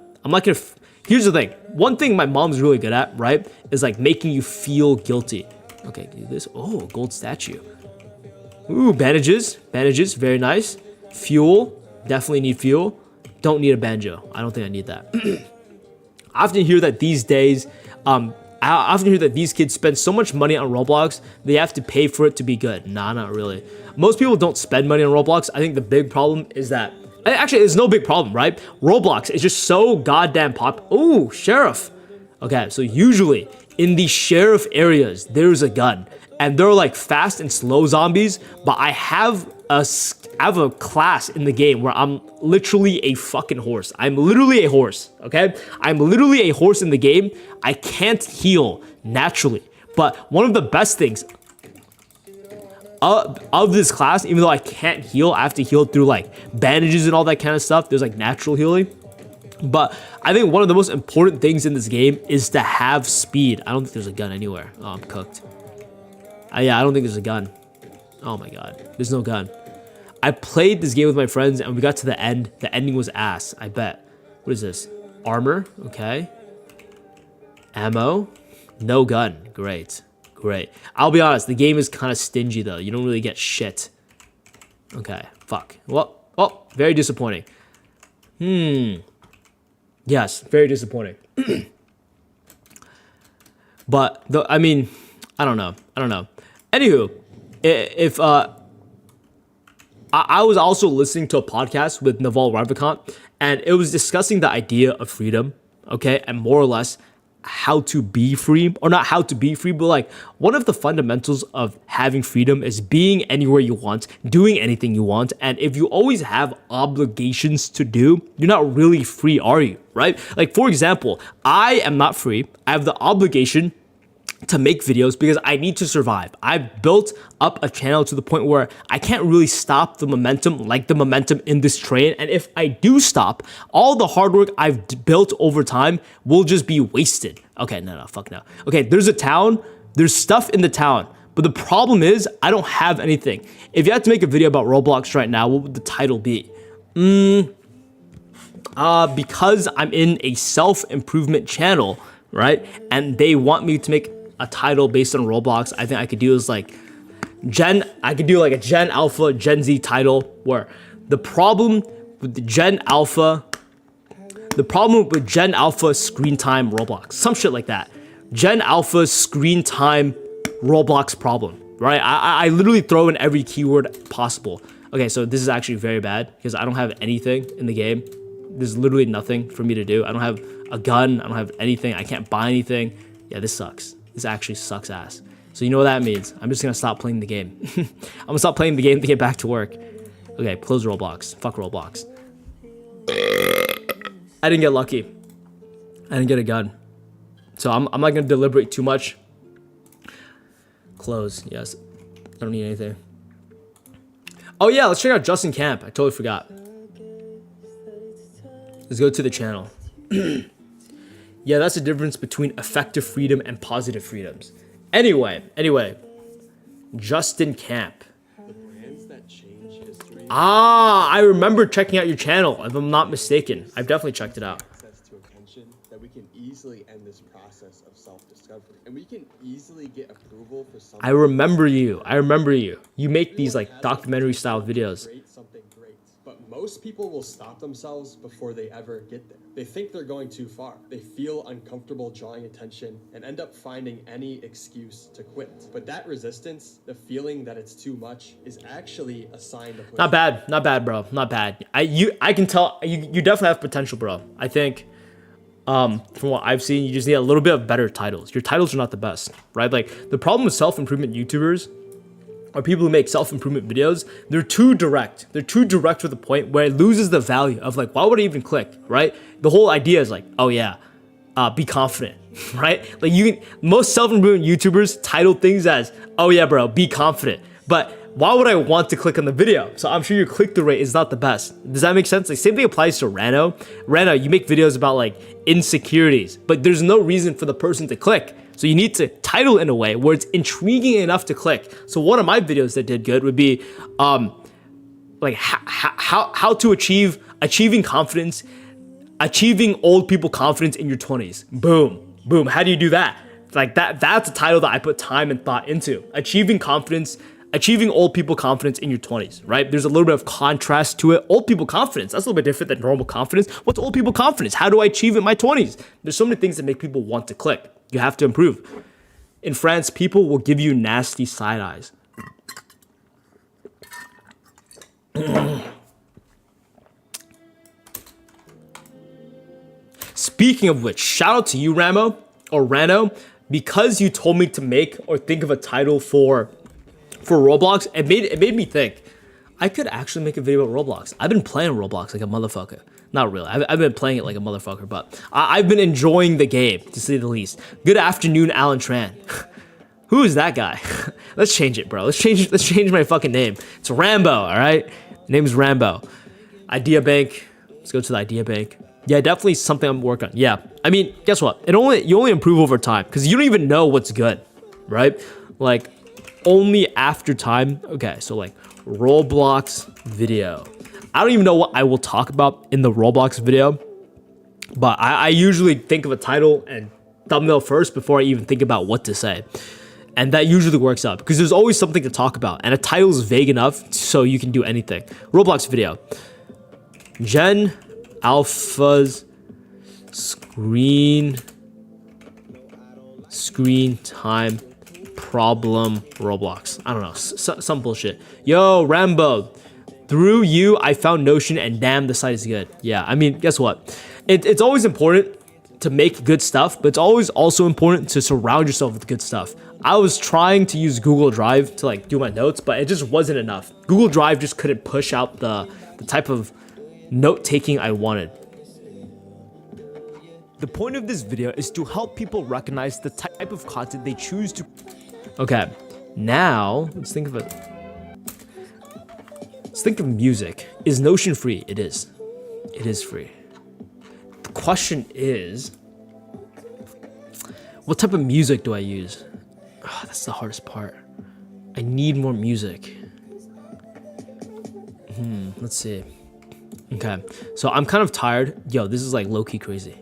here's the thing. One thing my mom's really good at, right, is like making you feel guilty. Okay, do this. Oh, gold statue. Ooh, bandages, very nice. Fuel, definitely need fuel. Don't need a banjo. I don't think I need that. I often hear that these days, I often hear that these kids spend so much money on Roblox, they have to pay for it to be good. Nah, not really. Most people don't spend money on Roblox. I think the big problem is that, actually, it's no big problem, right? Roblox is just so goddamn Ooh, sheriff. Okay, so usually in the sheriff areas, there's a gun. And they're like fast and slow zombies, but I have a class in the game where I'm literally a fucking horse. I'm literally a horse, okay? I'm literally a horse in the game. I can't heal naturally. But one of the best things of this class, even though I can't heal, I have to heal through like bandages and all that kind of stuff. There's like natural healing. But I think one of the most important things in this game is to have speed. I don't think there's a gun anywhere. Oh, I'm cooked. Yeah, I don't think there's a gun. Oh my god, there's no gun. I played this game with my friends and we got to the end. The ending was ass, I bet. What is this? Armor, okay. Ammo, no gun, great. I'll be honest, the game is kind of stingy though. You don't really get shit. Okay, fuck. Well, oh, very disappointing. Yes, very disappointing. But, I mean, I don't know. Anywho, if, I was also listening to a podcast with Naval Ravikant, and it was discussing the idea of freedom, okay, and more or less how to be free, or not how to be free, but like one of the fundamentals of having freedom is being anywhere you want, doing anything you want, and if you always have obligations to do, you're not really free, are you? Right? Like, for example, I am not free. I have the obligation to make videos because I need to survive. I've built up a channel to the point where I can't really stop the momentum, like the momentum in this train. And if I do stop, all the hard work I've built over time will just be wasted. Okay, no, fuck no. Okay, there's a town, there's stuff in the town, but the problem is I don't have anything. If you had to make a video about Roblox right now, what would the title be? Because I'm in a self-improvement channel, right? And they want me to make a title based on Roblox. I think I could do is like I could do like a Gen Alpha, Gen Z title where the problem with the Gen Alpha screen time Roblox, some shit like that. Gen Alpha screen time Roblox problem, right? I literally throw in every keyword possible. Okay, so this is actually very bad because I don't have anything in the game. There's literally nothing for me to do. I don't have a gun. I don't have anything. I can't buy anything. Yeah, this sucks. This actually sucks ass. So you know what that means? I'm just gonna stop playing the game. I'm gonna stop playing the game to get back to work. Okay, close Roblox. Fuck Roblox. I didn't get lucky. I didn't get a gun. So I'm not gonna deliberate too much. Close, yes. I don't need anything. Oh yeah, let's check out Justin Camp. I totally forgot. Let's go to the channel. Yeah, that's the difference between effective freedom and positive freedoms. Anyway, Justin Camp.
The brands that change history.
I remember checking out your channel, if I'm not mistaken. I've definitely checked it out.
Access to attention, that we can easily end this process of self-discovery, and we can easily get approval for something.
I remember you. You make these like documentary style videos.
Create something great, but most people will stop themselves before they ever get there. They think they're going too far. They feel uncomfortable drawing attention and end up finding any excuse to quit. But that resistance, the feeling that it's too much, is actually a sign of
not bad, bro. Not bad. I can tell you definitely have potential, bro. I think from what I've seen, you just need a little bit of better titles. Your titles are not the best, right? Like the problem with self-improvement YouTubers or people who make self-improvement videos, they're too direct. They're too direct to the point where it loses the value of like, why would I even click, right? The whole idea is like, oh yeah, be confident, right? Like most self-improvement YouTubers title things as, oh yeah, bro, be confident. But why would I want to click on the video? So I'm sure your click-through rate is not the best. Does that make sense? Like same thing applies to Rano. Rano, you make videos about like insecurities, but there's no reason for the person to click. So you need to title in a way where it's intriguing enough to click. So one of my videos that did good would be like how to achieving confidence, achieving old people confidence in your 20s. Boom. How do you do that? Like that's a title that I put time and thought into. Achieving old people confidence in your 20s, right? There's a little bit of contrast to it. Old people confidence, that's a little bit different than normal confidence. What's old people confidence? How do I achieve it in my 20s? There's so many things that make people want to click. You have to improve. In France, people will give you nasty side eyes. Speaking of which, shout out to you, Rano, because you told me to make or think of a title for Roblox. It made me think I could actually make a video about Roblox. I've been playing Roblox like a motherfucker. Not really. I've been playing it like a motherfucker, but I've been enjoying the game, to say the least. Good afternoon, Alan Tran. Who is that guy? Let's change it, bro. Let's change my fucking name. It's Rambo, all right? The name is Rambo. Idea Bank. Let's go to the Idea Bank. Yeah, definitely something I'm working on. Yeah. I mean, guess what? You only improve over time because you don't even know what's good, right? Like, only after time. Okay, so like Roblox video. I don't even know what I will talk about in the Roblox video, but I usually think of a title and thumbnail first before I even think about what to say. And that usually works out because there's always something to talk about, and a title is vague enough so you can do anything. Roblox video. Gen Alpha's screen time problem Roblox. I don't know, some bullshit. Yo, Rambo. Through you, I found Notion, and damn, the site is good. Yeah, I mean, guess what? It's always important to make good stuff, but it's always also important to surround yourself with good stuff. I was trying to use Google Drive to like do my notes, but it just wasn't enough. Google Drive just couldn't push out the type of note-taking I wanted. The point of this video is to help people recognize the type of content they choose to. Okay, now let's think of it. Let's think of music. Is Notion free? It is. It is free. The question is, what type of music do I use? Oh, that's the hardest part. I need more music. Let's see. Okay, so I'm kind of tired. Yo, this is like low-key crazy.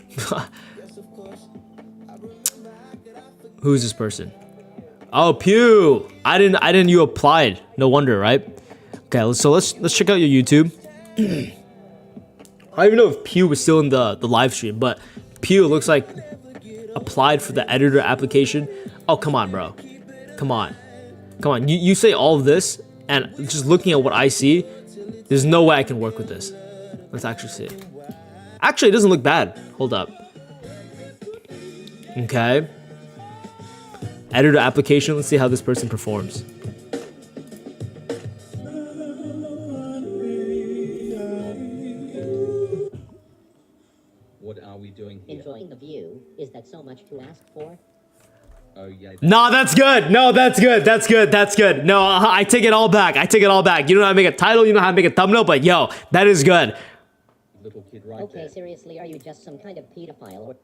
Who is this person? Oh, Pew. I didn't. You applied. No wonder, right? Okay, so let's check out your YouTube. I don't even know if Pew was still in the live stream, but Pew looks like applied for the editor application. Oh, come on, bro. Come on. You say all of this, and just looking at what I see, there's no way I can work with this. Let's actually see. Actually, it doesn't look bad. Hold up. Okay. Editor application. Let's see how this person performs.
What are we doing here?
Enjoying the view. Is that so much to ask for?
Oh yeah.
No, that's good. No, that's good. That's good. That's good. No, I take it all back. I take it all back. You know how to make a title. You know how to make a thumbnail. But yo, that is good.
Little kid right
Okay,
there.
seriously, are you just some kind of pedophile?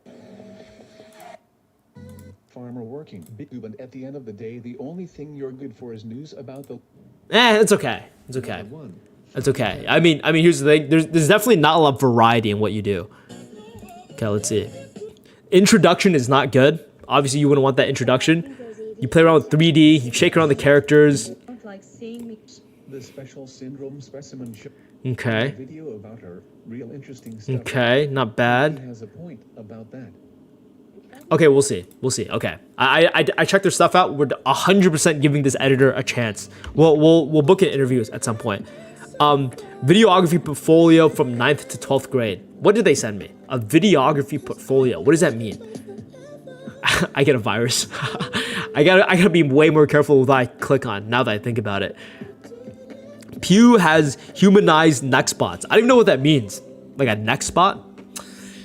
Farmer working big tube, and at the end of the day, the only thing you're good for is news about the
It's okay. It's okay.
one.
It's okay. I mean, here's the thing. There's definitely not a lot of variety in what you do. Okay, let's see. Introduction is not good. Obviously, you wouldn't want that introduction. You play around with 3D. You shake around the characters.
The special syndrome specimen show
Okay.
video about her real interesting stuff.
Okay, not
He
bad.
has a point about that.
Okay, we'll see. We'll see. Okay, I checked their stuff out. We're 100% giving this editor a chance. We'll book an interviews at some point. Videography portfolio from 9th to 12th grade. What did they send me? A videography portfolio. What does that mean? I get a virus. I gotta be way more careful with what I click on now that I think about it. Pew has humanized neck spots. I don't even know what that means. Like a neck spot?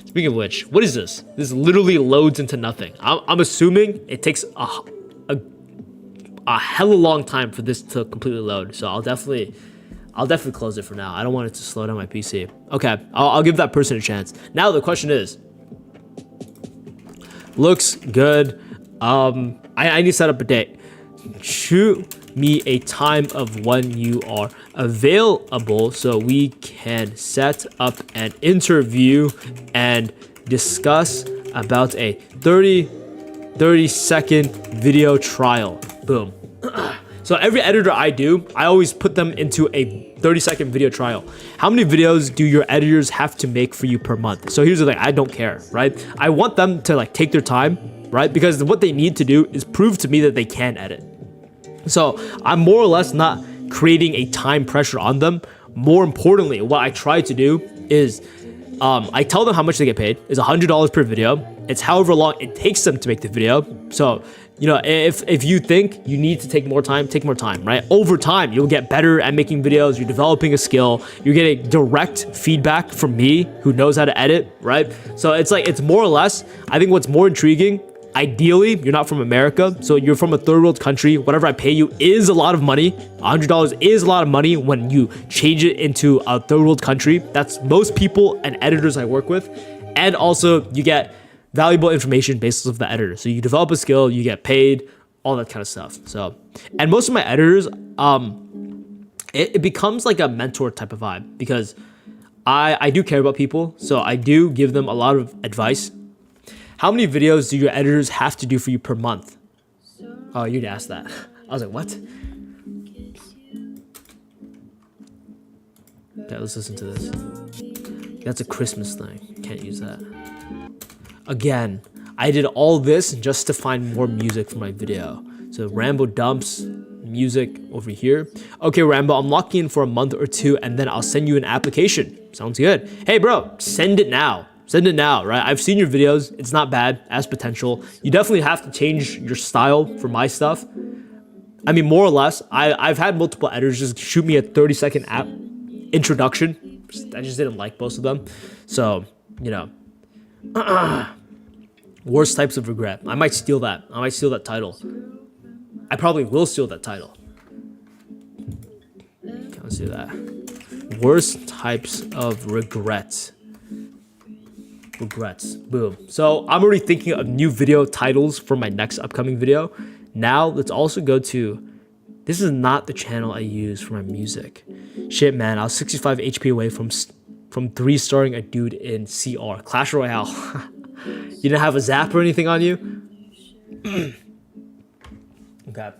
Speaking of which, what is this? This literally loads into nothing. I'm assuming it takes a hella long time for this to completely load. So I'll definitely close it for now. I don't want it to slow down my PC. Okay, I'll give that person a chance. Now the question is, looks good. I need to set up a date. Shoot me a time of when you are available so we can set up an interview and discuss about a 30-second video trial. Boom. So every editor I do, I always put them into a 30-second video trial. How many videos do your editors have to make for you per month? So here's the thing, I don't care, right? I want them to like take their time, right? Because what they need to do is prove to me that they can edit. So I'm more or less not creating a time pressure on them. More importantly, what I try to do is I tell them how much they get paid. It's $100 per video. It's however long it takes them to make the video. So, you know, if you think you need to take more time, right? Over time, you'll get better at making videos. You're developing a skill. You're getting direct feedback from me who knows how to edit, right? So it's like, it's more or less, I think what's more intriguing, ideally, you're not from America, so you're from a third world country. Whatever I pay you is a lot of money. $100 is a lot of money when you change it into a third world country. That's most people and editors I work with. And also, you get valuable information based off of the editor. So you develop a skill, you get paid all that kind of stuff. So, and most of my editors, it becomes like a mentor type of vibe because I do care about people, so I do give them a lot of advice. How many videos do your editors have to do for you per month? Oh, you'd ask that. I was like, what? Okay, let's listen to this. That's a Christmas thing. Can't use that. Again, I did all this just to find more music for my video. So Rambo dumps music over here. Okay, Rambo, I'm locking in for a month or two and then I'll send you an application. Sounds good. Hey, bro, send it now. Send it now, right? I've seen your videos. It's not bad, as potential. You definitely have to change your style for my stuff. I mean, more or less, I've had multiple editors just shoot me a 30-second app introduction. I just didn't like most of them. So, you know. Worst types of regret. I might steal that. I might steal that title. I probably will steal that title. Okay, let's do that. Worst types of regrets. Regrets. Boom. So I'm already thinking of new video titles for my next upcoming video. Now let's also go to, this is not the channel I use for my music. Shit, man, I was 65 HP away from 3-starring a dude in CR, Clash Royale. You didn't have a zap or anything on you? Okay.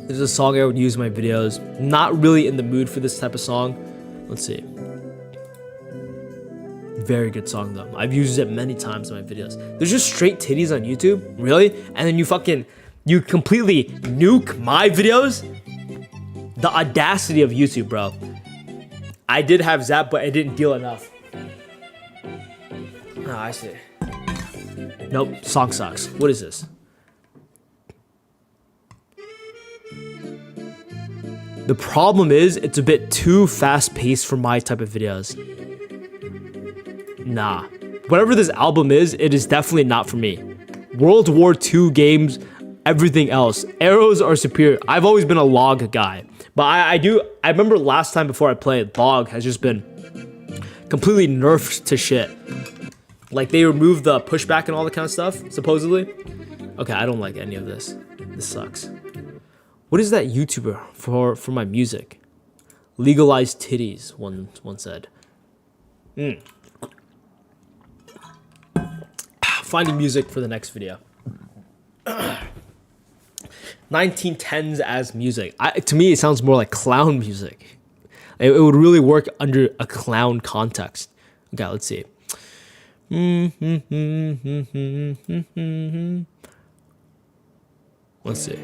This is a song I would use in my videos. Not really in the mood for this type of song. Let's see. Very good song though. I've used it many times in my videos. There's just straight titties on YouTube, really? And then you completely nuke my videos? The audacity of YouTube, bro. I did have zap, but I didn't deal enough. Oh, I see. Nope, song sucks. What is this? The problem is, it's a bit too fast-paced for my type of videos. Nah. Whatever this album is, it is definitely not for me. World War II games, everything else. Arrows are superior. I've always been a log guy. But I remember last time before I played, log has just been completely nerfed to shit. Like, they removed the pushback and all that kind of stuff, supposedly. Okay, I don't like any of this. This sucks. What is that YouTuber for my music? Legalized titties, one said. Finding music for the next video. 1910s as music. To me, it sounds more like clown music. It would really work under a clown context. Okay, let's see. Let's see.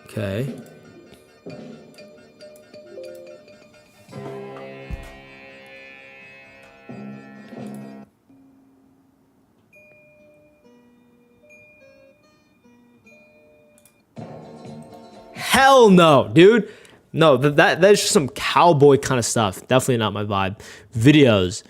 Okay. Hell no, dude. No, that's just some cowboy kind of stuff. Definitely not my vibe. Videos.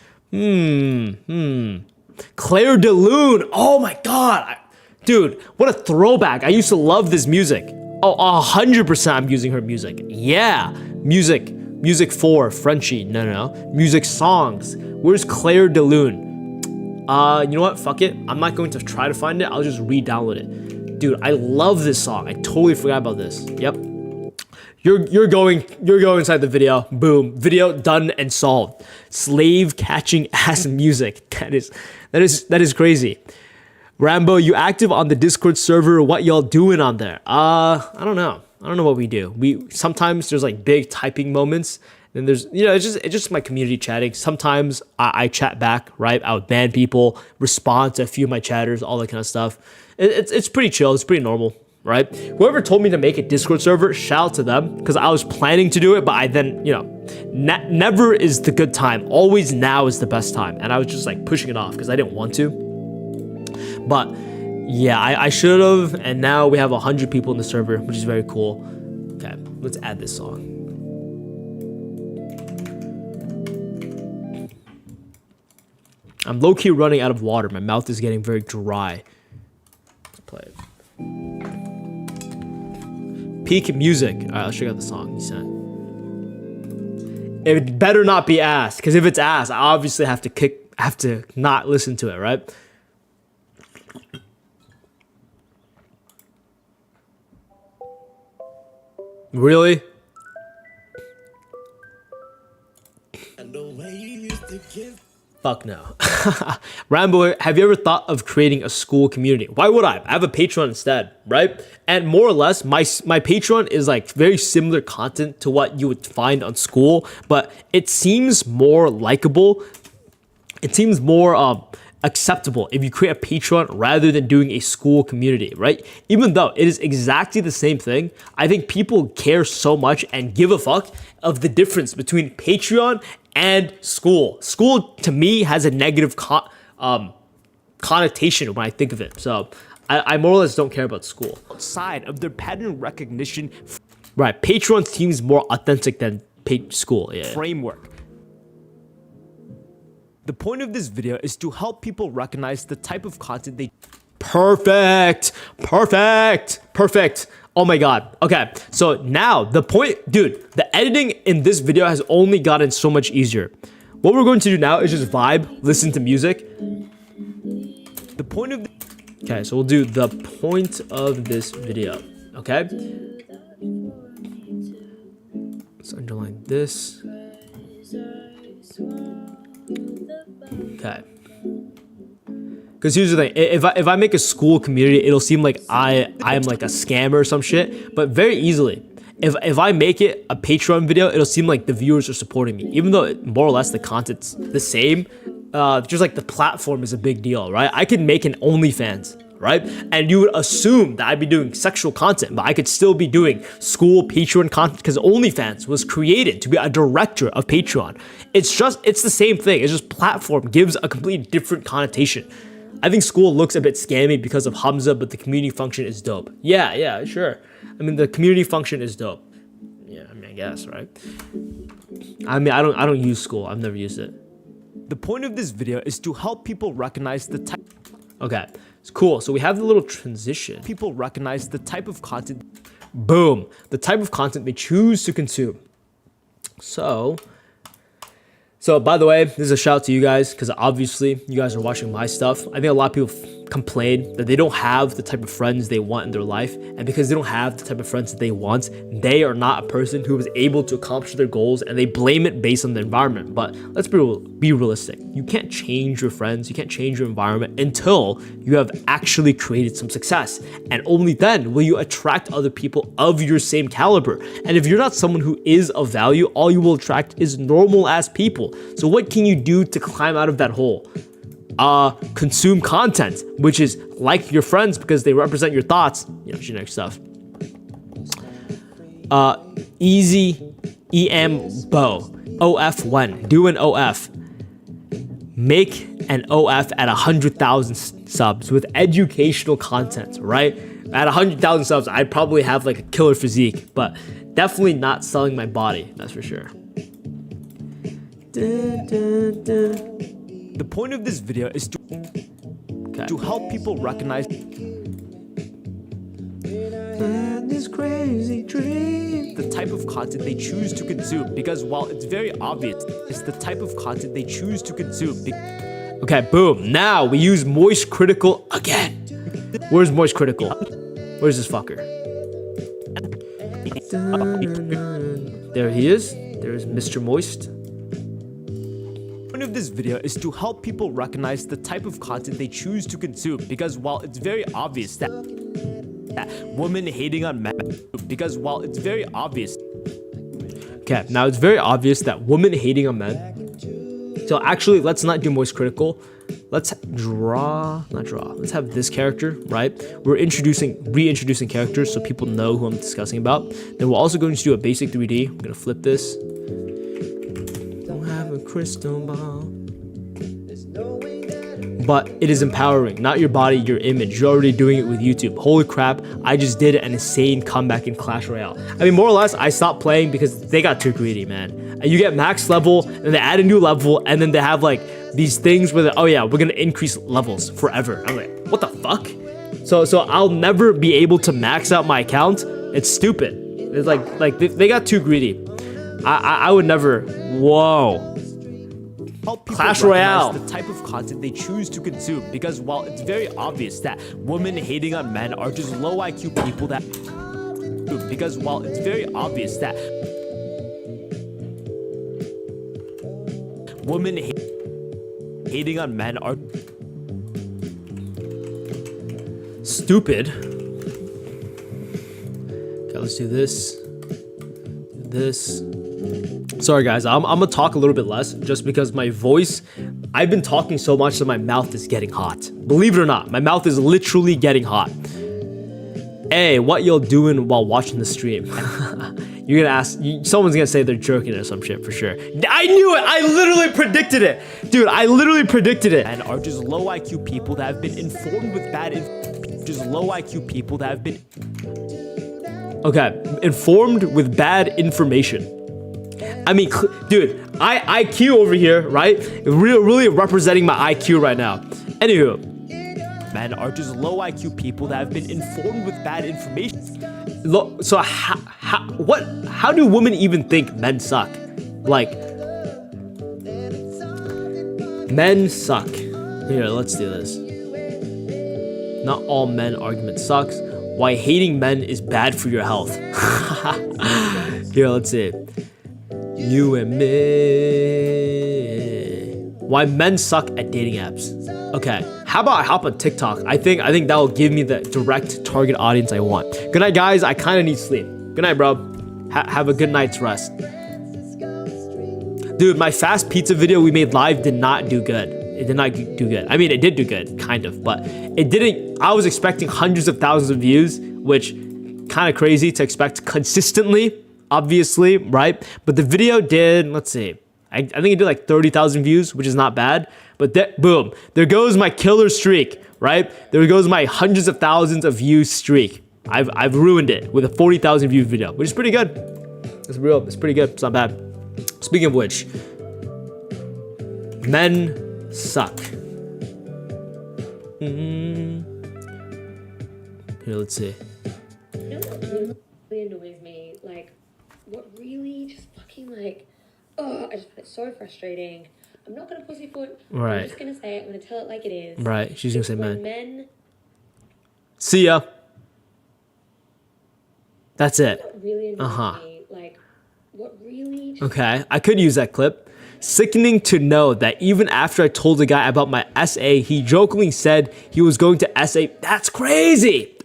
Claire de Lune. Oh my god. Dude, what a throwback. I used to love this music. Oh, 100% I'm using her music. Yeah. Music for Frenchie. No. Music songs. Where's Claire de Lune? You know what? Fuck it. I'm not going to try to find it. I'll just re-download it. Dude, I love this song. I totally forgot about this. Yep. You're going inside the video. Boom. Video done and solved. Slave catching ass music. That is crazy. Rambo, you active on the Discord server? What y'all doing on there? I don't know. I don't know what we do. Sometimes there's like big typing moments. Then there's, it's just my community chatting. Sometimes I chat back, right? I would ban people, respond to a few of my chatters, all that kind of stuff. It's pretty chill. It's pretty normal, right? Whoever told me to make a Discord server, shout out to them, because I was planning to do it, but I then, never is the good time. Always now is the best time. And I was just like pushing it off because I didn't want to. But yeah, I should have. And now we have 100 people in the server, which is very cool. Okay, let's add this song. I'm low-key running out of water. My mouth is getting very dry. Let's play it. Peak music. All right, let's check out the song he sent. It better not be ass, because if it's ass, I obviously have to not listen to it, right? Really? Fuck no. Rambo, have you ever thought of creating a school community? Why would I? I have a Patreon instead, right? And more or less, my Patreon is like very similar content to what you would find on school, but it seems more likable. It seems more acceptable if you create a Patreon rather than doing a school community, right? Even though it is exactly the same thing, I think people care so much and give a fuck of the difference between Patreon and school. School to me has a negative connotation when I think of it. So I more or less don't care about school. Outside of their pattern recognition, right? Patreon seems more authentic than school. Yeah. Framework. The point of this video is to help people recognize the type of content they... Perfect. Oh my god. Okay, so now the point, dude, the editing in this video has only gotten so much easier. What we're going to do now is just vibe, listen to music. The point of... Okay, so we'll do the point of this video, okay? Let's underline this. Okay. Because here's the thing, if I make a school community, it'll seem like I'm like a scammer or some shit, but very easily. If I make it a Patreon video, it'll seem like the viewers are supporting me, even though more or less the content's the same. Just like the platform is a big deal, right? I could make an OnlyFans, right? And you would assume that I'd be doing sexual content, but I could still be doing school Patreon content because OnlyFans was created to be a director of Patreon. It's the same thing. It's just platform gives a completely different connotation. I think school looks a bit scammy because of Hamza, but the community function is dope. Yeah, sure. I mean, the community function is dope. Yeah, I mean, I guess, right? I mean, I don't use school. I've never used it. The point of this video is to help people recognize the type... Okay, it's cool. So we have the little transition. People recognize the type of content... Boom. The type of content they choose to consume. So by the way, this is a shout out to you guys because obviously you guys are watching my stuff. I think a lot of people complain that they don't have the type of friends they want in their life, and because they don't have the type of friends that they want, they are not a person who is able to accomplish their goals, and they blame it based on the environment. But let's be realistic. You can't change your friends, you can't change your environment until you have actually created some success, and only then will you attract other people of your same caliber. And if you're not someone who is of value, all you will attract is normal ass people. So what can you do to climb out of that hole? Consume content, which is like your friends because they represent your thoughts, generic stuff. Easy EMBO OF1, do an OF, make an OF at 100,000 subs with educational content, right? At 100,000 subs, I'd probably have like a killer physique, but definitely not selling my body, that's for sure. The point of this video is to help people recognize this crazy dream, the type of content they choose to consume, because while it's very obvious, it's the type of content they choose to consume. Okay, boom. Now we use Moist Critical again. Where's Moist Critical? Where's this fucker? There he is. There's Mr. Moist. Of this video is to help people recognize the type of content they choose to consume, because while it's very obvious that women hating on men, because while it's very obvious, okay, now it's very obvious that women hating on men. So actually, let's not do Moist Critical. Let's let's have this character, right? We're reintroducing characters so people know who I'm discussing about. Then we're also going to do a basic 3D. I'm gonna flip this. Crystal ball. But it is empowering, not your body, your image. You're already doing it with YouTube. Holy crap, I just did an insane comeback in Clash Royale. I mean, more or less, I stopped playing because they got too greedy, man. And you get max level, and they add a new level, and then they have like these things where oh yeah, we're gonna increase levels forever. I'm like, what the fuck? So I'll never be able to max out my account. It's stupid. It's like they got too greedy.
I would never. Whoa. Clash Royale.
The type of content they choose to consume, because while it's very obvious that women hating on men are just low IQ people that women hating on men are
stupid. Okay, let's do this. Sorry guys, I'm gonna talk a little bit less just because my voice, I've been talking so much that my mouth is getting hot. Believe it or not, my mouth is literally getting hot. Hey, what y'all doing while watching the stream? You're gonna ask, someone's gonna say they're jerking or some shit for sure. I knew it! I literally predicted it! Dude, I literally predicted it!
and are just low IQ people that have been informed with
Okay, informed with bad information. I mean, dude, IQ over here, right? Really representing my IQ right now. Anywho,
men are just low IQ people that have been informed with bad information.
so how do women even think men suck? Like, men suck. Here, let's do this. Not all men argument sucks. Why hating men is bad for your health. Here, let's see. You and me. Why men suck at dating apps. Okay, how about I hop on TikTok? I think that will give me the direct target audience I want. Good night, guys. I kind of need sleep. Good night, bro. Have a good night's rest. Dude, my fast pizza video we made live did not do good. It did not do good. I mean, it did do good, kind of, but it didn't. I was expecting hundreds of thousands of views, which kind of crazy to expect consistently, obviously, right? But the video did, let's see, I think it did like 30,000 views, which is not bad. But boom, there goes my killer streak, right? There goes my hundreds of thousands of views streak. I've ruined it with a 40,000 view video, which is pretty good. It's real. It's pretty good. It's not bad. Speaking of which, men suck. Here, let's see.
You know what really annoys me? Like, what really just fucking like, oh, I just find it so frustrating. I'm not gonna pussyfoot.
Right.
I'm just gonna say it. I'm gonna tell it like it is.
Right. She's gonna say
When
men.
men
See ya. That's it.
what really annoys me, like, what really just
Okay, I could use that clip. Sickening to know that even after I told the guy about my SA, he jokingly said he was going to SA. That's crazy.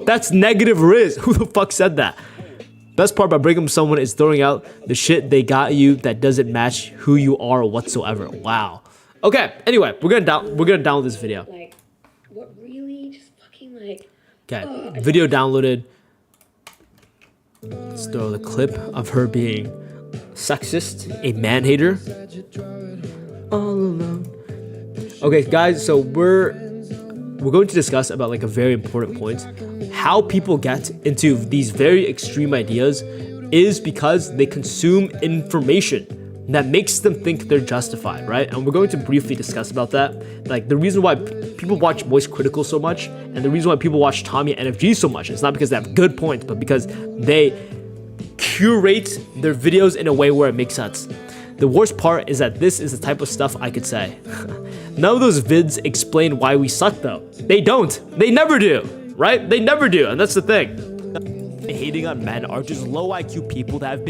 That's negative Riz. Who the fuck said that? Best part about breaking up with someone is throwing out the shit they got you that doesn't match who you are whatsoever. Wow. Okay, anyway, we're gonna download this video.
like, what really just fucking like,
Okay, video downloaded. Let's throw the clip of her being sexist, a man hater. All alone. Okay, guys, so we're going to discuss about like a very important point. How people get into these very extreme ideas is because they consume information that makes them think they're justified, right? And we're going to briefly discuss about that. Like the reason why people watch Moist Critical so much, and the reason why people watch Tommy and NFG so much, it's not because they have good points, but because they curate their videos in a way where it makes sense. The worst part is that this is the type of stuff I could say. None of those vids explain why we suck though. They don't. They never do, right? They never do, and that's the thing.
Hating on men are just low IQ people that have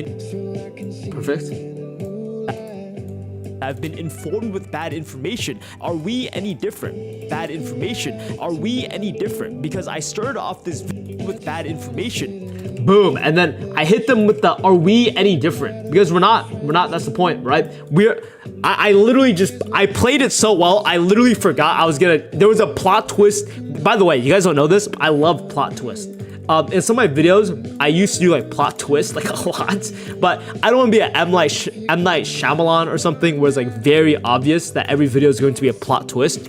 been informed with bad information. Are we any different? Bad information. Are we any different? Because I started off this video with bad information.
Boom, and then I hit them with the "Are we any different?" Because we're not. That's the point, right? I literally I played it so well. I literally forgot I was gonna. There was a plot twist. By the way, you guys don't know this. I love plot twists. In some of my videos, I used to do like plot twists like a lot, but I don't want to be an M. Night Shyamalan or something where it's like very obvious that every video is going to be a plot twist.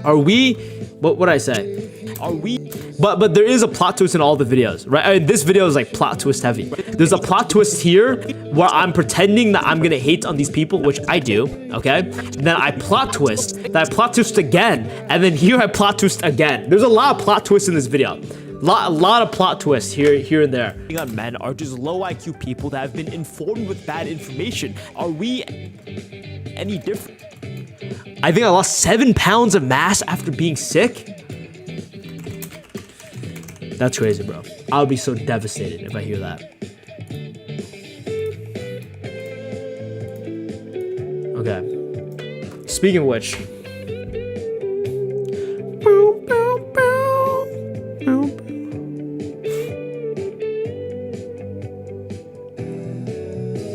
Are we? What would I say?
Are we?
But there is a plot twist in all the videos, right? I mean, this video is like plot twist heavy. There's a plot twist here where I'm pretending that I'm gonna hate on these people, which I do, okay? Then I plot twist, then I plot twist again, and then here I plot twist again. There's a lot of plot twists in this video. A lot of plot twists here and there. On men are just low IQ people that have been informed with bad information. Are we any different? I think I lost 7 pounds of mass after being sick. That's crazy, bro. I would be so devastated if I hear that. Okay. Speaking of which.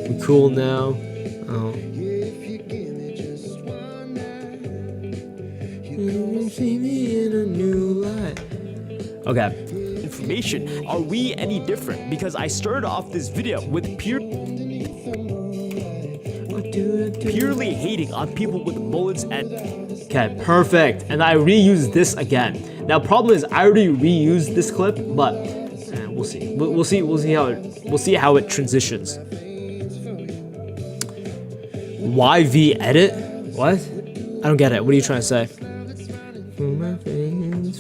We cool now. Oh. Okay. Information. Are we any different? Because I started off this video with purely hating on people with bullets and okay, perfect. And I reused this again. Now, problem is I already reused this clip, but we'll see. We'll see how it transitions. YV edit? What? I don't get it. What are you trying to say?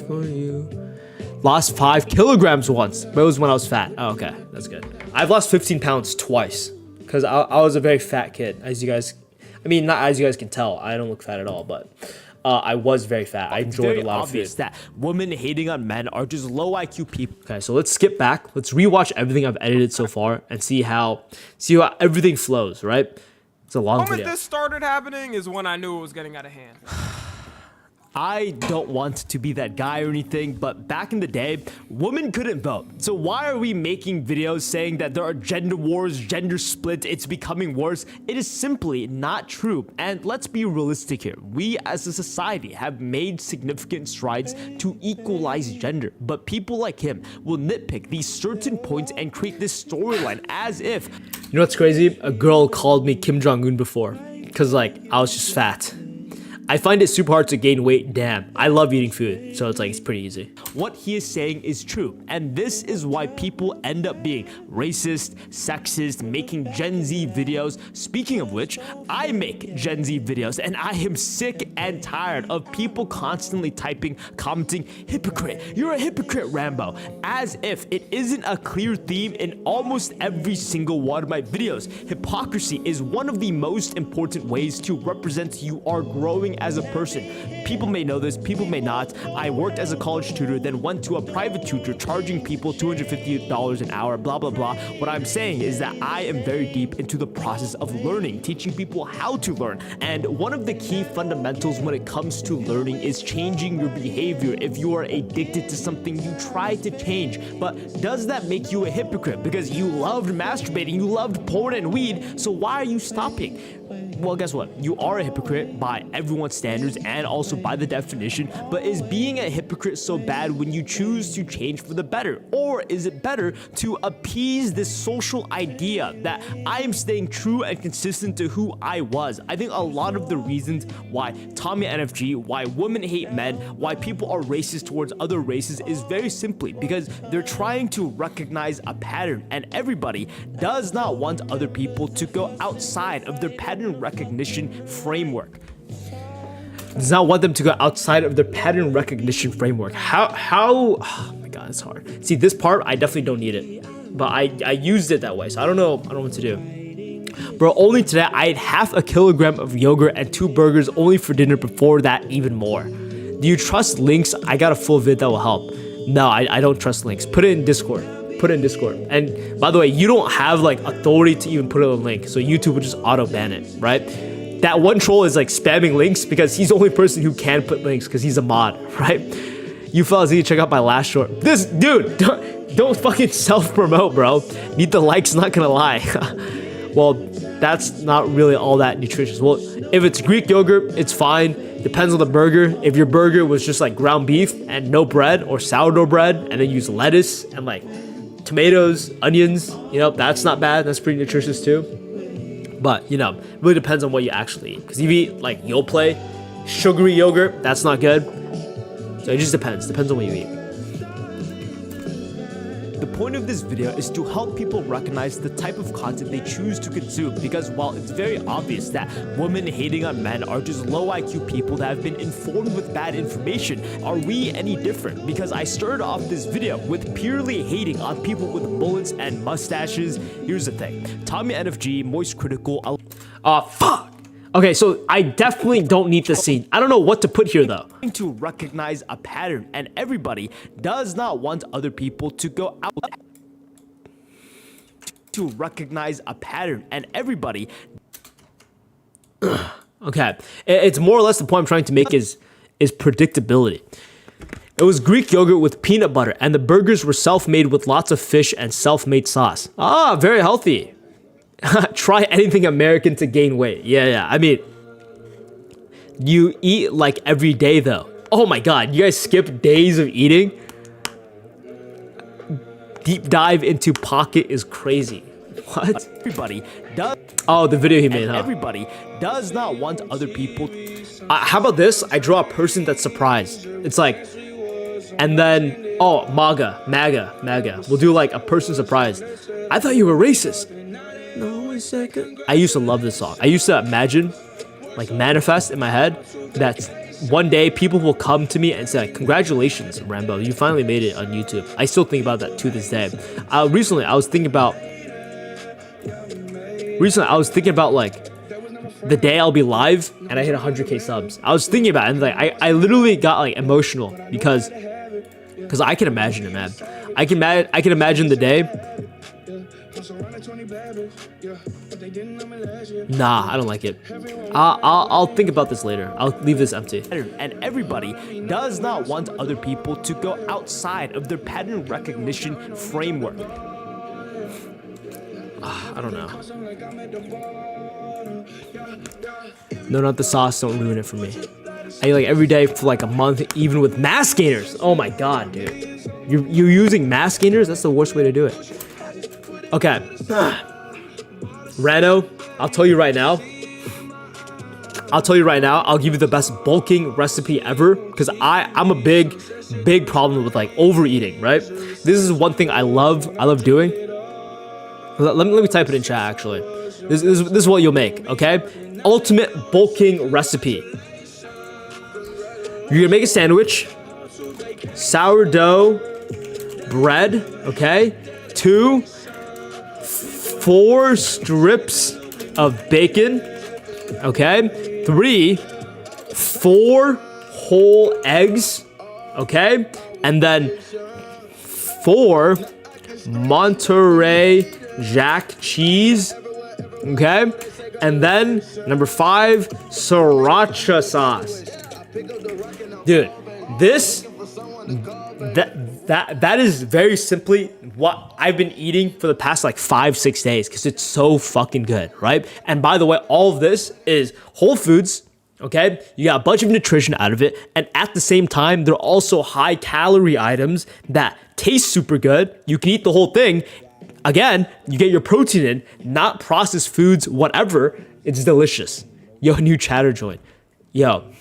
For you. Lost 5 kilograms once, but it was when I was fat. Oh, okay, that's good. I've lost 15 pounds twice because I was a very fat kid, as you guys, I mean, not as you guys can tell. I don't look fat at all, but I was very fat. I enjoyed a lot of food. That women hating on men are just low IQ people. Okay, so let's skip back. Let's rewatch everything I've edited so far and see how everything flows. Right? It's a long video.
The moment this started happening is when I knew it was getting out of hand.
I don't want to be that guy or anything, but back in the day, women couldn't vote. So why are we making videos saying that there are gender wars, gender split, it's becoming worse? It is simply not true. And let's be realistic here. We as a society have made significant strides to equalize gender, but people like him will nitpick these certain points and create this storyline as if... You know what's crazy? A girl called me Kim Jong-un before, because like, I was just fat. I find it super hard to gain weight. Damn, I love eating food, so it's pretty easy. What he is saying is true, and this is why people end up being racist, sexist, making Gen Z videos. Speaking of which, I make Gen Z videos, and I am sick and tired of people constantly typing, commenting, hypocrite, you're a hypocrite, Rambo, as if it isn't a clear theme in almost every single one of my videos. Hypocrisy is one of the most important ways to represent you are growing as a person. People may know this, people may not. I worked as a college tutor, then went to a private tutor, charging people $250 an hour, blah, blah, blah. What I'm saying is that I am very deep into the process of learning, teaching people how to learn. And one of the key fundamentals when it comes to learning is changing your behavior. If you are addicted to something, you try to change. But does that make you a hypocrite? Because you loved masturbating, you loved porn and weed, so why are you stopping? Well, guess what? You are a hypocrite by everyone's standards and also by the definition, but is being a hypocrite so bad when you choose to change for the better? Or is it better to appease this social idea that I am staying true and consistent to who I was? I think a lot of the reasons why Tommy NFG, why women hate men, why people are racist towards other races is very simply because they're trying to recognize a pattern, and everybody does not want other people to go outside of their pattern recognition framework. Does not want them to go outside of their pattern recognition framework. How oh my god, it's hard. See, this part I definitely don't need it, but I used it that way, so I don't know what to do. Bro, only today I ate half a kilogram of yogurt and 2 burgers only for dinner. Before that, even more. Do you trust links? I got a full vid that will help. No, I don't trust links. Put it in Discord. Put it in Discord. And by the way, you don't have like authority to even put it on a link, so YouTube will just auto ban it, right? That one troll is like spamming links because he's the only person who can put links because he's a mod, right? You fellas need to check out my last short. This dude, don't fucking self-promote, bro. Need the likes, not gonna lie. Well, that's not really all that nutritious. Well, if it's Greek yogurt, it's fine. Depends on the burger. If your burger was just like ground beef and no bread or sourdough bread, and then use lettuce and like tomatoes, onions, you know, that's not bad. That's pretty nutritious too. But, you know, it really depends on what you actually eat. Because if you eat like Yoplait, sugary yogurt, that's not good. So it just depends. Depends on what you eat. The point of this video is to help people recognize the type of content they choose to consume, because while it's very obvious that women hating on men are just low IQ people that have been informed with bad information, are we any different? Because I started off this video with purely hating on people with bullets and mustaches. Here's the thing. Tommy NFG, Moist Critical, fuck! Okay, so I definitely don't need the scene. I don't know what to put here though. To recognize a pattern, and everybody does not want other people to go out. To recognize a pattern, and everybody. Okay, it's more or less the point I'm trying to make is predictability. It was Greek yogurt with peanut butter, and the burgers were self-made with lots of fish and self-made sauce. Ah, very healthy. Try anything American to gain weight. Yeah. I mean, you eat like every day though. Oh my god, you guys skip days of eating? Deep dive into pocket is crazy. What? Everybody does. Oh, the video he made, huh? Everybody does not want other people. How about this? I draw a person that's surprised. It's like, and then, oh, MAGA. We'll do like a person surprised. I thought you were racist. No, 1 second. I used to love this song. I used to imagine, like manifest in my head, that one day people will come to me and say, like, congratulations, Rambo, you finally made it on YouTube. I still think about that to this day. Recently, I was thinking about like the day I'll be live and I hit 100k subs. I was thinking about it, and like I literally got like emotional because I can imagine it, man. I can imagine the day. Nah, I don't like it. I'll think about this later. I'll leave this empty. And everybody does not want other people to go outside of their pattern recognition framework. I don't know. No, not the sauce. Don't ruin it for me. I eat like every day for like a month, even with mask gainers. Oh my god, dude. You're using mask gainers? That's the worst way to do it. Okay. Rano, I'll tell you right now. I'll give you the best bulking recipe ever, because I'm a big problem with like overeating, right? This is one thing I love doing. Let me type it in chat actually. This is what you'll make, okay? Ultimate bulking recipe. You're gonna make a sandwich, sourdough bread, okay? 4 strips of bacon, okay? 4 whole eggs, okay? And then 4 Monterey Jack cheese, okay? And then number 5, sriracha sauce. Dude, that is very simply what I've been eating for the past like 5-6 days, because it's so fucking good, right? And by the way, all of this is whole foods, okay? You got a bunch of nutrition out of it, and at the same time, they're also high calorie items that taste super good. You can eat the whole thing. Again, you get your protein in, not processed foods, whatever. It's delicious. Yo, new chatter joint. Yo.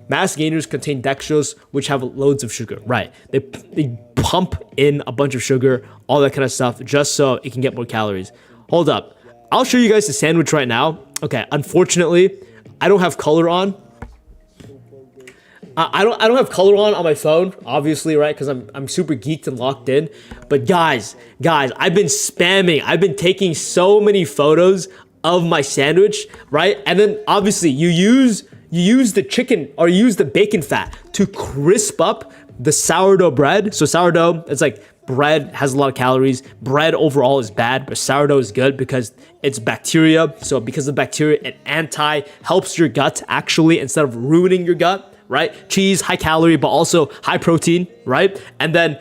Mass gainers contain dextrose, which have loads of sugar. Right. They pump in a bunch of sugar, all that kind of stuff, just so it can get more calories. Hold up. I'll show you guys the sandwich right now. Okay, unfortunately, I don't have color on. I don't have color on my phone, obviously, right? Because I'm super geeked and locked in. But guys, I've been taking so many photos of my sandwich, right? And then obviously you use the chicken or use the bacon fat to crisp up the sourdough bread. So sourdough, it's like bread has a lot of calories. Bread overall is bad, but sourdough is good because it's bacteria. So because of bacteria, it helps your gut actually, instead of ruining your gut, right? Cheese, high calorie, but also high protein, right? And then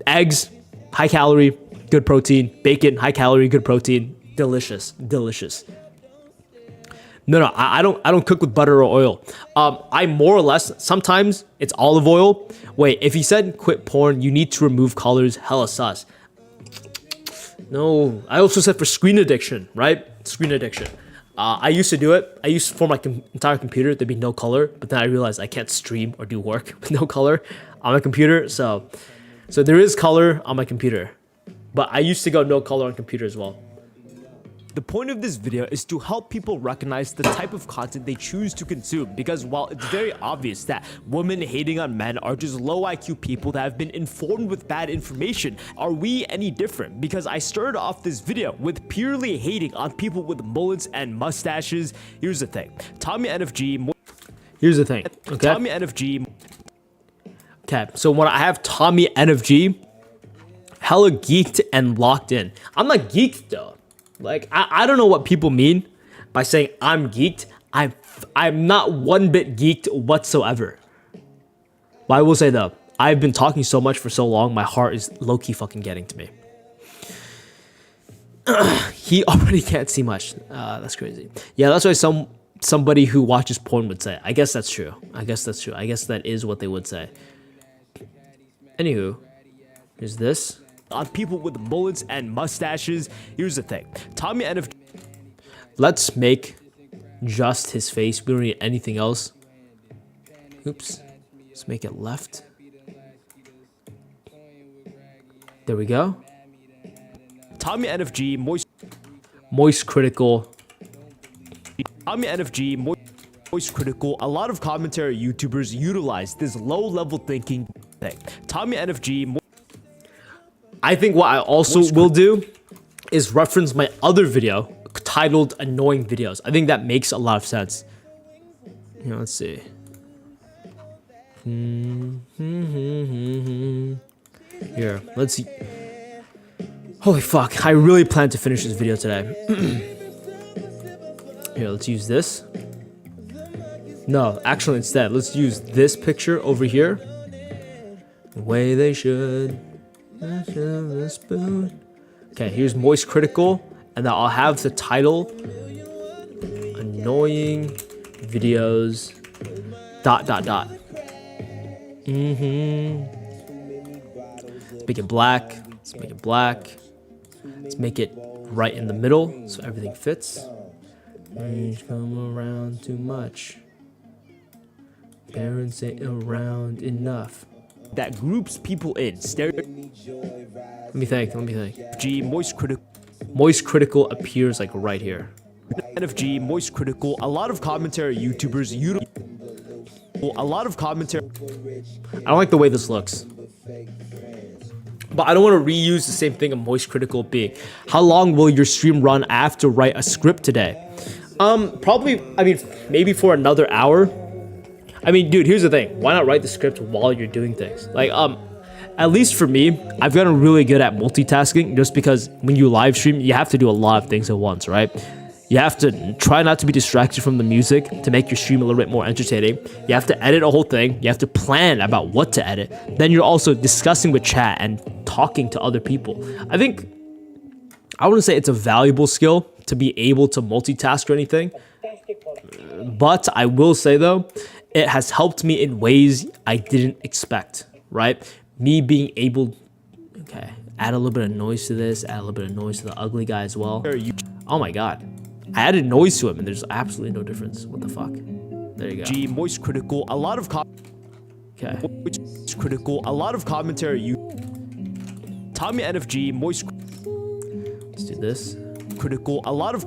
eggs, high calorie, good protein. Bacon, high calorie, good protein. Delicious. No, I don't cook with butter or oil. I more or less, sometimes it's olive oil. Wait, if he said quit porn, you need to remove colors, hella sus. No, I also said for screen addiction, right? Screen addiction. I used to do it. For my entire computer, there'd be no color, but then I realized I can't stream or do work with no color on my computer, so
So there is color on my computer, but I used to go no color on computer as well. The point of this video is to help people recognize the type of content they choose to consume, because while it's very obvious that women hating on men are just low IQ people that have been informed with bad information, are we any different? Because I started off this video with purely hating on people with mullets and mustaches. Here's the thing. Tommy NFG. Here's the thing. Okay. Tommy NFG. Okay, so when I have Tommy NFG, hella geeked and locked in. I'm not geeked though. Like, I don't know what people mean by saying I'm geeked. I'm not one bit geeked whatsoever. But I will say though, I've been talking so much for so long, my heart is low-key fucking getting to me. He already can't see much. That's crazy. Yeah, that's why somebody who watches porn would say. I guess that's true. I guess that is what they would say. Anywho, here's this. On people with mullets and mustaches. Here's the thing. Tommy NFG. Let's make just his face. We don't need anything else. Oops. Let's make it left. There we go. Tommy NFG. Moist critical. Tommy NFG. Moist critical. A lot of commentary YouTubers utilize this low-level thinking thing. Tommy NFG. I think what I also will do is reference my other video titled Annoying Videos. I think that makes a lot of sense. Here, let's see. Here, let's see. Holy fuck, I really plan to finish this video today. Here, let's use this. No, actually instead, let's use this picture over here. The way they should. Okay, here's Moist Critical, and then I'll have the title Annoying Videos ... Let's make it black. Let's make it right in the middle so everything fits. Come around too much. Parents ain't around enough. That groups people in. Let me think. G Moist Critical appears like right here. NFG Moist Critical. A lot of commentary YouTubers I don't like the way this looks, but I don't want to reuse the same thing of Moist Critical being. How long will your stream run? I have to write a script today. Probably. I mean, maybe for another hour. I mean, dude, here's the thing. Why not write the script while you're doing things? Like, at least for me, I've gotten really good at multitasking, just because when you live stream, you have to do a lot of things at once, right? You have to try not to be distracted from the music to make your stream a little bit more entertaining. You have to edit a whole thing. You have to plan about what to edit. Then you're also discussing with chat and talking to other people. I wouldn't say it's a valuable skill to be able to multitask or anything. But I will say though, it has helped me in ways I didn't expect, right? Me being able, okay, add a little bit of noise to this, add a little bit of noise to the ugly guy as well. Oh my God. I added noise to him and there's absolutely no difference. What the fuck? There you go. G Moist Critical. A lot of okay. Moist Critical. A lot of commentary. Tommy NFG. Moist. Let's do this. Critical. A lot of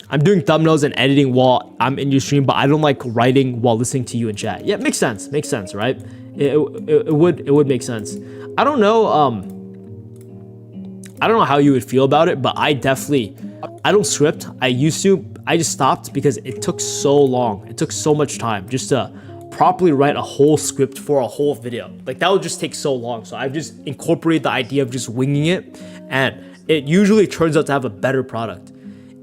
I'm doing thumbnails and editing while I'm in your stream, but I don't like writing while listening to you in chat. Yeah, makes sense, right? It would make sense. I don't know how you would feel about it, but I don't script. I used to. I just stopped because it took so long. It took so much time just to properly write a whole script for a whole video. Like, that would just take so long. So I've just incorporated the idea of just winging it, and it usually turns out to have a better product.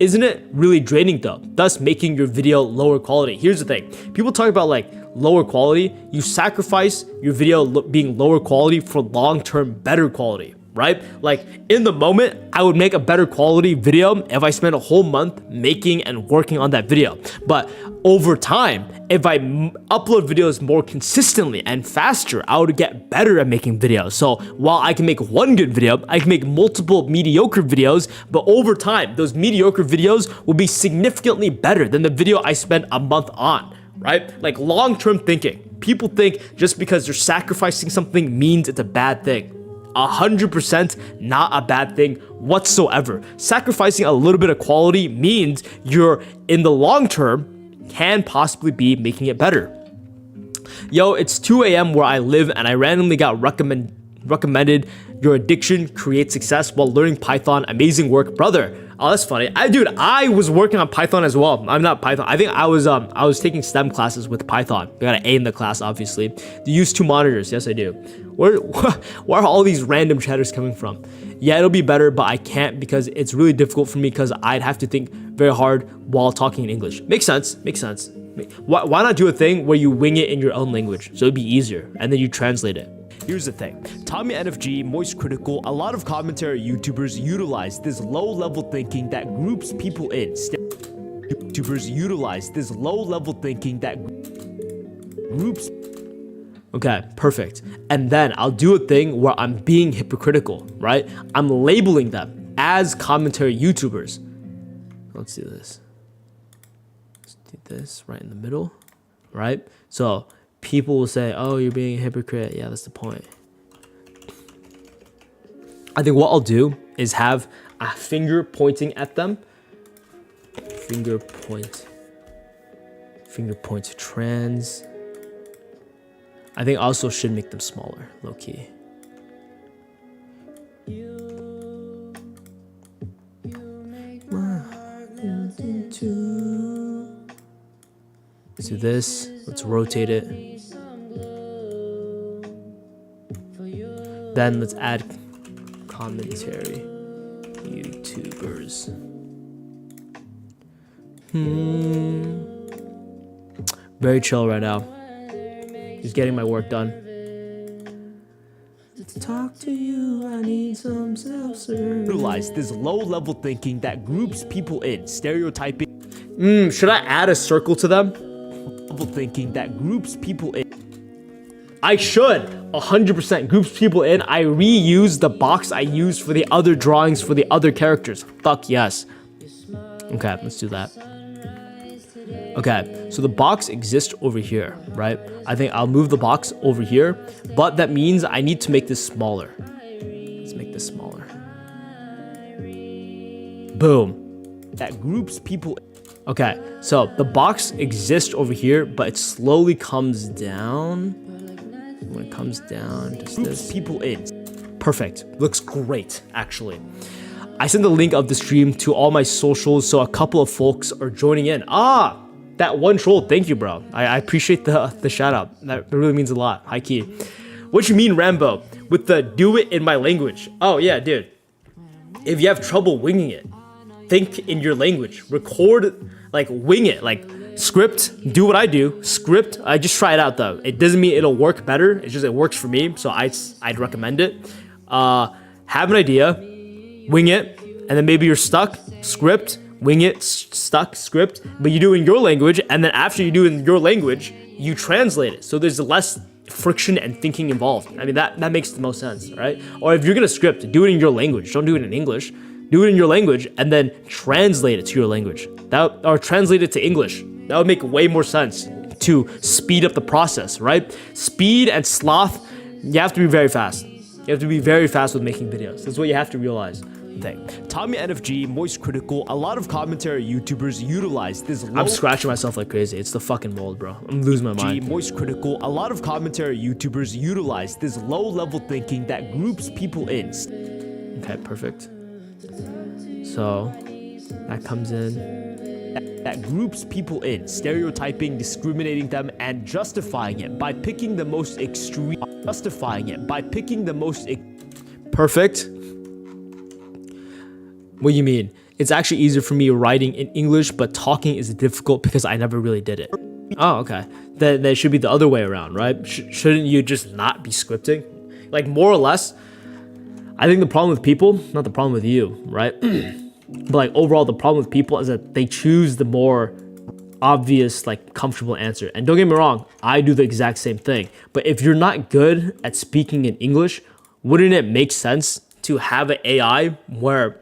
Isn't it really draining though, thus making your video lower quality? Here's the thing. People talk about like lower quality. You sacrifice your video being lower quality for long-term better quality, right? Like, in the moment, I would make a better quality video if I spent a whole month making and working on that video. But over time, if I upload videos more consistently and faster, I would get better at making videos. So while I can make one good video, I can make multiple mediocre videos, but over time, those mediocre videos will be significantly better than the video I spent a month on, right? Like long-term thinking. People think just because you're sacrificing something means it's a bad thing. 100% not a bad thing whatsoever. Sacrificing a little bit of quality means you're, in the long term, can possibly be making it better. Yo, it's 2 a.m. where I live, and I randomly got recommended your addiction creates success while learning Python. Amazing work, brother. Oh, that's funny. I was working on Python as well. I'm not Python. I think I was taking STEM classes with Python. I got an A in the class, obviously. Do you use 2 monitors? Yes, I do. Where are all these random chatters coming from? Yeah, it'll be better, but I can't because it's really difficult for me because I'd have to think very hard while talking in English. Makes sense. Makes sense. Why not do a thing where you wing it in your own language? So it'd be easier, and then you translate it. Here's the thing. Tommy NFG, Moist Critical, a lot of commentary YouTubers utilize this low-level thinking that groups people in. YouTubers utilize this low-level thinking that groups. Okay, perfect. And then I'll do a thing where I'm being hypocritical, right? I'm labeling them as commentary YouTubers. Let's do this. Let's do this right in the middle, right? So people will say, oh, you're being a hypocrite. Yeah, that's the point. I think what I'll do is have a finger pointing at them. Finger point trans. I think also should make them smaller, low key. Let's do this. Let's rotate it. Then let's add commentary YouTubers. Very chill right now. Just getting my work done. To talk to you, I need some self-service. Utilize this low-level thinking that groups people in. Stereotyping. Should I add a circle to them? Level thinking that groups people in. I should 100% groups people in. I reuse the box I used for the other drawings for the other characters. Fuck yes. Okay, let's do that. Okay, so the box exists over here, right? I think I'll move the box over here, but that means I need to make this smaller. Let's make this smaller. Boom. That groups people. Okay, so the box exists over here, but it slowly comes down. When it comes down, just this. People in. Perfect. Looks great, actually. I sent the link of the stream to all my socials, so a couple of folks are joining in. Ah, that one troll. Thank you, bro. I appreciate the shout out. That really means a lot. High key. What you mean, Rambo? With the do it in my language. Oh yeah, dude. If you have trouble winging it, think in your language. Record, like wing it, like script. Do what I do. Script. I just try it out though. It doesn't mean it'll work better. It's just it works for me, so I'd recommend it. Have an idea, wing it, and then maybe you're stuck. Script. Wing it, stuck, script, but you do it in your language, and then after you do it in your language, you translate it. So there's less friction and thinking involved. I mean, that makes the most sense, right? Or if you're gonna script, do it in your language. Don't do it in English. Do it in your language, and then translate it to your language. Or translate it to English. That would make way more sense to speed up the process, right? Speed and sloth, you have to be very fast. You have to be very fast with making videos. That's what you have to realize. Thing. Tommy NFG, Moist Critical, a lot of commentary YouTubers utilize this. I'm scratching myself like crazy. It's the fucking mold, bro. I'm losing my mind. Moist Critical, a lot of commentary YouTubers utilize this low-level thinking that groups people in. Okay, perfect. So that comes in. That groups people in, stereotyping, discriminating them, and justifying it by picking the most extreme. Perfect. What do you mean? It's actually easier for me writing in English, but talking is difficult because I never really did it. Oh, okay. Then it should be the other way around, right? Shouldn't you just not be scripting? Like, more or less, I think the problem with people, not the problem with you, right? But like overall, the problem with people is that they choose the more obvious, like comfortable answer. And don't get me wrong, I do the exact same thing. But if you're not good at speaking in English, wouldn't it make sense to have an AI where,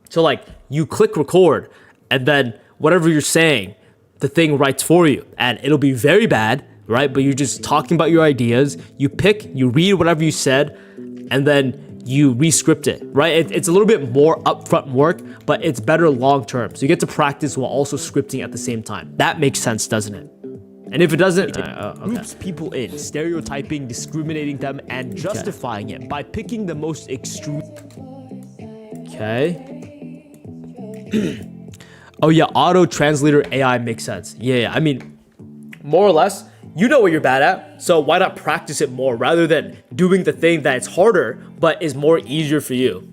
so like you click record and then whatever you're saying, the thing writes for you, and it'll be very bad, right? But you're just talking about your ideas. You read whatever you said, and then you re-script it, right? It's a little bit more upfront work, but it's better long term. So you get to practice while also scripting at the same time. That makes sense, doesn't it? And if it doesn't, groups people in, stereotyping, discriminating them, and justifying it by picking the most extreme. Okay. Oh yeah, auto translator AI makes sense. Yeah, I mean, more or less, you know what you're bad at, so why not practice it more rather than doing the thing that's harder but is more easier for you?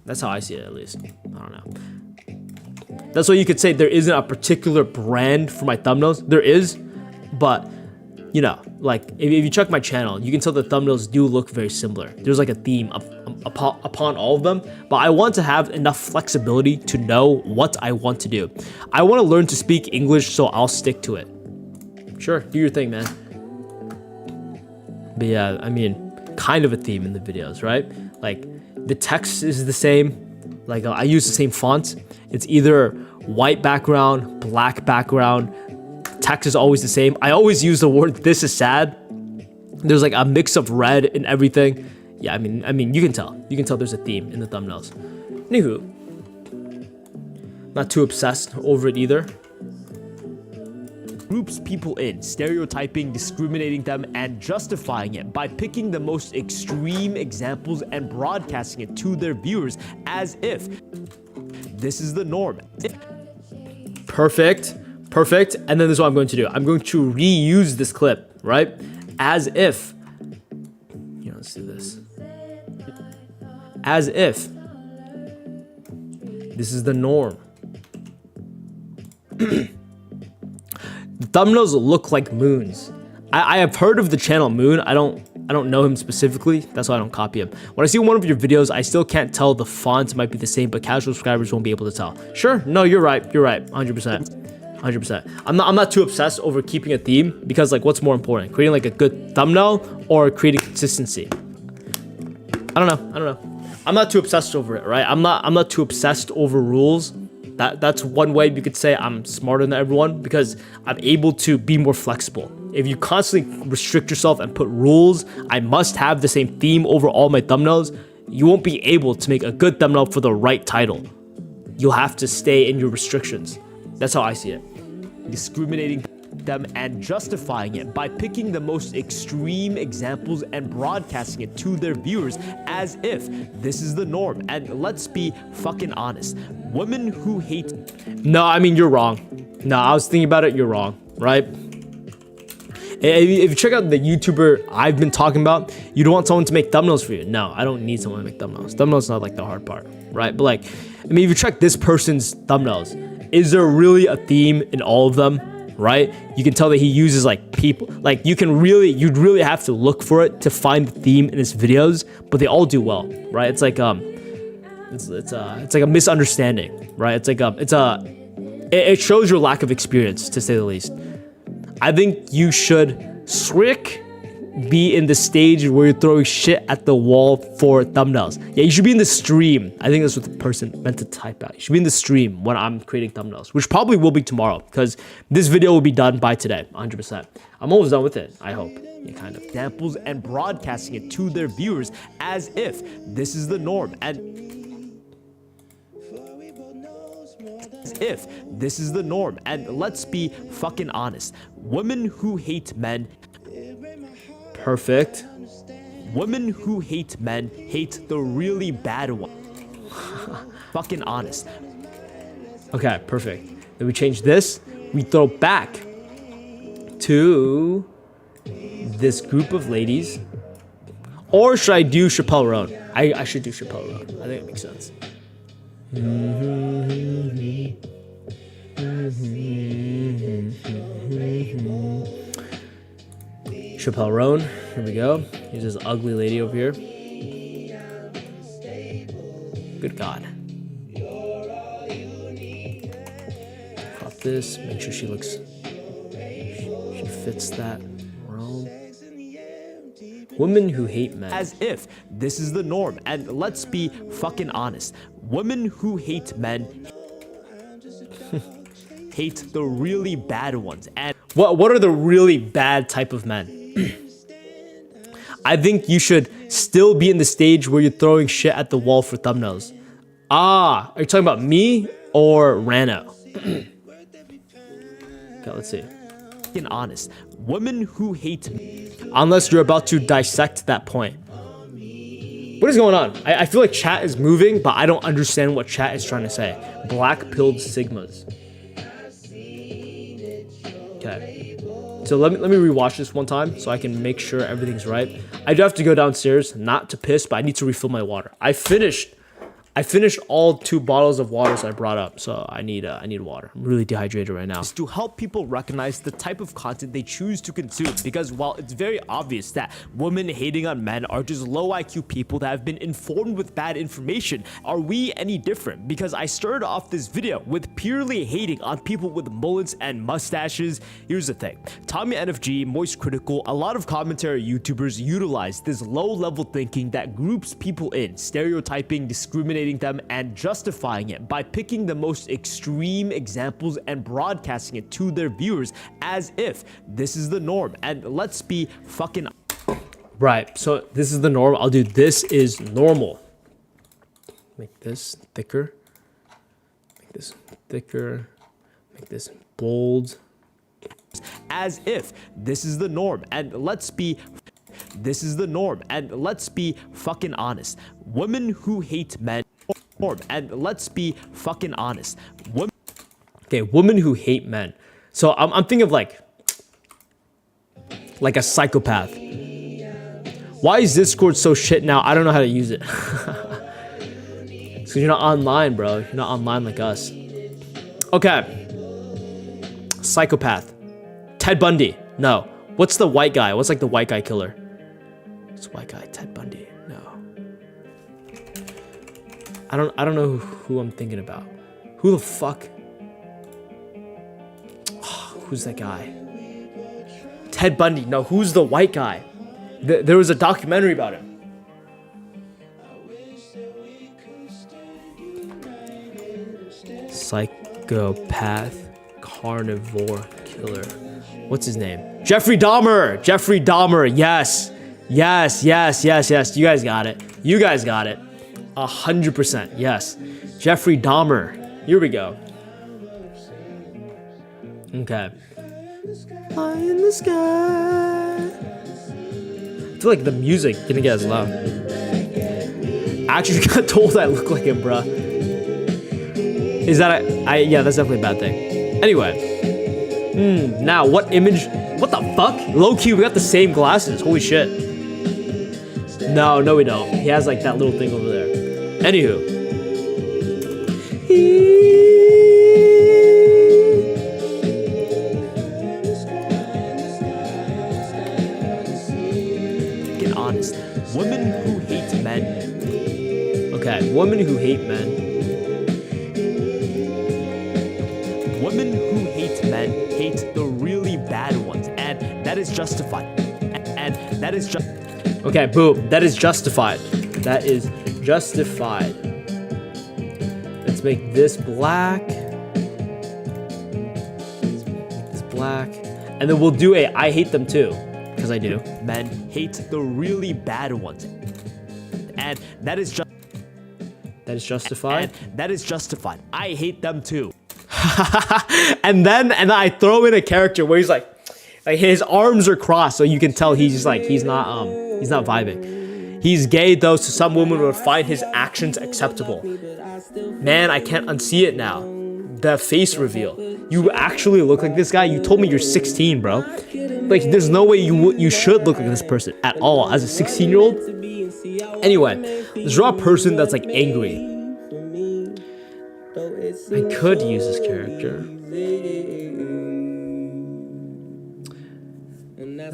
That's how I see it, at least. I don't know. That's why you could say there isn't a particular brand for my thumbnails. There is, but you know, like if you check my channel, you can tell the thumbnails do look very similar. There's like a theme upon all of them, but I want to have enough flexibility to know what I want to do. I want to learn to speak English, so I'll stick to it. Sure, do your thing, man. But yeah, I mean, kind of a theme in the videos, right? Like the text is the same. Like I use the same font. It's either white background, black background. Text is always the same. I always use the word "this is sad." There's like a mix of red and everything. Yeah, I mean, you can tell. You can tell there's a theme in the thumbnails. Anywho, not too obsessed over it either. Groups people in, stereotyping, discriminating them, and justifying it by picking the most extreme examples and broadcasting it to their viewers as if this is the norm. Perfect. And then this is what I'm going to do. I'm going to reuse this clip, right? As if, you know, let's do this. As if this is the norm. The thumbnails look like moons. I have heard of the channel Moon. I don't know him specifically. That's why I don't copy him. When I see one of your videos, I still can't tell the font might be the same, but casual subscribers won't be able to tell. Sure, no, you're right. 100%. I'm not too obsessed over keeping a theme, because like what's more important, creating like a good thumbnail or creating consistency? I don't know. I'm not too obsessed over it, right? I'm not too obsessed over rules. That's one way you could say I'm smarter than everyone, because I'm able to be more flexible. If you constantly restrict yourself and put rules, I must have the same theme over all my thumbnails, you won't be able to make a good thumbnail for the right title. You'll have to stay in your restrictions. That's how I see it. Discriminating them and justifying it by picking the most extreme examples and broadcasting it to their viewers as if this is the norm. And let's be fucking honest. Women who hate... No, I mean, you're wrong. No, I was thinking about it. You're wrong, right? If you check out the YouTuber I've been talking about, you don't want someone to make thumbnails for you. No, I don't need someone to make thumbnails. Thumbnails not like the hard part, right? But like, I mean, if you check this person's thumbnails, is there really a theme in all of them, right? You can tell that he uses like people, like you'd really have to look for it to find the theme in his videos, but they all do well, right? It's like it's like a misunderstanding, right? It shows your lack of experience, to say the least. I think you should be in the stage where you're throwing shit at the wall for thumbnails. Yeah, you should be in the stream. I think that's what the person meant to type out. You should be in the stream when I'm creating thumbnails, which probably will be tomorrow, because this video will be done by today, 100%. I'm almost done with it, I hope. Yeah, kind of. Examples and broadcasting it to their viewers as if this is the norm. And if this is the norm, and let's be fucking honest, women who hate men. Perfect. Women who hate men hate the really bad one. Fucking honest. Okay, perfect. Then we change this. We throw back to this group of ladies. Or should I do Chappelle Roan? I should do Chappelle Roan. I think it makes sense. Chappelle Roan, here we go. Here's this ugly lady over here. Good God. Crop this, make sure she fits that realm. Women who hate men. As if this is the norm, and let's be fucking honest. Women who hate men hate the really bad ones. And what are the really bad type of men? I think you should still be in the stage where you're throwing shit at the wall for thumbnails. Are you talking about me or Rano? Okay, let's see. Being honest, women who hate me. Unless you're about to dissect that point. What is going on? I feel like chat is moving, but I don't understand what chat is trying to say. Black-pilled sigmas. Okay. So let me rewatch this one time so I can make sure everything's right. I do have to go downstairs, not to piss, but I need to refill my water. I finished all 2 bottles of water I brought up, so I need water. I'm really dehydrated right now. To help people recognize the type of content they choose to consume, because while it's very obvious that women hating on men are just low IQ people that have been informed with bad information, are we any different? Because I started off this video with purely hating on people with mullets and mustaches. Here's the thing. Tommy NFG, Moist Critical, a lot of commentary YouTubers utilize this low-level thinking that groups people in, stereotyping, discriminating them, and justifying it by picking the most extreme examples and broadcasting it to their viewers as if this is the norm. And let's be fucking right. So this is the norm. I'll do this is normal. Make this thicker. Make this thicker. Make this bold. As if this is the norm. And let's be fucking honest. Women who hate men. And let's be fucking honest. Women who hate men. So I'm thinking of like a psychopath. Why is Discord so shit now? I don't know how to use it. It's because you're not online, bro. You're not online like us. Okay. Psychopath. Ted Bundy. No. What's the white guy? What's like the white guy killer? It's white guy. Ted Bundy. No. I don't know who I'm thinking about. Who the fuck? Oh, who's that guy? Ted Bundy. No, who's the white guy? There was a documentary about him. Psychopath, carnivore killer. What's his name? Jeffrey Dahmer. Jeffrey Dahmer. Yes. Yes. You guys got it. 100%. Yes. Jeffrey Dahmer. Here we go. Okay. Fly in the sky. I feel like the music didn't get as loud. I actually got told I look like him, bruh. Is that yeah, that's definitely a bad thing. Anyway. Now, what image? What the fuck? Low-key, we got the same glasses. Holy shit. No, we don't. He has like that little thing over there. Anywho. Get honest. Women who hate men. Okay, women who hate men. Women who hate men hate the really bad ones, and that is justified. And that is just. Okay, boom. That is justified. That is justified. Let's make this black. Let's make this black. And then we'll do a I hate them too. Because I do. Men hate the really bad ones. And that is just. That is justified. And that is justified. I hate them too. and then I throw in a character where he's like his arms are crossed, so you can tell he's just like he's not vibing. He's gay though, so some women would find his actions acceptable. Man, I can't unsee it now. The face reveal. You actually look like this guy. You told me you're 16, bro. Like, there's no way you should look like this person at all as a 16-year-old. Anyway, let's draw a person that's like angry. I could use this character.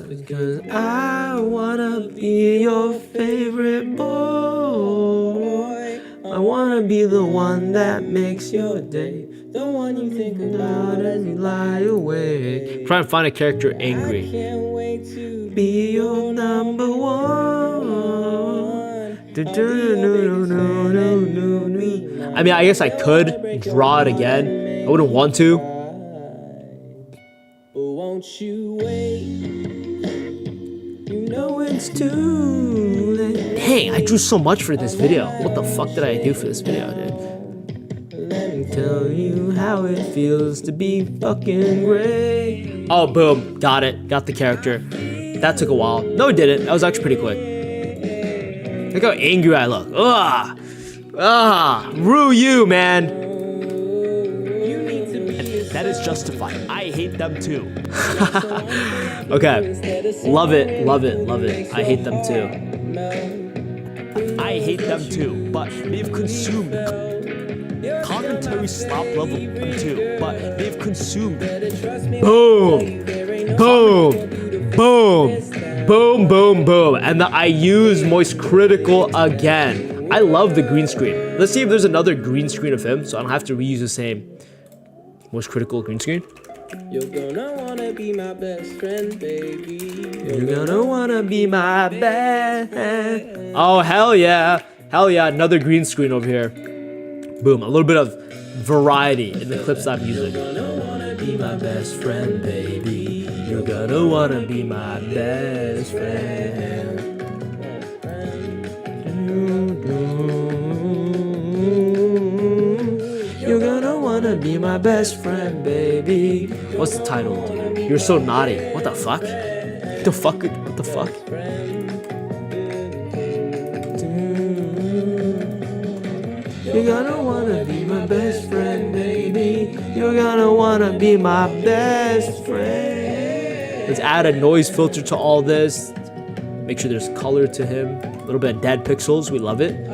Because I wanna be your favorite boy. I wanna be the one that makes your day. The one you think about as you lie awake. Try and find a character angry. I can't wait to be your number one. I mean, I guess I could draw it again. I wouldn't want to. Don't you wait. You know it's too late. Dang, I drew so much for this video. What the fuck did I do for this video, dude? Let me tell you how it feels to be fucking great. Oh, boom. Got it. Got the character. That took a while. No, it didn't. That was actually pretty quick. Look how angry I look. Ugh. Rue you, man. That is justified. I hate them too. Okay. Love it, love it, love it. I hate them too. I hate them too, but they've consumed commentary slop level too, but they've consumed. Boom, boom, boom, boom, boom, boom. And the I use moist critical again. I love the green screen. Let's see if there's another green screen of him so I don't have to reuse the same moist critical green screen. You're gonna wanna be my best friend, baby. You're gonna wanna be my best. Oh, hell yeah. Hell yeah, another green screen over here. Boom, a little bit of variety in the clips I'm using. You're gonna wanna be my best friend, baby. You're gonna wanna be my best friend. You're gonna wanna be my best friend, baby. What's the title, dude? You're so naughty. What the fuck? What the fuck? What the fuck? You're gonna wanna be my best friend, baby. You're gonna wanna be my best friend. Let's add a noise filter to all this. Make sure there's color to him. A little bit of dead pixels. We love it.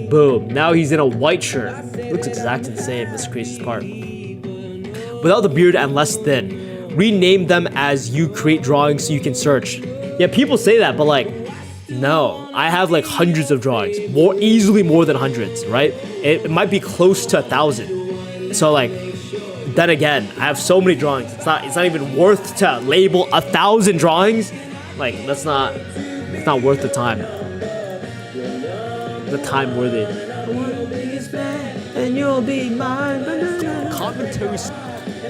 Boom. Now he's in a white shirt. Looks exactly the same. That's the craziest part. Without the beard and less thin. Rename them as you create drawings so you can search. Yeah, people say that, but like, no. I have like hundreds of drawings. Easily more than hundreds, right? It might be close to 1,000. So like, then again, I have so many drawings. It's not even worth to label 1,000 drawings. Like, it's not worth the time. The time worthy. And you'll be mine. Commentary.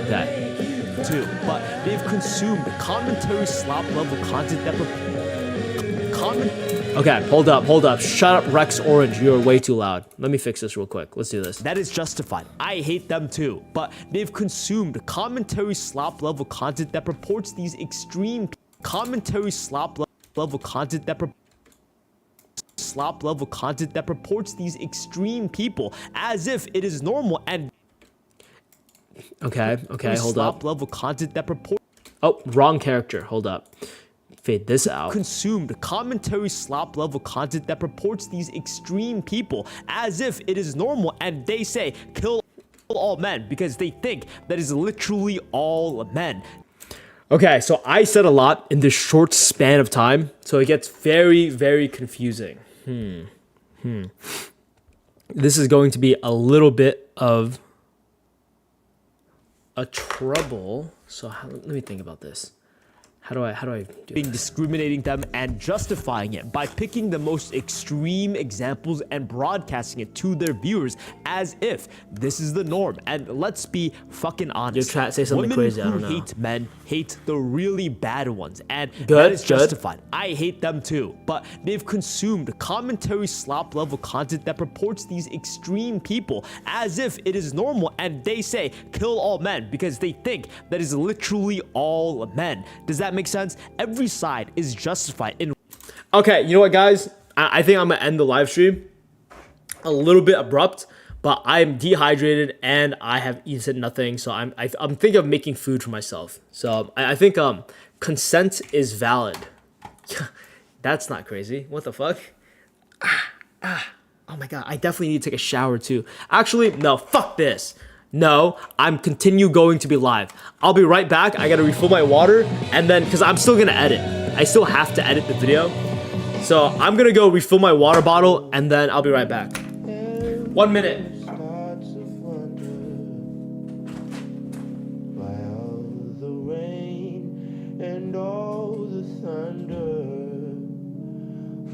Okay. Too, but they've consumed commentary slop level content that. Okay, hold up. Shut up, Rex Orange. You're way too loud. Let me fix this real quick. Let's do this. That is justified. I hate them too, but they've consumed commentary slop level content that purports these extreme commentary slop level content that purports these extreme people as if it is normal and okay, hold up. Level content that purports. Oh, wrong character. Hold up. Fade this out. Consumed commentary slop level content that purports these extreme people as if it is normal and they say kill all men because they think that is literally all men. Okay, so I said a lot in this short span of time, so it gets very, very confusing. This is going to be a little bit of a trouble. So let me think about this. How do I do being discriminating them and justifying it by picking the most extreme examples and broadcasting it to their viewers as if this is the norm. And let's be fucking honest. You're trying to say something crazy. I don't know. Hate men hate the really bad ones, and that is justified. I hate them too, but they've consumed commentary slop level content that purports these extreme people as if it is normal, and they say kill all men because they think that is literally all men. Does that make sense? Every side is justified in. Okay, you know what, guys? I think I'm gonna end the live stream a little bit abrupt, but I'm dehydrated and I have eaten nothing, so I'm thinking of making food for myself. So I think consent is valid. That's not crazy. What the fuck? Oh my god, I definitely need to take a shower too. Actually, no, fuck this. No, I'm going to be live. I'll be right back. I gotta refill my water, and then, because I'm still gonna edit. I still have to edit the video. So I'm gonna go refill my water bottle, and then I'll be right back. 1 minute.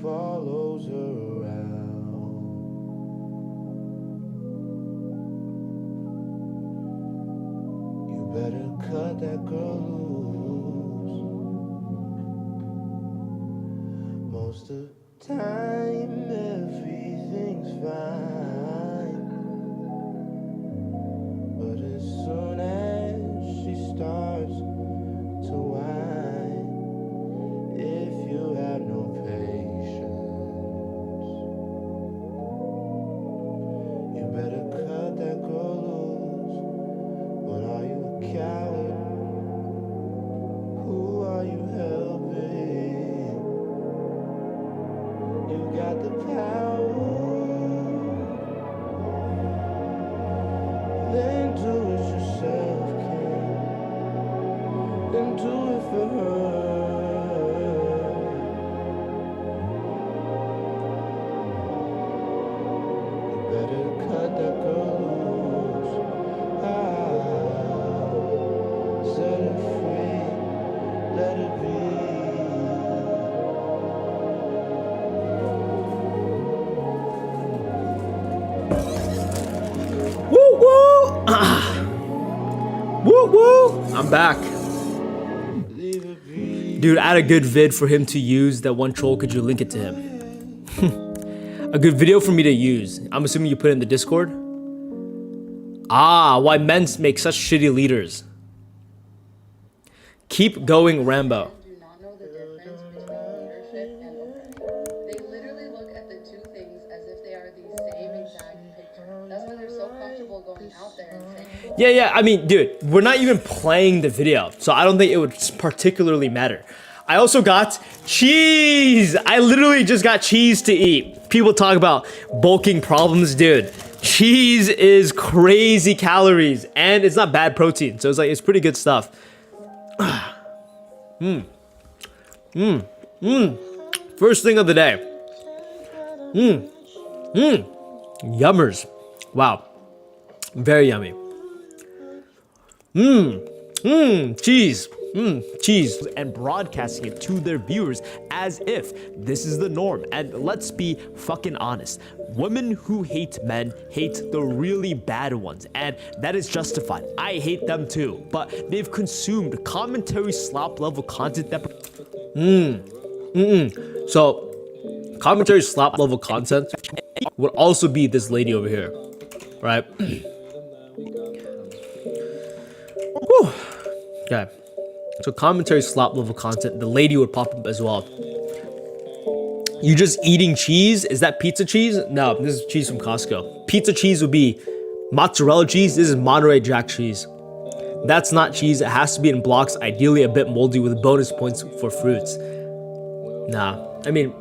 Follows her around. You better cut that girl loose. Most of the time, everything's fine. But as soon as she starts to whine, if you have no patience, you better cut that girl loose. But are you a coward? Who are you helping? You got the power. Then do it yourself, kid. Then do it for her. You better cut that girl loose. Set her free, let her be.
Woo woo! Woo woo! I'm back. Dude, add a good vid for him to use. That one troll, could you link it to him? A good video for me to use. I'm assuming you put it in the Discord. Ah, why men make such shitty leaders. Keep going, Rambo.
Do not know the difference between leadership and oppression. They literally look at the two things as if they are the same exact picture. That's why they're so comfortable going out there and saying,
Yeah, I mean, dude, we're not even playing the video, so I don't think it would particularly matter. I also got cheese. I literally just got cheese to eat. People talk about bulking problems, dude. Cheese is crazy calories, and it's not bad protein, so it's pretty good stuff. First thing of the day. Yummers. Wow. Very yummy. Cheese. Cheese. And broadcasting it to their viewers as if this is the norm. And let's be fucking honest. Women who hate men hate the really bad ones, and that is justified. I hate them too, but they've consumed commentary slop level content that So commentary slop level content would also be this lady over here, right? Whew. Okay, so commentary slop level content, the lady would pop up as well. You just eating cheese? Is that pizza cheese? No, this is cheese from Costco. Pizza cheese would be mozzarella cheese. This is Monterey Jack cheese. That's not cheese. It has to be in blocks, ideally a bit moldy with bonus points for fruits. Nah, I mean,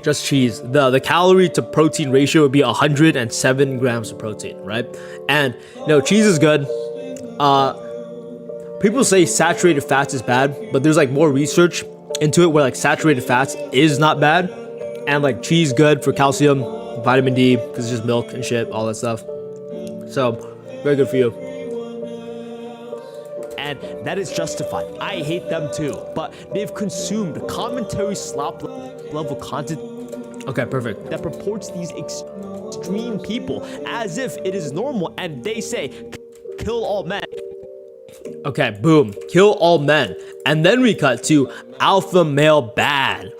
just cheese. The calorie to protein ratio would be 107 grams of protein, right? And no, cheese is good. People say saturated fats is bad, but there's like more research into it where like saturated fats is not bad, and like cheese good for calcium, vitamin D, because it's just milk and shit, all that stuff. So very good for you. And that is justified. I hate them too, but they've consumed commentary slop level content. Okay, perfect. That purports these extreme people as if it is normal, and they say kill all men. Okay, boom, kill all men. And then we cut to alpha male bad.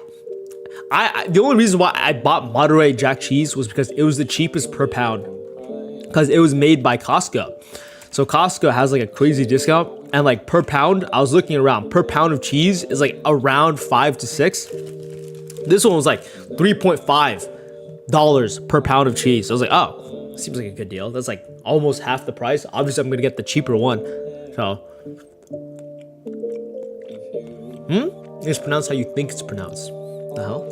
The only reason why I bought Monterey Jack cheese was because it was the cheapest per pound, because it was made by Costco. So Costco has like a crazy discount, and like per pound, I was looking around, per pound of cheese is like around $5 to $6. This one was like $3.5 per pound of cheese. So I was like, oh, seems like a good deal. That's like almost half the price. Obviously, I'm gonna get the cheaper one. So, it's pronounced how you think it's pronounced. The hell?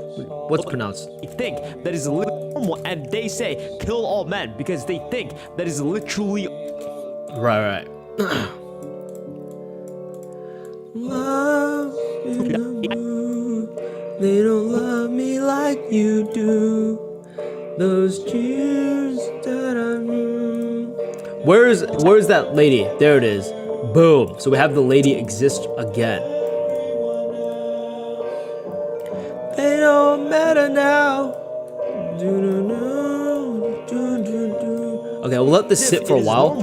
What's pronounced? They think that is normal, and they say kill all men because they think that is literally right. Love in the mood. They don't love me like you do. Those cheers that Where's that lady? There it is. Boom. So we have the lady exist again. They don't matter now. Okay, we'll let this sit for a while.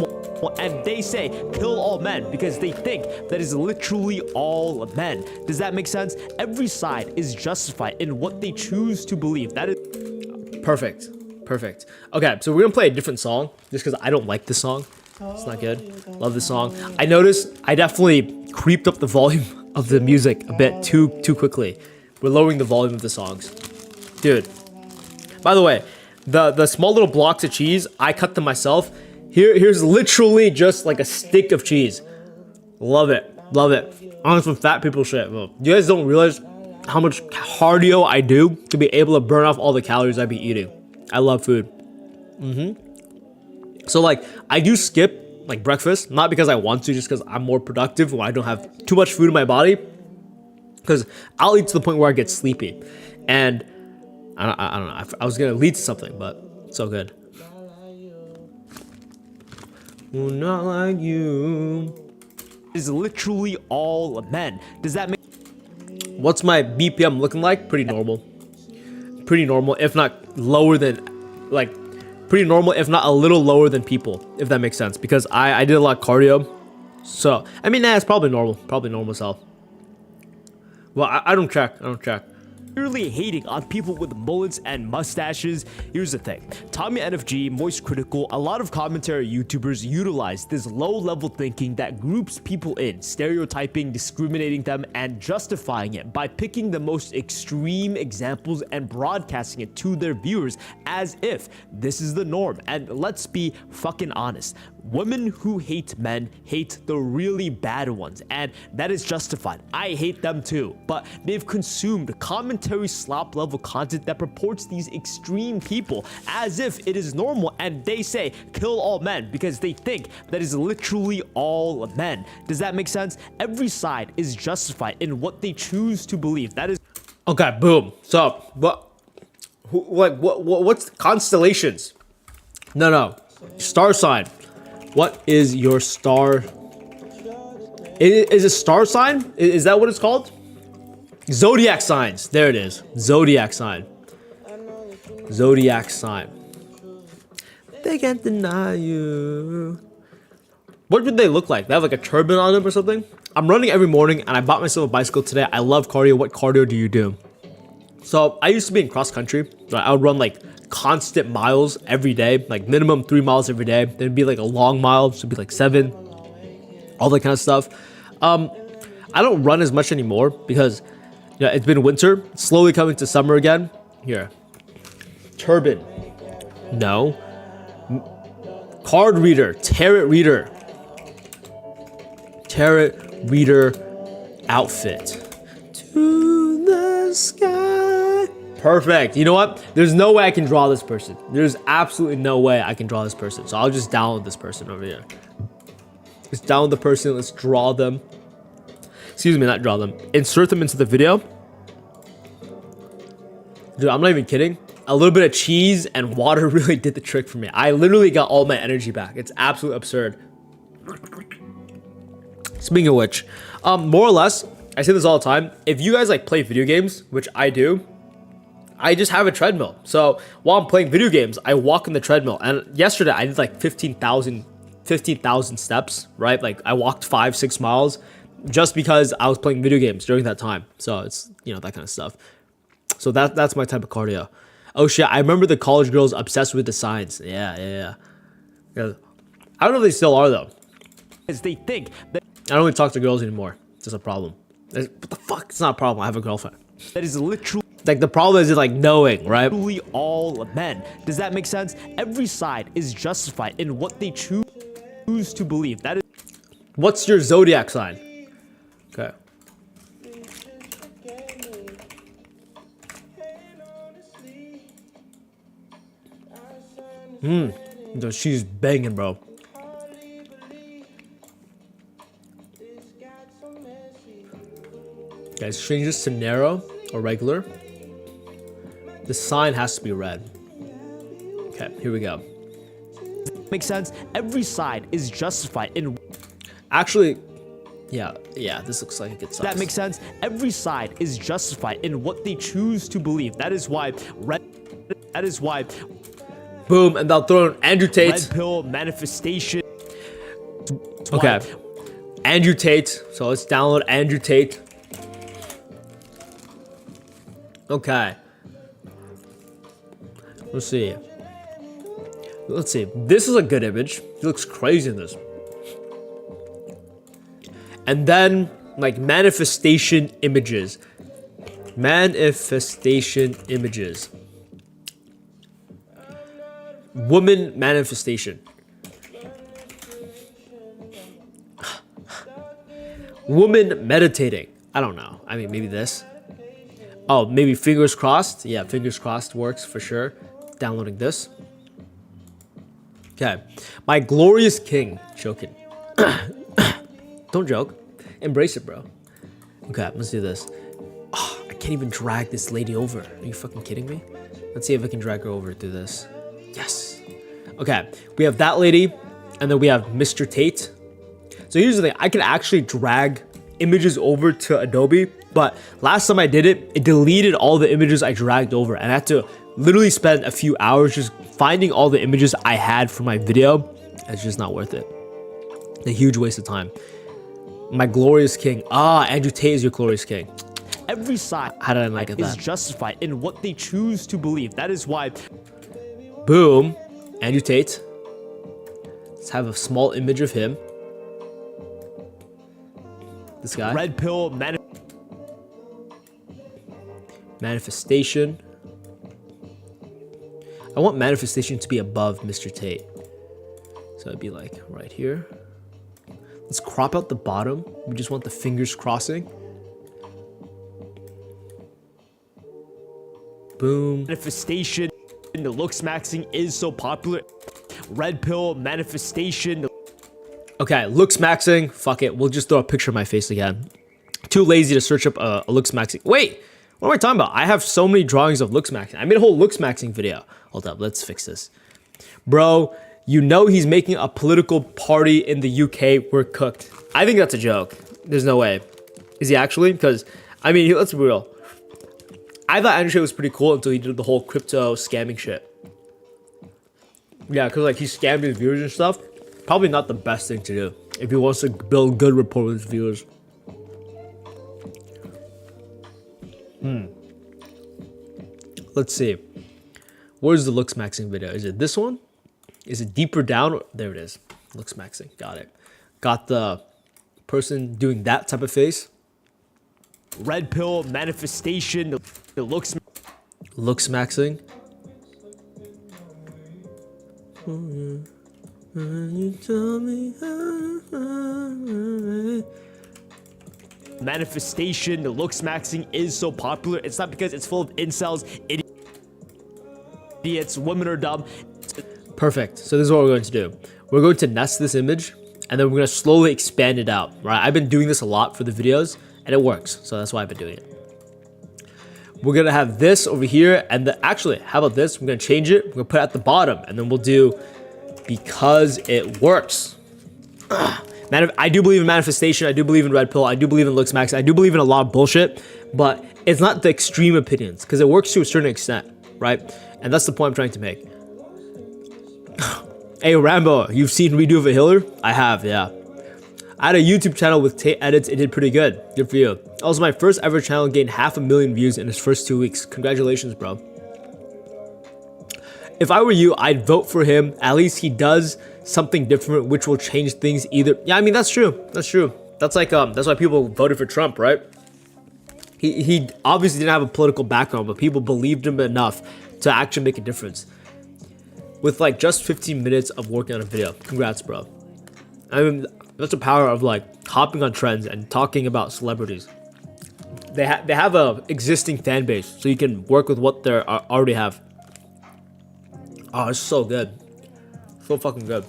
normal, and they say kill all men because they think that is literally all men. Does that make sense? Every side is justified in what they choose to believe. That is
Perfect. Perfect. Okay, so we're gonna play a different song just because I don't like this song. It's not good. Love this song. I noticed I definitely creeped up the volume of the music a bit too quickly. We're lowering the volume of the songs. Dude. By the way, the small little blocks of cheese, I cut them myself. Here's literally just like a stick of cheese. Love it. Love it. On some fat people shit. Well, you guys don't realize how much cardio I do to be able to burn off all the calories I be eating. I love food. So like, I do skip like breakfast, not because I want to, just because I'm more productive when I don't have too much food in my body. Because I'll eat to the point where I get sleepy. And I don't know, I was gonna lead to something, but it's so good. Not like you.
is literally all men. Does that make
What's my BPM looking like? Pretty normal. Pretty normal, if not lower than, like, pretty normal, if not a little lower than people, if that makes sense. Because I did a lot of cardio. So, I mean, it's probably normal. Probably normal as hell. Well, I don't check. I don't check.
Clearly hating on people with mullets and mustaches. Here's the thing. Tommy NFG, Moist Critical, a lot of commentary YouTubers utilize this low-level thinking that groups people in, stereotyping, discriminating them, and justifying it by picking the most extreme examples and broadcasting it to their viewers as if this is the norm. And let's be fucking honest. Women who hate men hate the really bad ones, and that is justified. I hate them too, but they've consumed commentary slop level content that purports these extreme people as if it is normal, and they say kill all men because they think that is literally all men. Does that make sense? Every side is justified in what they choose to believe. That is
Okay, boom. So, what's constellations? No. Star sign. What is your star? Is it star sign? Is that what it's called? Zodiac signs. There it is. Zodiac sign. Zodiac sign. They can't deny you. What would they look like? They have like a turban on them or something? I'm running every morning and I bought myself a bicycle today. I love cardio. What cardio do you do? So I used to be in cross country. I would run like constant miles every day, like minimum 3 miles every day. Then it'd be like a long mile, so it'd be like 7, all that kind of stuff. I don't run as much anymore because it's been winter, it's slowly coming to summer again. Here, turban, no. Card reader, tarot reader outfit. To the sky. Perfect. You know what? There's no way I can draw this person. There's absolutely no way I can draw this person. So I'll just download this person over here. Let's download the person. Let's draw them. Excuse me, not draw them. Insert them into the video. Dude, I'm not even kidding. A little bit of cheese and water really did the trick for me. I literally got all my energy back. It's absolutely absurd. Speaking of which, more or less, I say this all the time. If you guys like play video games, which I do, I just have a treadmill. So while I'm playing video games, I walk on the treadmill. And yesterday I did like 15,000 steps, right? Like I walked 5-6 miles just because I was playing video games during that time. So it's, that kind of stuff. So that's my type of cardio. Oh shit, I remember the college girls obsessed with the signs. Yeah. I don't know if they still are though.
as they think that
I don't really talk to girls anymore. It's just a problem. What the fuck? It's not a problem. I have a girlfriend.
that is literally
Like the problem is like knowing, right?
all men. Does that make sense? Every side is justified in what they choose to believe. That is
What's your zodiac sign? Okay. She's banging, bro. Guys, change this to narrow or regular. The sign has to be red. Okay, here we go.
makes sense. Every side is justified in
Actually, yeah, this looks like a good size.
that makes sense. Every side is justified in what they choose to believe. That is why
Boom, and they'll throw in Andrew Tate.
red pill manifestation. Okay. Andrew Tate. So let's download Andrew Tate. Okay. Let's see. This is a good image. He looks crazy in this. And then, like, manifestation images. Manifestation images. Woman manifestation. Woman meditating. I don't know. I mean, maybe this. Oh, maybe fingers crossed. Yeah, fingers crossed works for sure. Downloading this. Okay. My glorious king. Joking. Don't joke. Embrace it, bro. Okay, let's do this. Oh, I can't even drag this lady over. Are you fucking kidding me? Let's see if I can drag her over through this. Yes. Okay, we have that lady, and then we have Mr. Tate. So here's the thing. I can actually drag images over to Adobe, but last time I did it, it deleted all the images I dragged over, and I had to literally spend a few hours just finding all the images I had for my video. It's just not worth it. A huge waste of time. My glorious king. Ah, Andrew Tate is your glorious king.
Every side
How did I not get
is
that?
justified in what they choose to believe. That is why.
Boom. Andrew Tate. Let's have a small image of him. This guy.
Red pill
Manifestation. I want manifestation to be above Mr. Tate. So it'd be like right here. Let's crop out the bottom. We just want the fingers crossing. Boom.
manifestation. The looks maxing is so popular. Red pill manifestation.
Okay, looks maxing. Fuck it. We'll just throw a picture of my face again. Too lazy to search up a looks maxing. Wait, what am I talking about? I have so many drawings of looks maxing. I made a whole looks maxing video. Hold up, let's fix this. Bro, you know he's making a political party in the UK. We're cooked. I think that's a joke. There's no way. Is he actually? Because, I mean, let's be real. I thought Andrew Tate was pretty cool until he did the whole crypto scamming shit. Yeah, because like he scammed his viewers and stuff. Probably not the best thing to do if he wants to build good rapport with his viewers. Let's see. Where's the looks maxing video? Is it this one? Is it deeper down? There it is. Looks maxing. Got it. Got the person doing that type of face.
Red pill manifestation. The looks
maxing.
manifestation. The looks maxing is so popular. It's not because it's full of incels, idiots, women are dumb.
Perfect. So this is what we're going to do. We're going to nest this image, and then we're going to slowly expand it out, right? I've been doing this a lot for the videos, and it works. So that's why I've been doing it. We're going to have this over here, and actually, how about this? We're going to change it. We're going to put it at the bottom, and then we'll do because it works. I do believe in manifestation. I do believe in red pill. I do believe in looks max. I do believe in a lot of bullshit, but it's not the extreme opinions because it works to a certain extent, right? And that's the point I'm trying to make. Hey, Rambo, you've seen Redo of a Healer? I have, yeah. I had a YouTube channel with Tate edits. It did pretty good. Good for you. Also, my first ever channel gained 500,000 views in its first 2 weeks. Congratulations, bro. If I were you, I'd vote for him. At least he does something different, which will change things either. Yeah, I mean, that's true. That's true. That's like, that's why people voted for Trump, right? He obviously didn't have a political background, but people believed him enough to actually make a difference. With like just 15 minutes of working on a video. Congrats, bro. I mean, that's the power of like hopping on trends and talking about celebrities. They have a existing fan base, so you can work with what they already have. Oh, it's so good. So fucking good.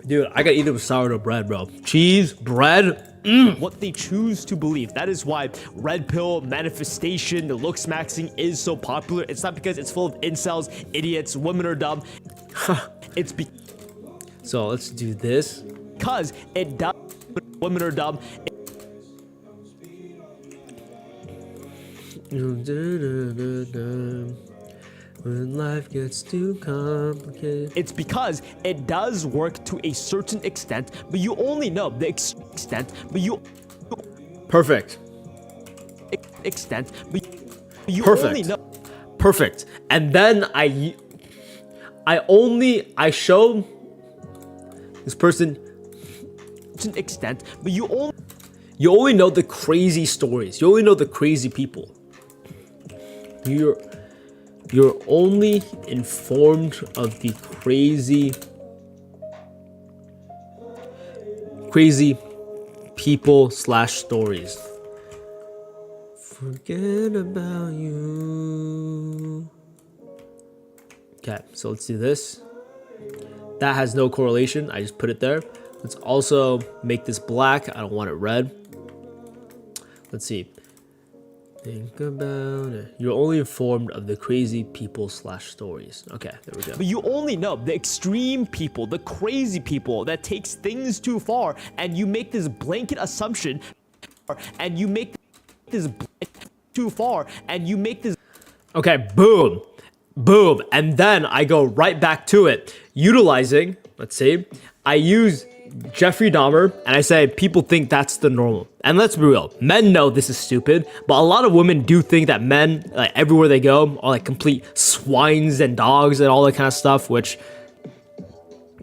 Dude, I gotta eat it with sourdough bread, bro. Cheese, bread.
What they choose to believe. That is why red pill manifestation, the looks maxing is so popular. It's not because it's full of incels, idiots, women are dumb. It's
so let's do this.
Because it does. Women are dumb. When life gets too complicated.
It's because it does work to a certain extent, but you only know the extent, but you
Perfect.
extent, but you
Perfect.
only know.
Perfect. And then I show this person
To an extent, but you
only know the crazy stories. You only know the crazy people. You're only informed of the crazy people / stories. Forget about you. Okay, so let's do this. That has no correlation. I just put it there. Let's also make this black. I don't want it red. Let's see. Think about it. You're only informed of the crazy people / stories. Okay, there we go.
But you only know the extreme people, the crazy people that takes things too far, and you make this blanket assumption, and you make this too far, and you make this.
Okay, boom, boom, and then I go right back to it, utilizing. Let's see. I use Jeffrey Dahmer, and I say people think that's the normal. And let's be real, men know this is stupid, but a lot of women do think that men, like everywhere they go, are like complete swines and dogs and all that kind of stuff, which,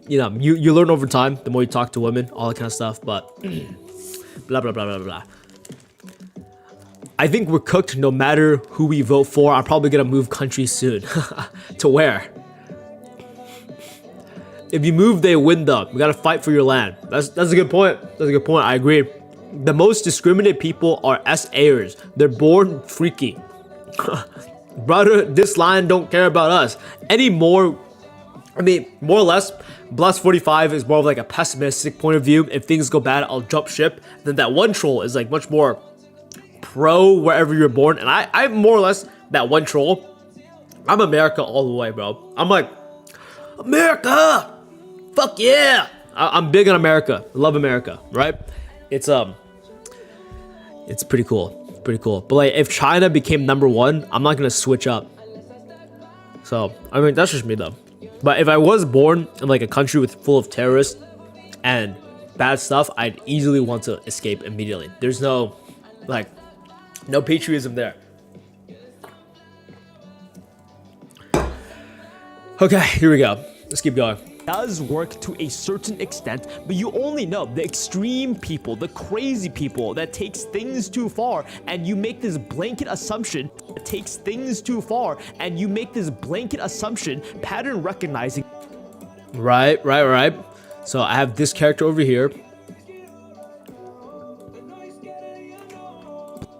you know, you learn over time, the more you talk to women, all that kind of stuff, but blah, blah, blah, blah, blah. I think we're cooked no matter who we vote for. I'm probably gonna move countries soon. To where? If you move, they win though. We gotta fight for your land. That's a good point. That's a good point. I agree. The most discriminated people are SAers. They're born freaky. Brother, this line don't care about us anymore. I mean, more or less, Blast 45 is more of like a pessimistic point of view. If things go bad, I'll jump ship. Then that one troll is like much more pro wherever you're born. And I'm more or less that one troll. I'm America all the way, bro. I'm like, America! Fuck yeah! I'm big on America. I love America, right? It's pretty cool. It's pretty cool. But like, if China became #1, I'm not gonna switch up. So, I mean, that's just me though. But if I was born in like a country full of terrorists and bad stuff, I'd easily want to escape immediately. There's no, like, no patriotism there. Okay, here we go. Let's keep going.
Does work to a certain extent, but you only know the extreme people, the crazy people that takes things too far, and you make this blanket assumption that takes things too far, and you make this blanket assumption, pattern recognizing.
Right. So I have this character over here.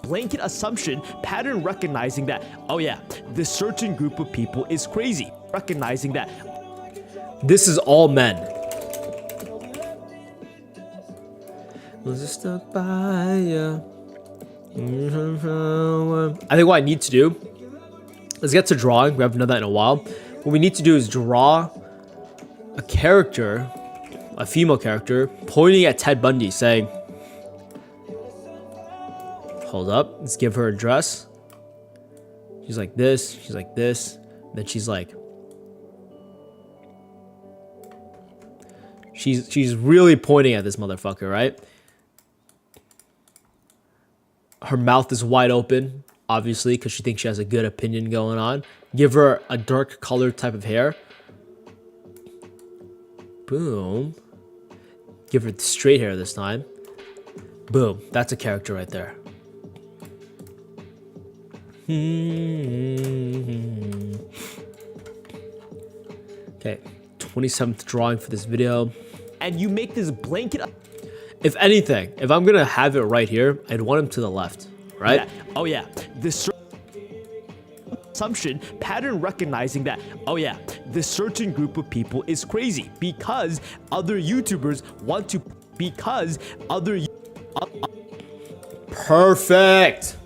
Blanket assumption, pattern recognizing that, oh yeah, this certain group of people is crazy. Recognizing that.
This is all men. Was it stuck by you? I think what I need to do, let's get to drawing. We haven't done that in a while. What we need to do is draw a character, a female character, pointing at Ted Bundy saying, hold up, let's give her a dress. She's like this, she's like this, then she's like, she's really pointing at this motherfucker, right? Her mouth is wide open, obviously, because she thinks she has a good opinion going on. Give her a dark colored type of hair. Boom. Give her straight hair this time. Boom. That's a character right there. Okay. 27th drawing for this video.
And you make this blanket.
If anything, if I'm gonna have it right here, I'd want him to the left, right?
Yeah. Oh yeah, this assumption, pattern recognizing that, oh yeah, this certain group of people is crazy because other YouTubers want to, because other.
Perfect.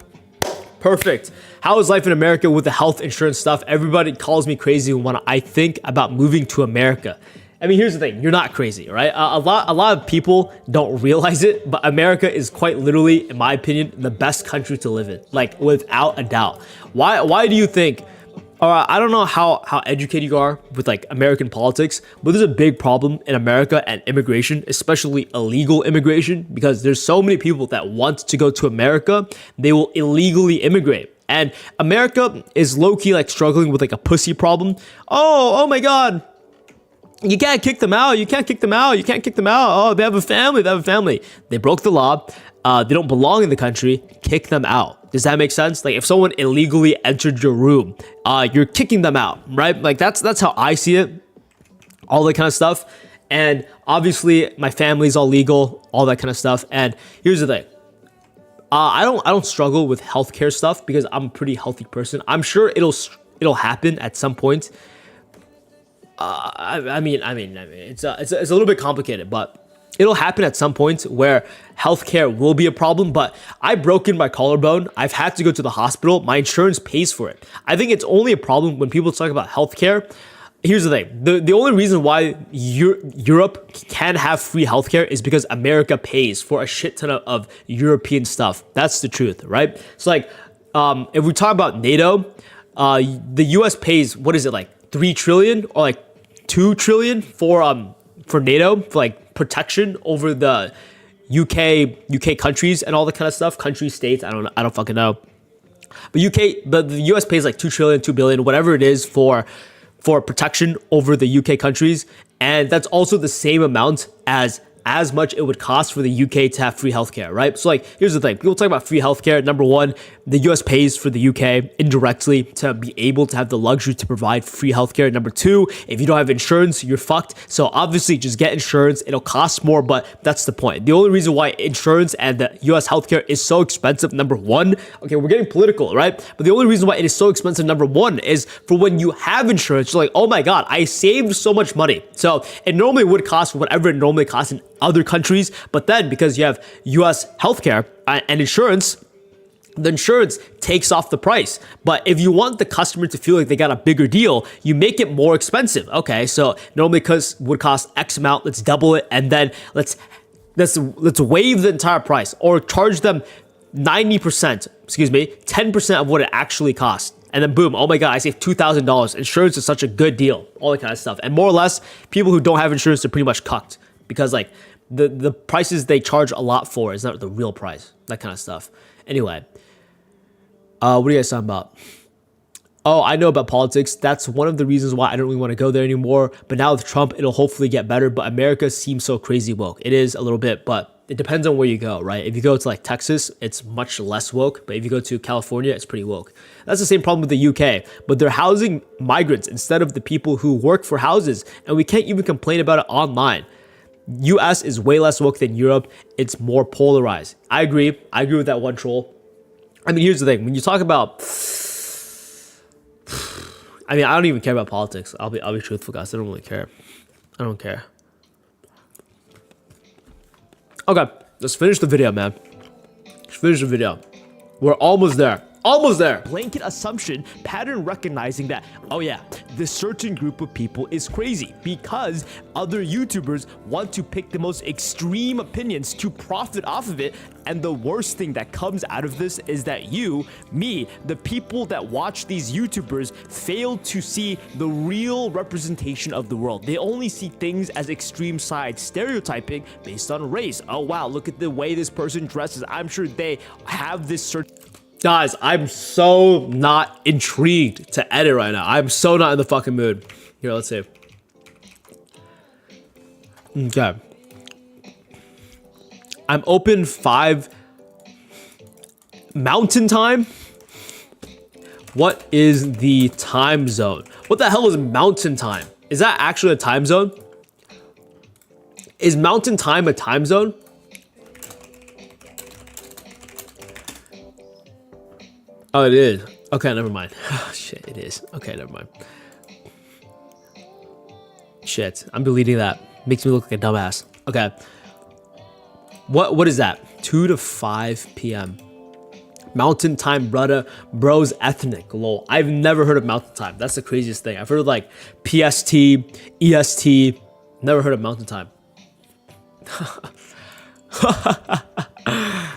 How is life in America with the health insurance stuff? Everybody calls me crazy when I think about moving to America. I mean, here's the thing. You're not crazy, right? A lot of people don't realize it, but America is quite literally, in my opinion, the best country to live in. Like, without a doubt. Why do you think
All right, I don't know how educated you are with like American politics, but there's a big problem in America and immigration, especially illegal immigration, because there's so many people that want to go to America, they will illegally immigrate. And America is low-key like struggling with like a pussy problem. Oh my God. You can't kick them out. You can't kick them out. You can't kick them out. Oh, they have a family. They have a family. They broke the law. They don't belong in the country. Kick them out. Does that make sense? Like if someone illegally entered your room, you're kicking them out, right? Like that's how I see it. All that kind of stuff. And obviously my family's all legal, all that kind of stuff. And here's the thing. I don't struggle with healthcare stuff because I'm a pretty healthy person. I'm sure it'll happen at some point. I mean, it's a little bit complicated, but it'll happen at some point where healthcare will be a problem. But I've broken my collarbone. I've had to go to the hospital. My insurance pays for it. I think it's only a problem when people talk about healthcare. Here's the thing. The only reason why Europe can have free healthcare is because America pays for a shit ton of European stuff. That's the truth, right? So like, if we talk about NATO, the US pays, what is it, like 3 trillion or like 2 trillion for NATO, for like protection over the UK countries and all the kind of stuff, country states. I don't fucking know. But the US pays like 2 trillion, 2 billion, whatever it is for protection over the UK countries. And that's also the same amount as much it would cost for the UK to have free healthcare, right? So like, here's the thing. People talk about free healthcare. Number one, the US pays for the UK indirectly to be able to have the luxury to provide free healthcare. Number two, if you don't have insurance, you're fucked. So obviously just get insurance. It'll cost more, but that's the point. The only reason why insurance and the US healthcare is so expensive, number one, okay, we're getting political, right? But the only reason why it is so expensive, number one, is for when you have insurance, you're like, oh my God, I saved so much money. So it normally would cost whatever it normally costs in other countries, but then because you have US healthcare and insurance, the insurance takes off the price. But if you want the customer to feel like they got a bigger deal, you make it more expensive. Okay, so normally would cost X amount, let's double it, and then let's waive the entire price or charge them 10% of what it actually costs. And then boom, oh my God, I saved $2,000. Insurance is such a good deal, all that kind of stuff. And more or less, people who don't have insurance are pretty much cucked because like the prices they charge a lot for is not the real price, that kind of stuff. Anyway, what are you guys talking about? Oh, I know about politics. That's one of the reasons why I don't really want to go there anymore. But now with Trump, it'll hopefully get better. But America seems so crazy woke. It is a little bit, but it depends on where you go, right? If you go to like Texas, it's much less woke. But if you go to California, it's pretty woke. That's the same problem with the UK. But they're housing migrants instead of the people who work for houses. And we can't even complain about it online. US is way less woke than Europe. It's more polarized. I agree with that one troll. I mean, here's the thing. When you talk about, I mean, I don't even care about politics. I'll be truthful, guys. I don't really care. I don't care. Okay, let's finish the video, man. Let's finish the video. We're almost there. Almost there. Blanket assumption, pattern recognizing that, oh yeah, this certain group of people is crazy because other YouTubers want to pick the most extreme opinions to profit off of it. And the worst thing that comes out of this is that you, me, the people that watch these YouTubers fail to see the real representation of the world. They only see things as extreme sides, stereotyping based on race. Oh wow, look at the way this person dresses. I'm sure they have this certain... Guys, I'm so not intrigued to edit right now. I'm so not in the fucking mood. Here, let's see. Okay. I'm open 5 Mountain Time? What is the time zone? What the hell is Mountain Time? Is that actually a time zone? Is Mountain Time a time zone? Oh, it is. Okay, never mind. Oh, shit, it is. Okay, never mind. Shit, I'm deleting that. Makes me look like a dumbass. Okay. What is that? 2 to 5 p.m. Mountain Time, brother. Bros ethnic. Lol. I've never heard of Mountain Time. That's the craziest thing. I've heard of like PST, EST. Never heard of Mountain Time.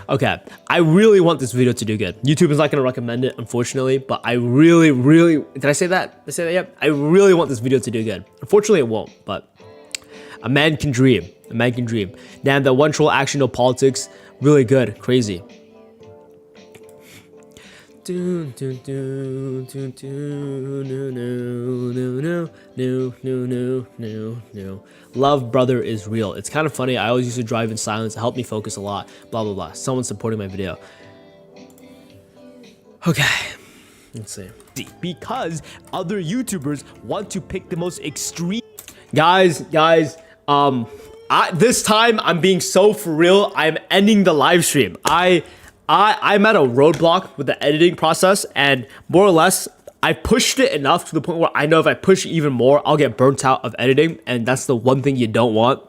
Okay, I really want this video to do good. YouTube is not going to recommend it, unfortunately, but I really, did I say that? Did I say that yet? I really want this video to do good. Unfortunately, it won't, but a man can dream. A man can dream. Damn, that one troll action, no politics, really good, crazy. Love, brother, is real. It's kind of funny. I always used to drive in silence. It helped me focus a lot. Blah, blah, blah. Someone supporting my video. Okay. Let's see. Because other YouTubers want to pick the most extreme. Guys, this time I'm being so for real. I'm ending the live stream. I'm at a roadblock with the editing process, and more or less I pushed it enough to the point where I know if I push even more, I'll get burnt out of editing, and that's the one thing you don't want.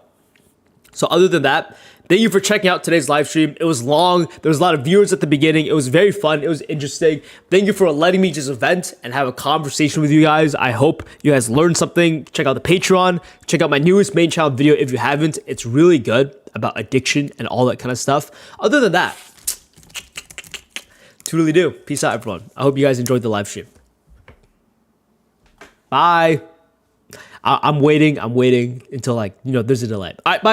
So other than that, thank you for checking out today's live stream. It was long. There was a lot of viewers at the beginning. It was very fun. It was interesting. Thank you for letting me just vent and have a conversation with you guys. I hope you guys learned something. Check out the Patreon. Check out my newest main channel video if you haven't. It's really good about addiction and all that kind of stuff. Other than that, truly do. Peace out, everyone. I hope you guys enjoyed the live stream. Bye. I'm waiting until, like, there's a delay. All right, bye.